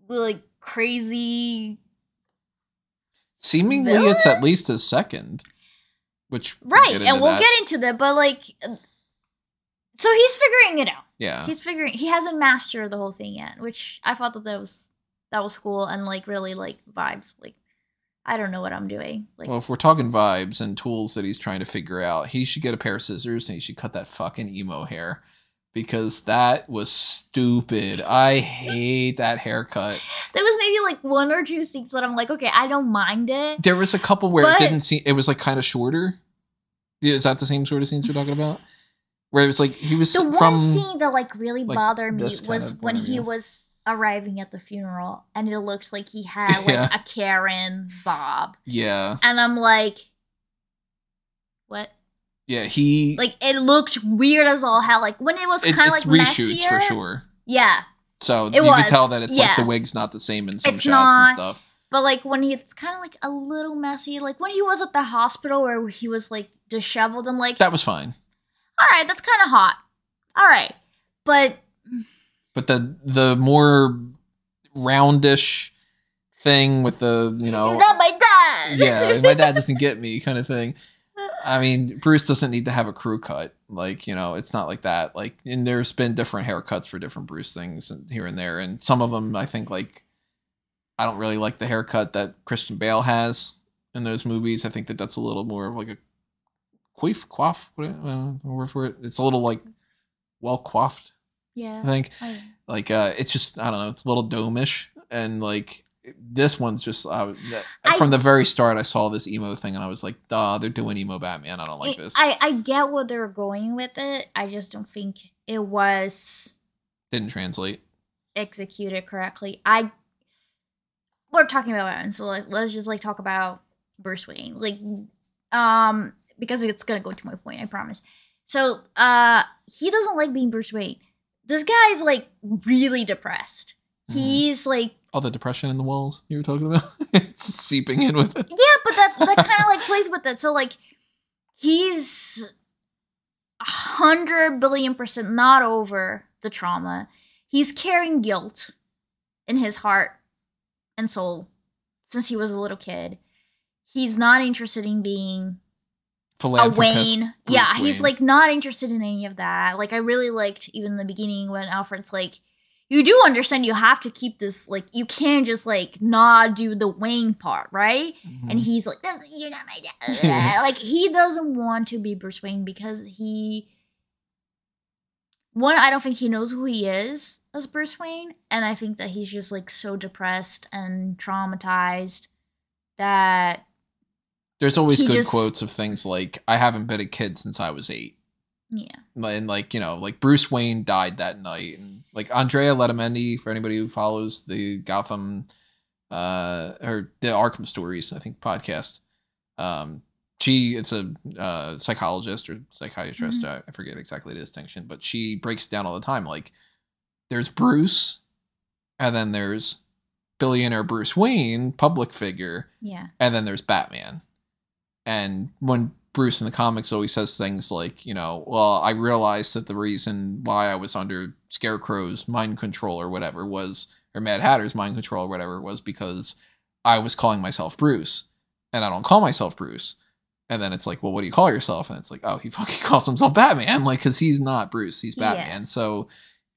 like, crazy,
seemingly
villain?
It's at least his second, which
right, and we'll get into that, but, like, so he's figuring it out.
Yeah,
he hasn't mastered the whole thing yet, which I thought that was cool, and, like, really, like, vibes. Like, I don't know what I'm doing. Like,
well, if we're talking vibes and tools that he's trying to figure out, he should get a pair of scissors and he should cut that fucking emo hair. Because that was stupid. I hate that haircut.
There was maybe, like, one or two scenes that I'm like, okay, I don't mind it.
There was a couple where it didn't seem, it was, like, kind of shorter. Is that the same sort of scenes you're talking about? Where it was, like, he was
the
from...
one scene that, like, really bothered me was when he
view.
was arriving at the funeral, and it looked like he had, like, a Karen bob.
Yeah.
And I'm like, what?
Yeah, he...
Like, it looked weird as all hell. Like, when it was kind of, like,
reshoots
messier.
for sure.
Yeah.
So you could tell that it's, like, the wig's not the same in some shots and stuff.
But, like, when it's kind of, like, a little messy. Like, when he was at the hospital where he was, like, disheveled and, like...
That was fine.
All right, that's kind of hot. All right. But
the more roundish thing with the, you know...
You're not my dad!
Yeah, my dad doesn't get me kind of thing. I mean, Bruce doesn't need to have a crew cut. Like, you know, it's not like that. Like, and there's been different haircuts for different Bruce things here and there. And some of them, I think, like, I don't really like the haircut that Christian Bale has in those movies. I think that's a little more of like a coif, word for it. It's a little, like, well coiffed.
Yeah.
I think. Like, it's just, I don't know, it's a little dome-ish. And, like, this one's just from the very start I saw this emo thing and I was like, duh, they're doing emo Batman. I don't like this.
I get what they're going with it. I just don't think it was
didn't translate
executed correctly. We're talking about Batman, so let's just, like, talk about Bruce Wayne. Like, because it's gonna go to my point, I promise. So he doesn't like being Bruce Wayne. This guy's, like, really depressed. He's, like...
All the depression in the walls you were talking about? It's just seeping in with it.
Yeah, but that kind of, like, plays with it. So, like, he's 100 billion% not over the trauma. He's carrying guilt in his heart and soul since he was a little kid. He's not interested in being a Wayne. Yeah, he's, like, not interested in any of that. Like, I really liked, even in the beginning, when Alfred's like, you do understand you have to keep this, like, you can't just, like, not do the Wayne part, right?
Mhm.
And he's like, you're not my dad. Like, he doesn't want to be Bruce Wayne because I don't think he knows who he is as Bruce Wayne. And I think that he's just, like, so depressed and traumatized that
there's always good quotes of things like, I haven't been a kid since I was 8.
Yeah.
And, like, you know, like, Bruce Wayne died that night. And, like, Andrea Letamendi, for anybody who follows the Gotham, or the Arkham Stories, I think, podcast, it's a psychologist or psychiatrist.
Mm-hmm.
I forget exactly the distinction, but she breaks down all the time. Like, there's Bruce, and then there's billionaire Bruce Wayne, public figure.
Yeah.
And then there's Batman. And when Bruce in the comics always says things like, you know, well, I realized that the reason why I was under Scarecrow's mind control or whatever was, or Mad Hatter's mind control or whatever, was because I was calling myself Bruce. And I don't call myself Bruce. And then it's like, well, what do you call yourself? And it's like, oh, he fucking calls himself Batman. Like, because he's not Bruce, he's Batman. Yeah. So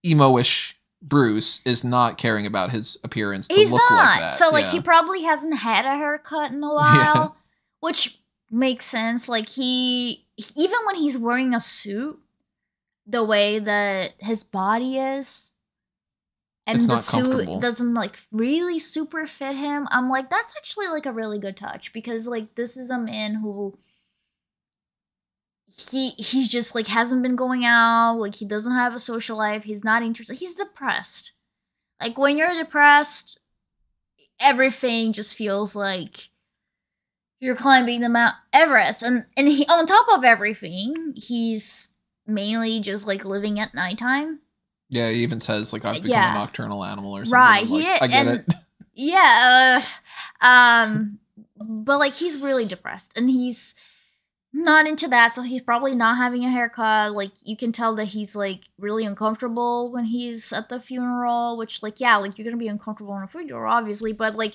emo-ish Bruce is not caring about his appearance to
he's
look
not.
like that.
So, like, he probably hasn't had a haircut in a while, which makes sense. Like, even when he's wearing a suit, the way that his body is, and the suit doesn't, like, really super fit him, I'm like, that's actually, like, a really good touch, because, like, this is a man who he's just, like, hasn't been going out, like, he doesn't have a social life, he's not interested, he's depressed. Like, when you're depressed, everything just feels like you're climbing the Mount Everest, and he, on top of everything, he's mainly just, like, living at nighttime.
Yeah, he even says, like, I've become a nocturnal animal or something.
Right,
like, I get it.
Yeah, but, like, he's really depressed, and he's not into that, so he's probably not having a haircut. Like, you can tell that he's, like, really uncomfortable when he's at the funeral, which, like, yeah, like, you're gonna be uncomfortable in a funeral, obviously, but, like,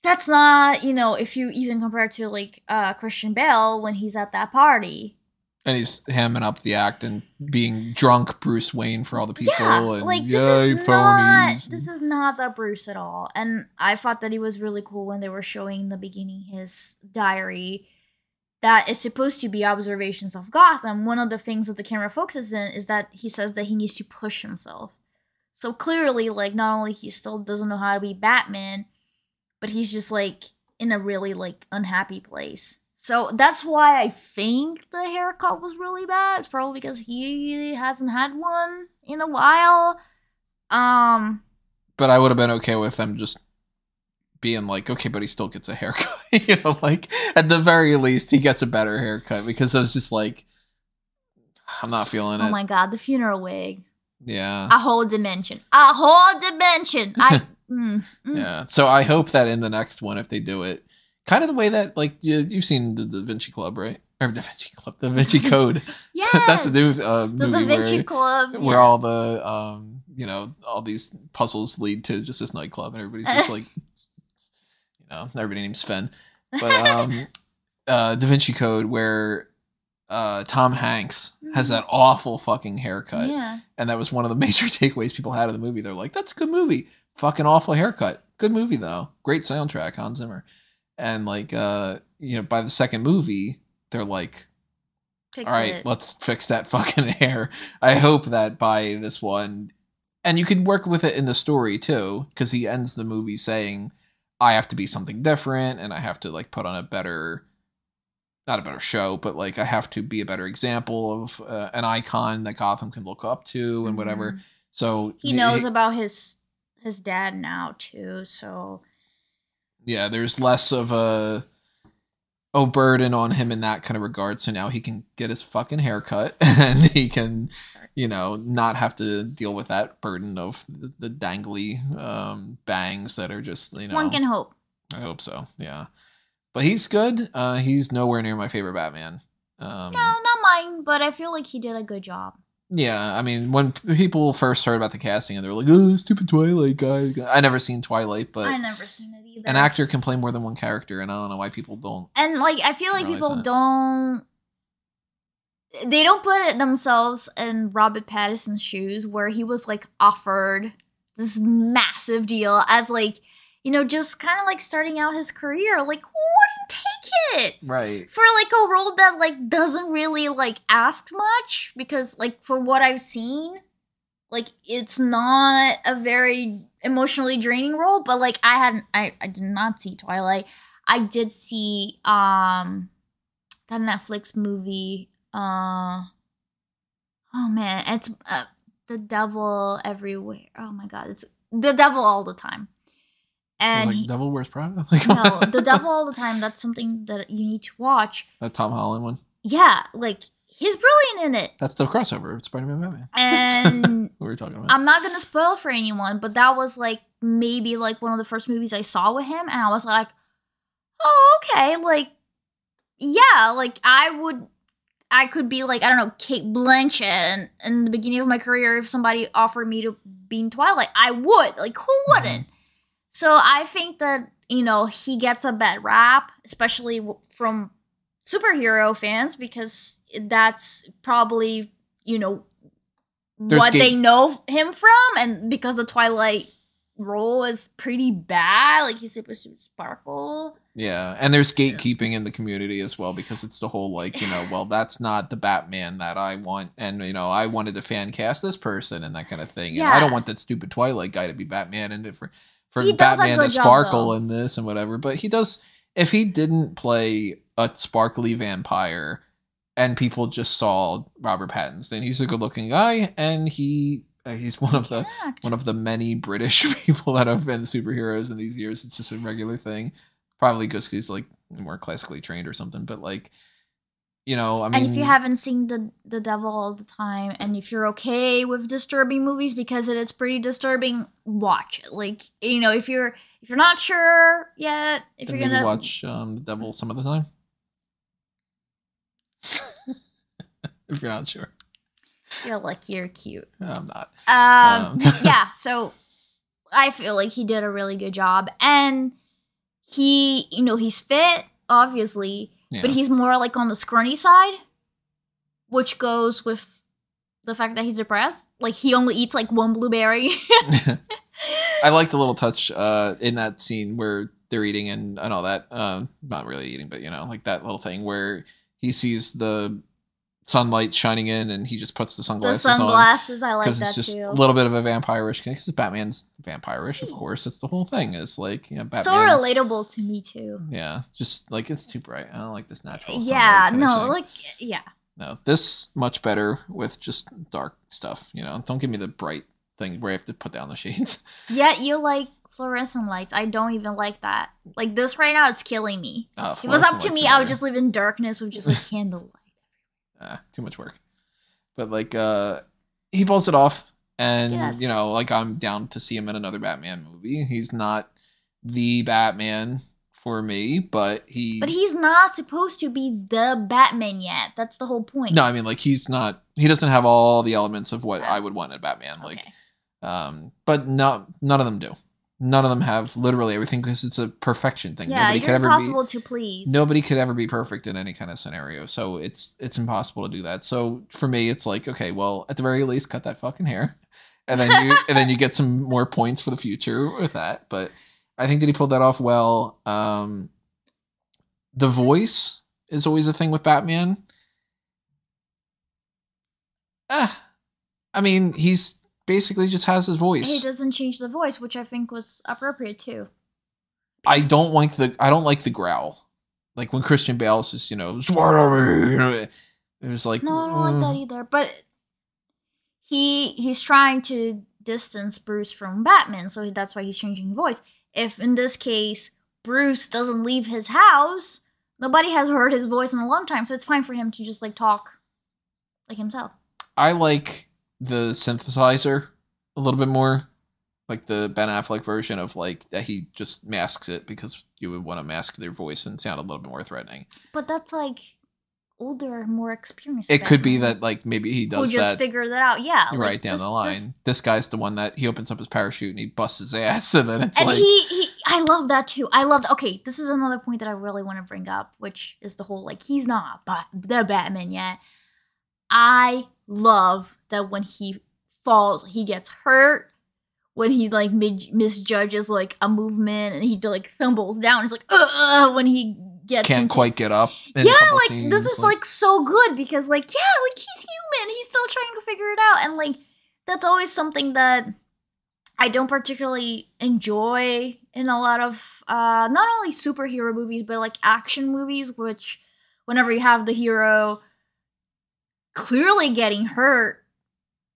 that's not, you know, if you even compare to, like, Christian Bale when he's at that party.
And he's hamming up the act and being drunk Bruce Wayne for all the people.
Yeah,
and
like, this is not that Bruce at all. And I thought that it was really cool when they were showing in the beginning his diary that is supposed to be observations of Gotham. One of the things that the camera focuses in is that he says that he needs to push himself. So clearly, like, not only he still doesn't know how to be Batman, but he's just, like, in a really, like, unhappy place. So that's why I think the haircut was really bad. It's probably because he hasn't had one in a while.
But I would have been okay with them just being like, okay, but he still gets a haircut. You know, like, at the very least, he gets a better haircut, because I was just like, I'm not feeling it.
Oh my god, the funeral wig.
Yeah.
A whole dimension. A whole dimension.
Yeah. So I hope that in the next one, if they do it, kind of the way that, like, you've seen the Da Vinci Club, right? Or Da Vinci Club, Da Vinci Code.
Yeah.
That's a new movie
the Da Vinci Club.
Where all the, you know, all these puzzles lead to just this nightclub, and everybody's just like, you know, everybody named Sven. But Da Vinci Code, where Tom Hanks has that awful fucking haircut.
Yeah.
And that was one of the major takeaways people had of the movie. They're like, that's a good movie. Fucking awful haircut. Good movie, though. Great soundtrack, Hans Zimmer. And, like, you know, by the second movie, they're like, all right, let's fix that fucking hair. I hope that by this one, and you could work with it in the story, too, because he ends the movie saying, I have to be something different, and I have to, like, put on a better, not a better show, but, like, I have to be a better example of an icon that Gotham can look up to and whatever. So
he knows about his dad now, too, so...
Yeah, there's less of a burden on him in that kind of regard. So now he can get his fucking haircut, and he can, you know, not have to deal with that burden of the dangly bangs that are just, you know.
One can hope.
I hope so, yeah. But he's good. He's nowhere near my favorite Batman.
No, not mine, but I feel like he did a good job.
Yeah, I mean, when people first heard about the casting, and they were like, oh, stupid Twilight guy. I never seen Twilight, but...
I never seen it either.
An actor can play more than one character, and I don't know why people don't.
And, like, I feel like people don't... they don't put it themselves in Robert Pattinson's shoes, where he was like offered this massive deal as like, you know, just kind of like starting out his career. Like, who wouldn't take it?
Right.
For like a role that like doesn't really like ask much, because like for what I've seen, like it's not a very emotionally draining role. But like I did not see Twilight. I did see that Netflix movie. Oh man, it's The Devil Everywhere. Oh my god, it's The Devil All the Time. And
like Devil Wears Prada? Like,
no, The Devil All the Time. That's something that you need to watch.
That Tom Holland one?
Yeah, like he's brilliant in it.
That's the crossover with Spider-Man Batman.
And
what were we talking about?
I'm not gonna spoil for anyone, but that was like maybe like one of the first movies I saw with him, and I was like, oh, okay, like yeah, like I could be like, I don't know, Kate Blanchett, and in the beginning of my career, if somebody offered me to be in Twilight, I would. Like, who wouldn't? Mm-hmm. So I think that, you know, he gets a bad rap, especially from superhero fans, because that's probably, you know, they know him from, and because the Twilight role is pretty bad, like he's supposed to sparkle.
Yeah, and there's gatekeeping in the community as well, because it's the whole like, you know, well, that's not the Batman that I want, and you know, I wanted to fan cast this person and that kind of thing, and I don't want that stupid Twilight guy to be Batman, and for Batman to sparkle in this and whatever. But he does. If he didn't play a sparkly vampire and people just saw Robert Pattinson, he's a good-looking guy, and he's one of the many British people that have been superheroes in these years. It's just a regular thing. Probably because he's like more classically trained or something. But like, you know, I mean,
and if you haven't seen the Devil All the Time, and if you're okay with disturbing movies, because it is pretty disturbing, watch it. Like, you know, if you're not sure yet, if
then
you're gonna
watch The Devil Some of the Time. If you're not sure.
You're like, you're cute.
No, I'm not.
Yeah, so I feel like he did a really good job. And he, you know, he's fit, obviously, but he's more like on the scrawny side, which goes with the fact that he's depressed. Like, he only eats like one blueberry.
I like the little touch in that scene where they're eating and all that. Not really eating, but, you know, like that little thing where he sees the sunlight shining in, and he just puts the sunglasses on.
I like that too.
Because it's just a little bit of a vampire-ish. Because Batman's vampire-ish, of course. That's the whole thing. It's like, you know, Batman's
so relatable to me too.
Yeah, just like it's too bright. I don't like this natural.
Yeah, no, like yeah.
No, this much better with just dark stuff. You know, don't give me the bright thing where I have to put down the shades.
Yeah, you like fluorescent lights. I don't even like that. Like this right now, it's killing me. If it was up to me, I would just live in darkness with just like candlelight.
Too much work. But like he pulls it off, and you know, like I'm down to see him in another Batman movie. He's not the Batman for me, but he's not supposed to be the Batman yet. That's the whole point. No, I mean, like, he doesn't have all the elements of what I would want in Batman. Like, but none of them do. None of them have literally everything, because it's a perfection thing.
Yeah, you're impossible to please.
Nobody could ever be perfect in any kind of scenario, so it's impossible to do that. So for me, it's like, okay, well, at the very least, cut that fucking hair, and then you get some more points for the future with that. But I think that he pulled that off well. The voice is always a thing with Batman. I mean, he's basically just has his voice.
He doesn't change the voice, which I think was appropriate too.
I don't like the growl. Like when Christian Bale's just, you know, it was like,
no, I don't like that either. But he's trying to distance Bruce from Batman, so that's why he's changing voice. If in this case Bruce doesn't leave his house, nobody has heard his voice in a long time, so it's fine for him to just like talk like himself.
I like the synthesizer a little bit more, like the Ben Affleck version of like that he just masks it, because you would want to mask their voice and sound a little bit more threatening.
But that's like older, more experienced.
It could be that like maybe he does
that. Who just figured that out, yeah.
Right like, down the line. This guy's the one that he opens up his parachute and he busts his ass, and then it's like
I love that too. Okay, this is another point that I really want to bring up, which is the whole like he's not the Batman yet. I love that when he falls, he gets hurt. When he like misjudges like a movement and he like stumbles down, it's like when he gets
can't quite get up.
Yeah, like scenes, this is like so good because like like he's human, he's still trying to figure it out, and like that's always something that I don't particularly enjoy in a lot of not only superhero movies but like action movies, which whenever you have the hero clearly getting hurt,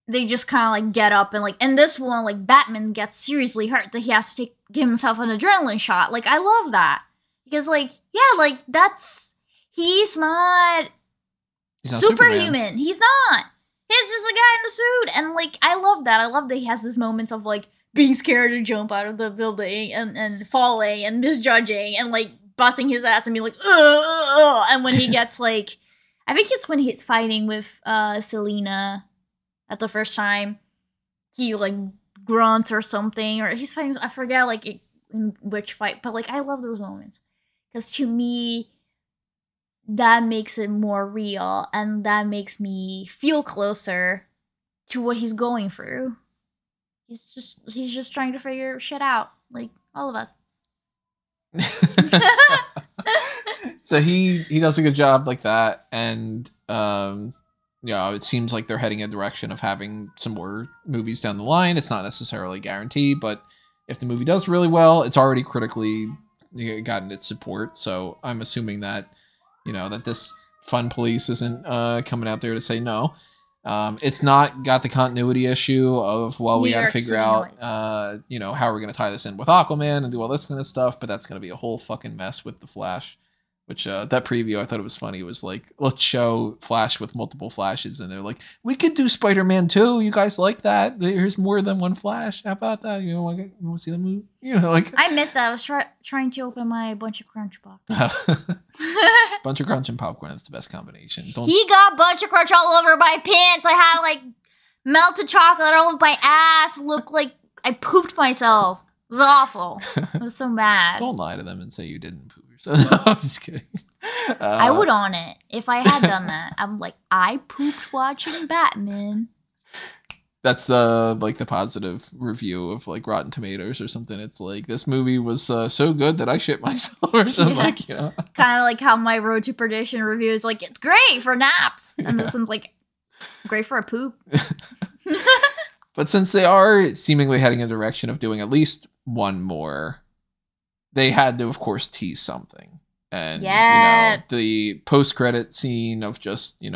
they just kind of like get up and like in this one like Batman gets seriously hurt that he has to give himself an adrenaline shot. Like I love that because like like he's not superhuman. He's not. He's just a guy in a suit, and like I love that. I love that he has these moments of like being scared to jump out of the building and falling and misjudging and like busting his ass and being like and when he gets like I think it's when he's fighting with Selena. At the first time, he like grunts or something, or he's fighting. I forget like in which fight, but like I love those moments because to me, that makes it more real, and that makes me feel closer to what he's going through. He's just trying to figure shit out, like all of us.
So he does a good job like that, and it seems like they're heading in a direction of having some more movies down the line. It's not necessarily guaranteed, but if the movie does really well, it's already critically gotten its support. So I'm assuming that, that this fun police isn't coming out there to say no. It's not got the continuity issue of, we got to figure out, how we're going to tie this in with Aquaman and do all this kind of stuff, but that's going to be a whole fucking mess with The Flash. Which, that preview, I thought it was funny. It was like, let's show Flash with multiple Flashes. And they're like, we could do Spider-Man 2. You guys like that? There's more than one Flash. How about that? You want to see the movie? I
missed that. I was trying to open my Bunch of Crunch box.
Bunch of Crunch and popcorn is the best combination.
He got Bunch of Crunch all over my pants. I had, like, melted chocolate all over my ass. Looked like I pooped myself. It was awful. I was so mad.
Don't lie to them and say you didn't poop. So, no, I'm just kidding.
I would on it if I had done that. I'm like, I pooped watching Batman.
That's the positive review of like Rotten Tomatoes or something. It's like, this movie was so good that I shit myself or something.
Kind of like how my Road to Perdition review is like, it's great for naps, and this one's like great for a poop.
But since they are seemingly heading in a direction of doing at least one more, they had to, of course, tease something. And, the post-credit scene of just,
It's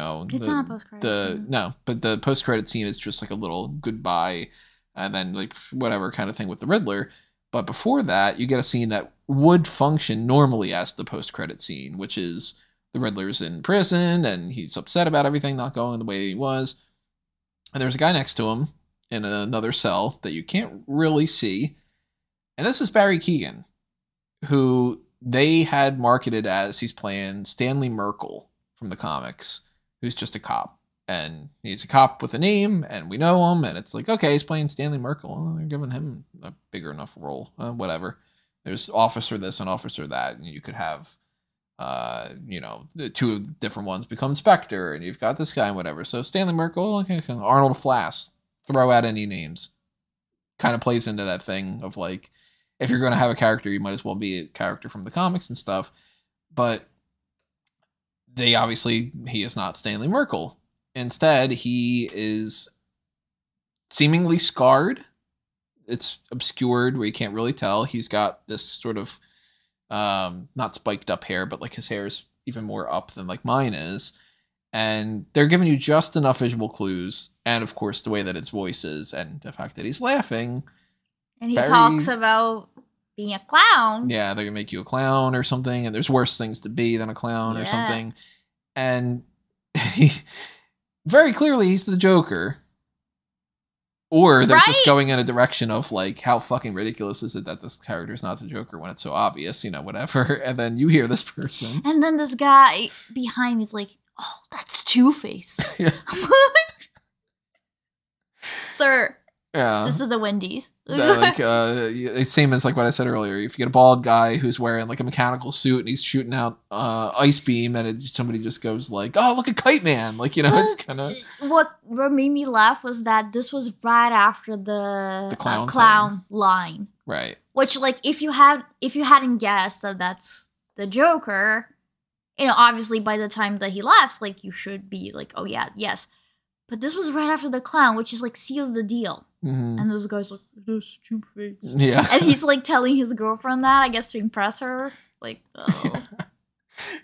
not a post-credit scene.
No, but the post-credit scene is just like a little goodbye and then like whatever kind of thing with the Riddler. But before that, you get a scene that would function normally as the post-credit scene, which is the Riddler's in prison and he's upset about everything not going the way he was. And there's a guy next to him in another cell that you can't really see. And this is Barry Keoghan, who they had marketed as he's playing Stanley Merkel from the comics, who's just a cop. And he's a cop with a name, and we know him, and it's like, okay, he's playing Stanley Merkel. Well, they're giving him a bigger enough role. Whatever. There's officer this and officer that, and you could have, the two different ones become Spectre, and you've got this guy and whatever. So Stanley Merkel, okay, Arnold Flass, throw out any names. Kind of plays into that thing of like, if you're going to have a character, you might as well be a character from the comics and stuff. But he is not Stanley Merkel. Instead, he is seemingly scarred. It's obscured where you can't really tell. He's got this sort of, not spiked up hair, but like his hair is even more up than like mine is. And they're giving you just enough visual clues. And of course, the way that his voice is and the fact that he's laughing.
And he talks about being a clown.
Yeah, they're going to make you a clown or something. And there's worse things to be than a clown or something. And very clearly, he's the Joker. Or they're just going in a direction of like, how fucking ridiculous is it that this character is not the Joker when it's so obvious, whatever. And then you hear this person.
And then this guy behind me is like, oh, that's Two-Face.
Yeah.
Sir.
Yeah.
This is the Wendy's.
Same as like what I said earlier. If you get a bald guy who's wearing like a mechanical suit and he's shooting out ice beam, and somebody just goes like, "Oh, look at Kite Man!" Like, you know, it's kind of
what made me laugh was that this was right after the
clown
line,
right?
Which, like, if you hadn't guessed that that's the Joker, you know, obviously by the time that he laughs, like, you should be like, "Oh yeah, yes." But this was right after the clown, which is like seals the deal.
Mm-hmm.
And those guys like, "This Two-Face."
Yeah.
And he's like telling his girlfriend that, I guess, to impress her. Like, oh.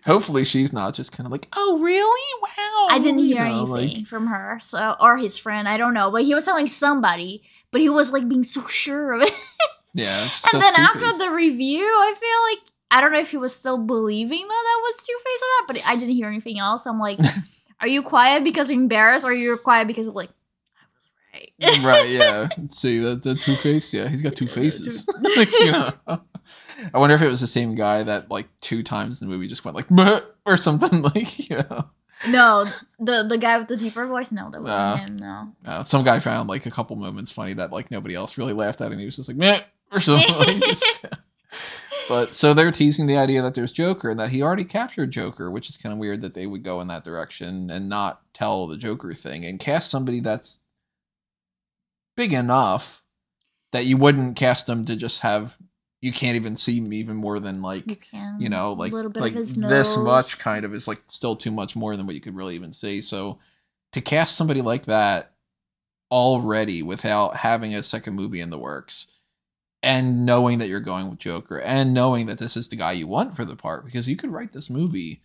Hopefully she's not just kind of like, "Oh, really? Wow."
I didn't hear anything from her, so, or his friend, I don't know. But he was telling somebody, but he was like being so sure of it.
Yeah.
And then after the review, I feel like, I don't know if he was still believing that was Two-Face or not, but I didn't hear anything else. I'm like, are you quiet because you're embarrassed, or you're quiet because of like, I was right?
Right, yeah. See, the Two-Face, yeah, he's got two faces. Like, you know. I wonder if it was the same guy that like 2 times in the movie just went like, "Bleh," or something, like, you know.
No, the guy with the deeper voice, no, that wasn't him, no.
Some guy found like a couple moments funny that like nobody else really laughed at, and he was just like, "Meh," or something. Like, but so they're teasing the idea that there's Joker and that he already captured Joker, which is kind of weird that they would go in that direction and not tell the Joker thing and cast somebody that's big enough that you wouldn't cast them to just have, you can't even see him even more than like, you know, like,
a little bit
like
of his
this
nose.
much kind of is like still too much more than what you could really even see. So to cast somebody like that already without having a second movie in the works, and knowing that you're going with Joker, and knowing that this is the guy you want for the part, because you could write this movie,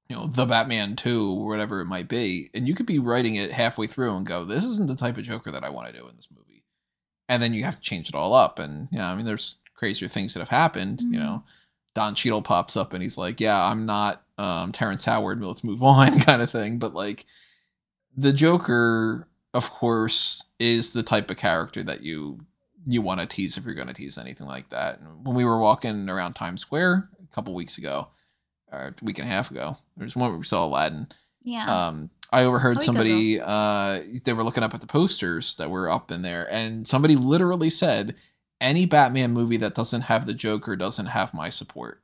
you know, The Batman 2, or whatever it might be, and you could be writing it halfway through and go, "This isn't the type of Joker that I want to do in this movie." And then you have to change it all up. And, you know, I mean, there's crazier things that have happened. Mm-hmm. You know, Don Cheadle pops up and he's like, "Yeah, I'm not Terrence Howard, let's move on," kind of thing. But, like, the Joker, of course, is the type of character that you want to tease if you're going to tease anything like that. And when we were walking around Times Square a couple weeks ago, or a week and a half ago, there was one where we saw Aladdin.
Yeah.
I overheard somebody, they were looking up at the posters that were up in there, and somebody literally said, "Any Batman movie that doesn't have the Joker doesn't have my support."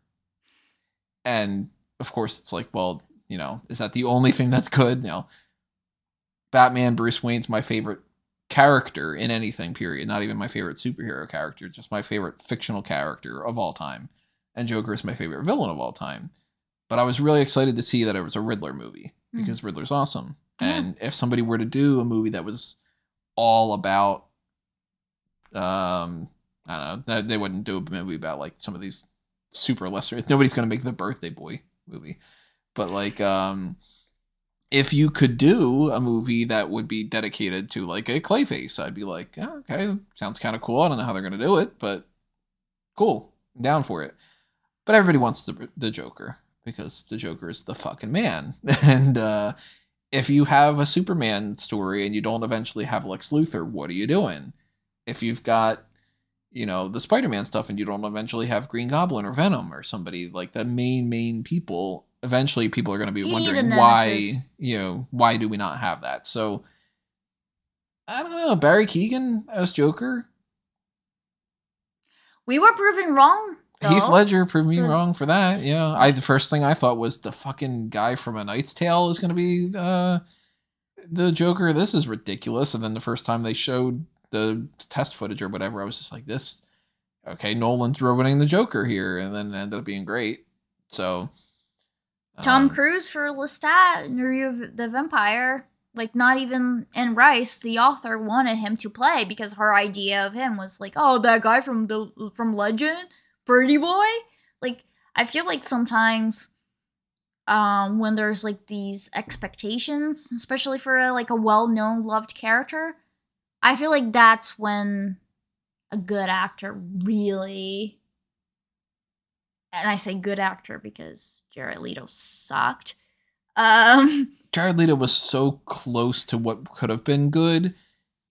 And of course it's like, well, you know, is that the only thing that's good? You know, Batman, Bruce Wayne's my favorite character in anything, period. Not even my favorite superhero character, just my favorite fictional character of all time. And Joker is my favorite villain of all time. But I was really excited to see that it was a Riddler movie, because Riddler's awesome. Yeah. And if somebody were to do a movie that was all about, I don't know, they wouldn't do a movie about like some of these super lesser, nobody's going to make the Birthday Boy movie. But like, if you could do a movie that would be dedicated to like a Clayface, I'd be like, oh, okay, sounds kind of cool. I don't know how they're going to do it, but cool. I'm down for it. But everybody wants the Joker, because the Joker is the fucking man. And if you have a Superman story and you don't eventually have Lex Luthor, what are you doing? If you've got, you know, the Spider-Man stuff and you don't eventually have Green Goblin or Venom or somebody like the main people, eventually people are going to be wondering why, you know, why do we not have that? So, I don't know, Barry Keoghan as Joker?
We were proven wrong.
Heath Ledger proved me wrong for that. Yeah, the first thing I thought was the fucking guy from A Knight's Tale is going to be the Joker. This is ridiculous. And then the first time they showed the test footage or whatever, I was just like, "This, okay, Nolan's ruining the Joker here," and then it ended up being great. So,
Tom Cruise for Lestat in Review of the Vampire. Like, not even Anne Rice, the author, wanted him to play because her idea of him was like, "Oh, that guy from Legend." Pretty boy. Like, I feel like sometimes when there's like these expectations, especially for a well-known loved character, I feel like that's when a good actor really, and I say good actor because Jared Leto sucked.
Jared Leto was so close to what could have been good,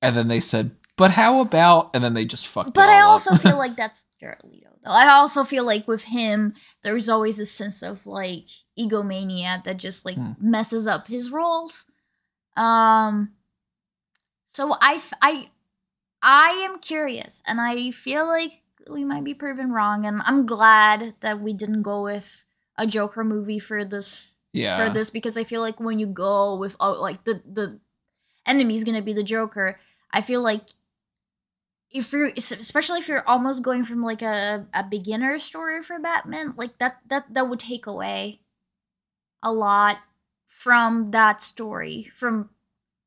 and then they said, "But how about?" And then they just fucked it all up.
But I also feel like that's Jared Leto. I also feel like with him, there's always a sense of like egomania that just like messes up his roles. So I am curious, and I feel like we might be proven wrong, and I'm glad that we didn't go with a Joker movie for this.
Yeah.
For this, because I feel like when you go with like the enemy's gonna be the Joker, I feel like if you're, especially if you're almost going from like a beginner story for Batman, like that would take away a lot from that story, from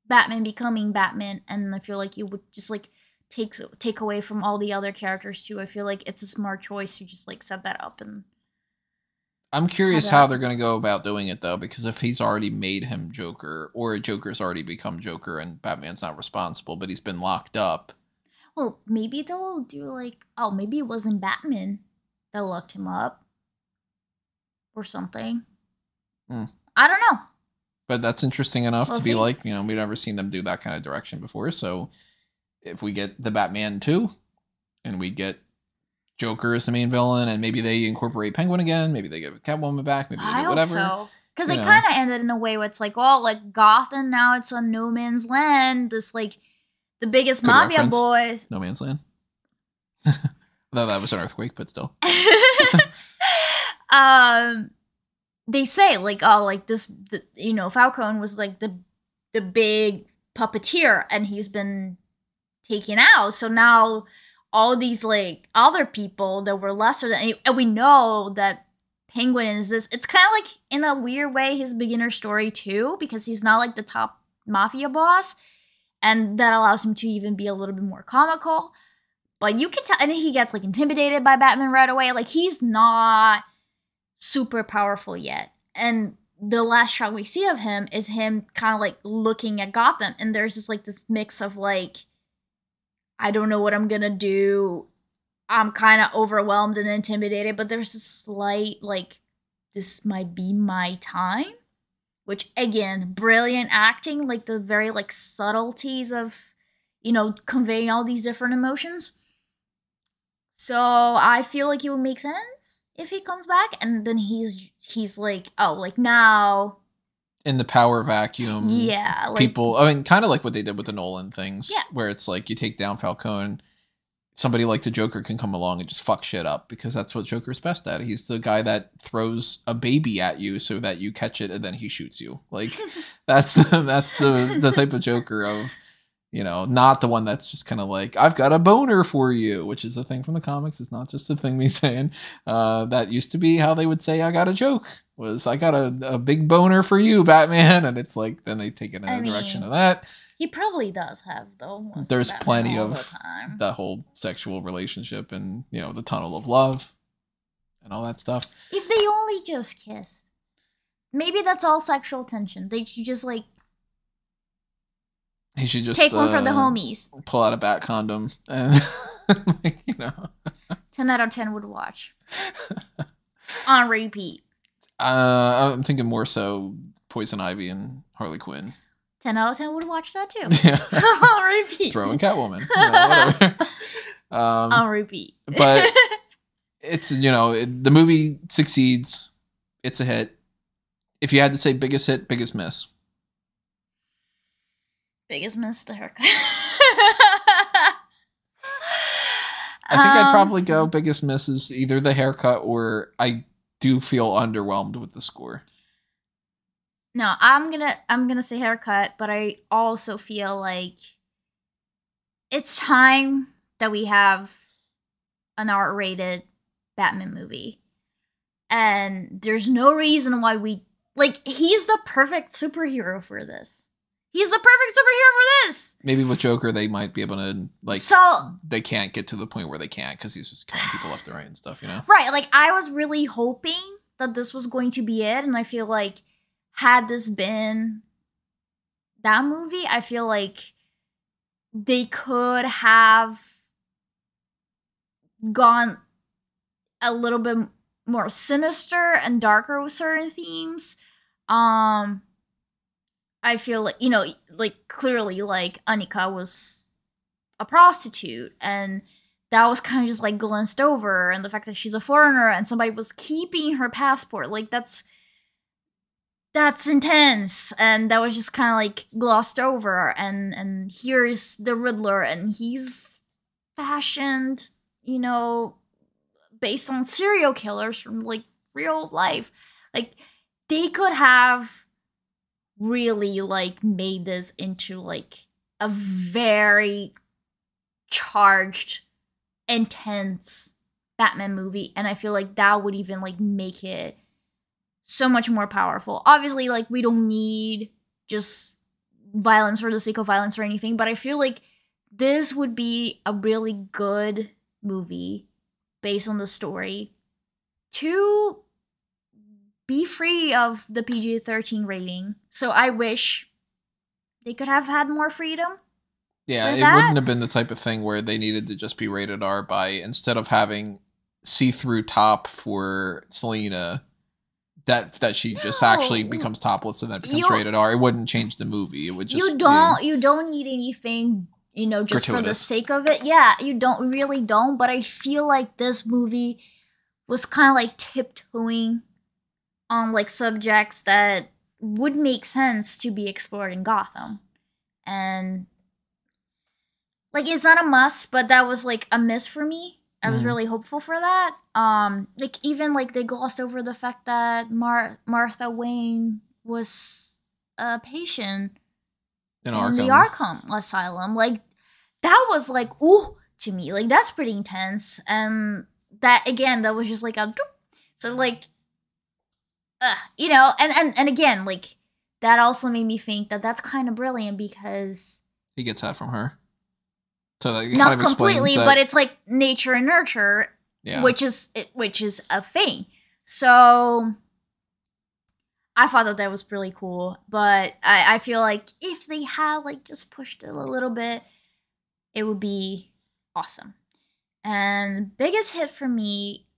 Batman becoming Batman, and I feel like you would just like take away from all the other characters too. I feel like it's a smart choice to just like set that up. And
I'm curious how they're going to go about doing it, though, because if he's already made him Joker, or Joker's already become Joker and Batman's not responsible, but he's been locked up.
Well, maybe they'll do like, oh, maybe it wasn't Batman that locked him up or something. I don't know.
But that's interesting enough to be
see.
like, you know, we've never seen them do that kind of direction before. So if we get the Batman 2 and we get Joker as the main villain, and maybe they incorporate Penguin again, maybe they give Catwoman back, maybe they do whatever.
I hope so. Because it kind of ended in a way where it's like, well, like Gotham, now it's a no man's land. This like the biggest
Good
mafia
reference.
boys.
No Man's Land. No, that was an earthquake, but still.
They say like, oh, like this, you know, Falcone was like the big puppeteer, and he's been taken out. So now all these like other people that were lesser than, and we know that Penguin is this. It's kind of like in a weird way his beginner story too, because he's not like the top mafia boss, and that allows him to even be a little bit more comical. But you can tell, and he gets like intimidated by Batman right away. Like he's not super powerful yet, and the last shot we see of him is him kind of like looking at Gotham, and there's just like this mix of like, I don't know what I'm gonna do. I'm kind of overwhelmed and intimidated, but there's a slight like, this might be my time, which again, brilliant acting, like the very like subtleties of, you know, conveying all these different emotions. So I feel like it would make sense if he comes back, and then he's like, oh, like now
in the power vacuum.
Yeah, like,
people, I mean, kind of like what they did with the Nolan things,
yeah,
where it's like you take down Falcone, somebody like the Joker can come along and just fuck shit up, because that's what Joker's best at. He's the guy that throws a baby at you so that you catch it and then he shoots you. Like that's the type of Joker of, you know, not the one that's just kind of like, I've got a boner for you, which is a thing from the comics. It's not just a thing me saying. That used to be how they would say, I got a joke, was I got a big boner for you, Batman. And it's like, then they take it in the direction of that.
He probably does have, though.
There's
Batman
plenty
all
of
the time.
that whole sexual relationship and, you know, the tunnel of love and all that stuff.
If they only just kissed. Maybe that's all sexual tension. They should just like,
he should just
take one for the homies.
Pull out a bat condom and, like, you know.
10 out of 10 would watch. On repeat.
I'm thinking more so Poison Ivy and Harley Quinn.
10 out of 10 would watch that too.
Yeah.
On repeat.
Throwing Catwoman. You know, whatever.
On repeat.
But it's, you know, the movie succeeds. It's a hit. If you had to say biggest hit, biggest miss.
Biggest miss, the haircut.
I think I'd probably go biggest miss is either the haircut or I do feel underwhelmed with the score.
No, I'm gonna say haircut, but I also feel like it's time that we have an R-rated Batman movie. And there's no reason why we, like, he's the perfect superhero for this. He's the perfect superhero for this.
Maybe with Joker, they might be able to, like,
so
they can't get to the point where they can't because he's just killing people left and right and stuff, you know?
Right, like, I was really hoping that this was going to be it, and I feel like had this been that movie, I feel like they could have gone a little bit more sinister and darker with certain themes. I feel like, you know, like, clearly, like, Annika was a prostitute, and that was kind of just, like, glanced over, and the fact that she's a foreigner and somebody was keeping her passport, like, that's intense, and that was just kind of, like, glossed over, and here's the Riddler, and he's fashioned, you know, based on serial killers from like real life. Like they could have really like made this into like a very charged, intense Batman movie, and I feel like that would even like make it so much more powerful. Obviously, like we don't need just violence for the sake of violence or anything, but I feel like this would be a really good movie based on the story to be free of the PG-13 rating. So I wish they could have had more freedom.
Yeah, it wouldn't have been the type of thing where they needed to just be rated R by, instead of having see-through top for Selena, that she just actually becomes topless and then becomes rated R. It wouldn't change the movie. It would just
you don't need anything, you know, just gratuitous. For the sake of it. Yeah, you really don't. But I feel like this movie was kind of like tiptoeing on like subjects that would make sense to be explored in Gotham, and like it's not a must, but that was like a miss for me. I was really hopeful for that. Like even like they glossed over the fact that Martha Wayne was a patient in the Arkham Asylum. Like that was like ooh to me. Like that's pretty intense. And that again, that was just like a so like, you know, and again, like that also made me think that that's kind of brilliant because
he gets that from her. So that
not kind of completely, but it's like nature and nurture, which is a thing. So I thought that was really cool, but I feel like if they had like just pushed it a little bit, it would be awesome. And biggest hit for me,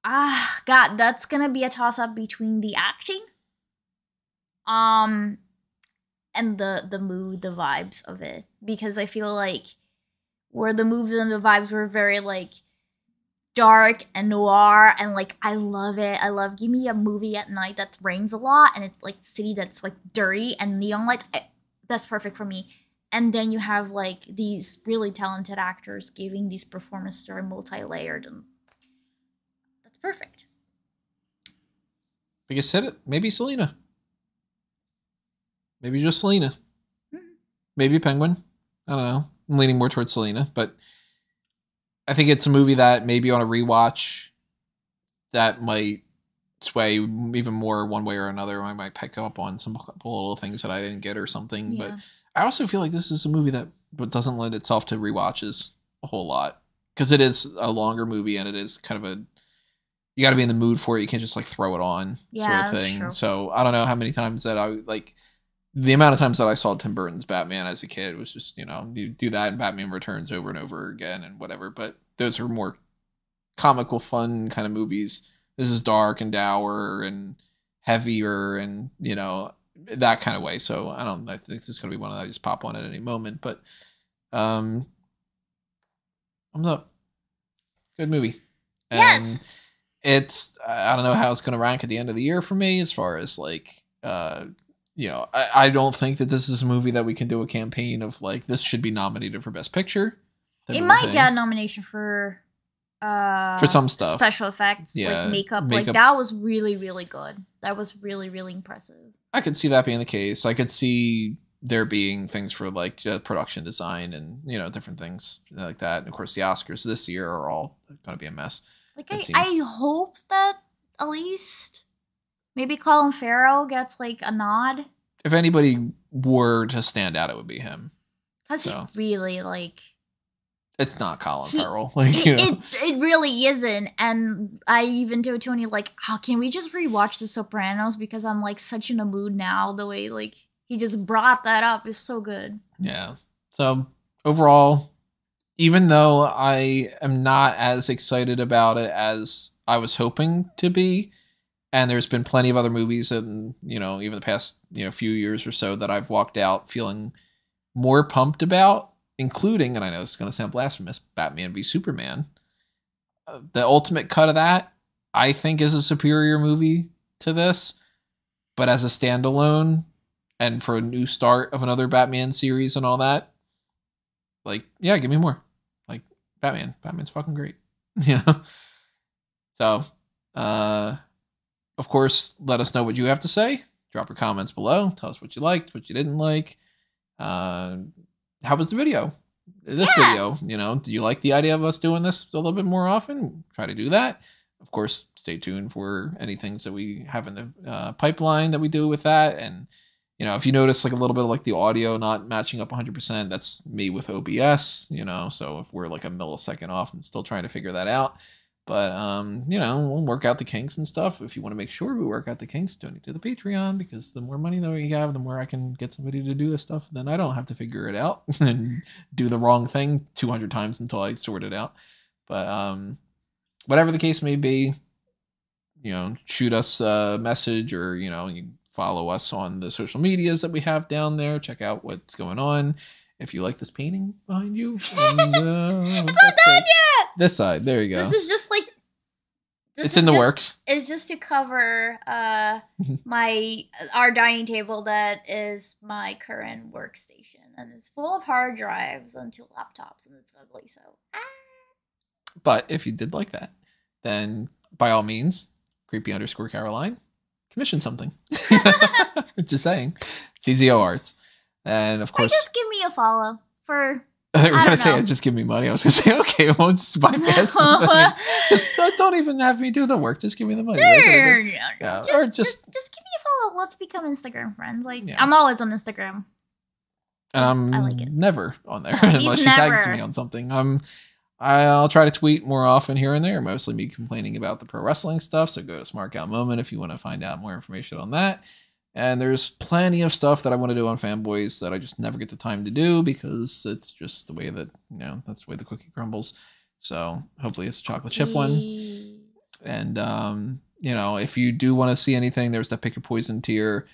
God, that's gonna be a toss up between the acting, and the mood, the vibes of it, because I feel like where the mood and the vibes were very like dark and noir, and like I love it. I love give me a movie at night that rains a lot and it's like city that's like dirty and neon lights. That's perfect for me. And then you have like these really talented actors giving these performances that are multi-layered, and that's perfect.
Biggest hit, maybe Selena. Maybe just Selena. Maybe Penguin. I don't know. I'm leaning more towards Selena, but I think it's a movie that maybe on a rewatch that might sway even more one way or another. I might pick up on some little things that I didn't get or something. Yeah. But I also feel like this is a movie that doesn't lend itself to rewatches a whole lot because it is a longer movie and it is kind of you got to be in the mood for it. You can't just like throw it on sort of thing. True. So I don't know how many times that I like. The amount of times that I saw Tim Burton's Batman as a kid was just, you know, you do that and Batman Returns over and over again and whatever. But those are more comical, fun kind of movies. This is dark and dour and heavier and, you know, that kind of way. So I think this is going to be one that I just pop on at any moment. But thumbs up. Good movie.
Yes.
And I don't know how it's going to rank at the end of the year for me as far as like, you know, I don't think that this is a movie that we can do a campaign of like this should be nominated for Best Picture.
It might get a nomination for
some stuff,
special effects, like makeup. Like that was really, really good. That was really, really impressive.
I could see that being the case. I could see there being things for like production design and, you know, different things like that. And of course, the Oscars this year are all going to be a mess.
Like I hope that at least maybe Colin Farrell gets like a nod.
If anybody were to stand out, it would be him.
Because he really like.
It's not Colin Farrell. Like, you know.
It really isn't. And I even told Tony like, can we just rewatch The Sopranos because I'm like such in a mood now. The way like he just brought that up is so good.
Yeah. So overall, even though I am not as excited about it as I was hoping to be. And there's been plenty of other movies and, you know, even the past, you know, few years or so that I've walked out feeling more pumped about, including, and I know it's going to sound blasphemous, Batman v Superman. The ultimate cut of that, I think, is a superior movie to this. But as a standalone and for a new start of another Batman series and all that, like, yeah, give me more. Like, Batman's fucking great. You know? So, of course, let us know what you have to say. Drop your comments below. Tell us what you liked, what you didn't like. How was the video? This video, you know, do you like the idea of us doing this a little bit more often? Try to do that. Of course, stay tuned for any things that we have in the pipeline that we do with that. And, you know, if you notice like a little bit of like the audio not matching up 100%, that's me with OBS, you know, so if we're like a millisecond off, I'm still trying to figure that out. But, you know, we'll work out the kinks and stuff. If you want to make sure we work out the kinks, donate to the Patreon, because the more money that we have, the more I can get somebody to do this stuff. Then I don't have to figure it out and do the wrong thing 200 times until I sort it out. But whatever the case may be, you know, shoot us a message, or, you know, you follow us on the social medias that we have down there. Check out what's going on. If you like this painting behind you, and,
it's not done yet.
This side, there you go.
This is just like
it's in the works.
It's just to cover our dining table that is my current workstation, and it's full of hard drives and 2 laptops, and it's ugly. So,
But if you did like that, then by all means, creepy_Caroline, commission something. Just saying, CZO Arts. And of course,
just give me a follow for.
We're gonna say, just give me money. I was gonna say, okay, we'll just bypass the just don't even have me do the work. Just give me the money.
Yeah. Or just give me a follow. Let's become Instagram friends. Like, I'm always on Instagram,
and I like it. Never on there unless she tags me on something. I'll try to tweet more often here and there. Mostly me complaining about the pro wrestling stuff. So go to Smart Out Moment if you want to find out more information on that. And there's plenty of stuff that I want to do on Fanboys that I just never get the time to do, because it's just the way that, you know, that's the way the cookie crumbles. So hopefully it's a chocolate chip one. And, you know, if you do want to see anything, there's that Pick Your Poison tier.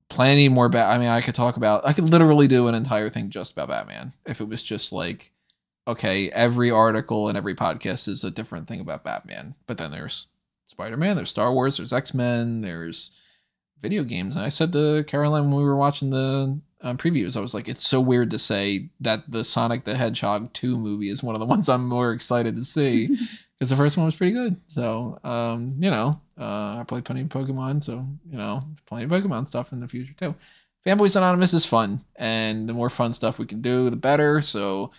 Plenty more. I mean, I could literally do an entire thing just about Batman. If it was just like, okay, every article and every podcast is a different thing about Batman. But then there's Spider-Man, there's Star Wars, there's X-Men, there's video games. And I said to Caroline when we were watching the previews, I was like, it's so weird to say that the Sonic the Hedgehog 2 movie is one of the ones I'm more excited to see, because the first one was pretty good. So, you know, I played plenty of Pokemon, so, you know, plenty of Pokemon stuff in the future too. Fanboys Anonymous is fun, and the more fun stuff we can do, the better. So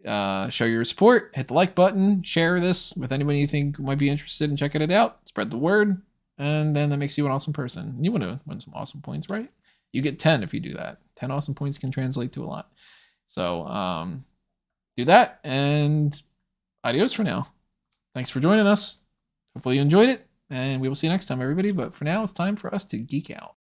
show your support, hit the like button, share this with anybody you think might be interested in checking it out, spread the word. And then that makes you an awesome person. You want to win some awesome points, right? You get 10 if you do that. 10 awesome points can translate to a lot. So do that, and adios for now. Thanks for joining us. Hopefully you enjoyed it, and we will see you next time, everybody. But for now, it's time for us to geek out.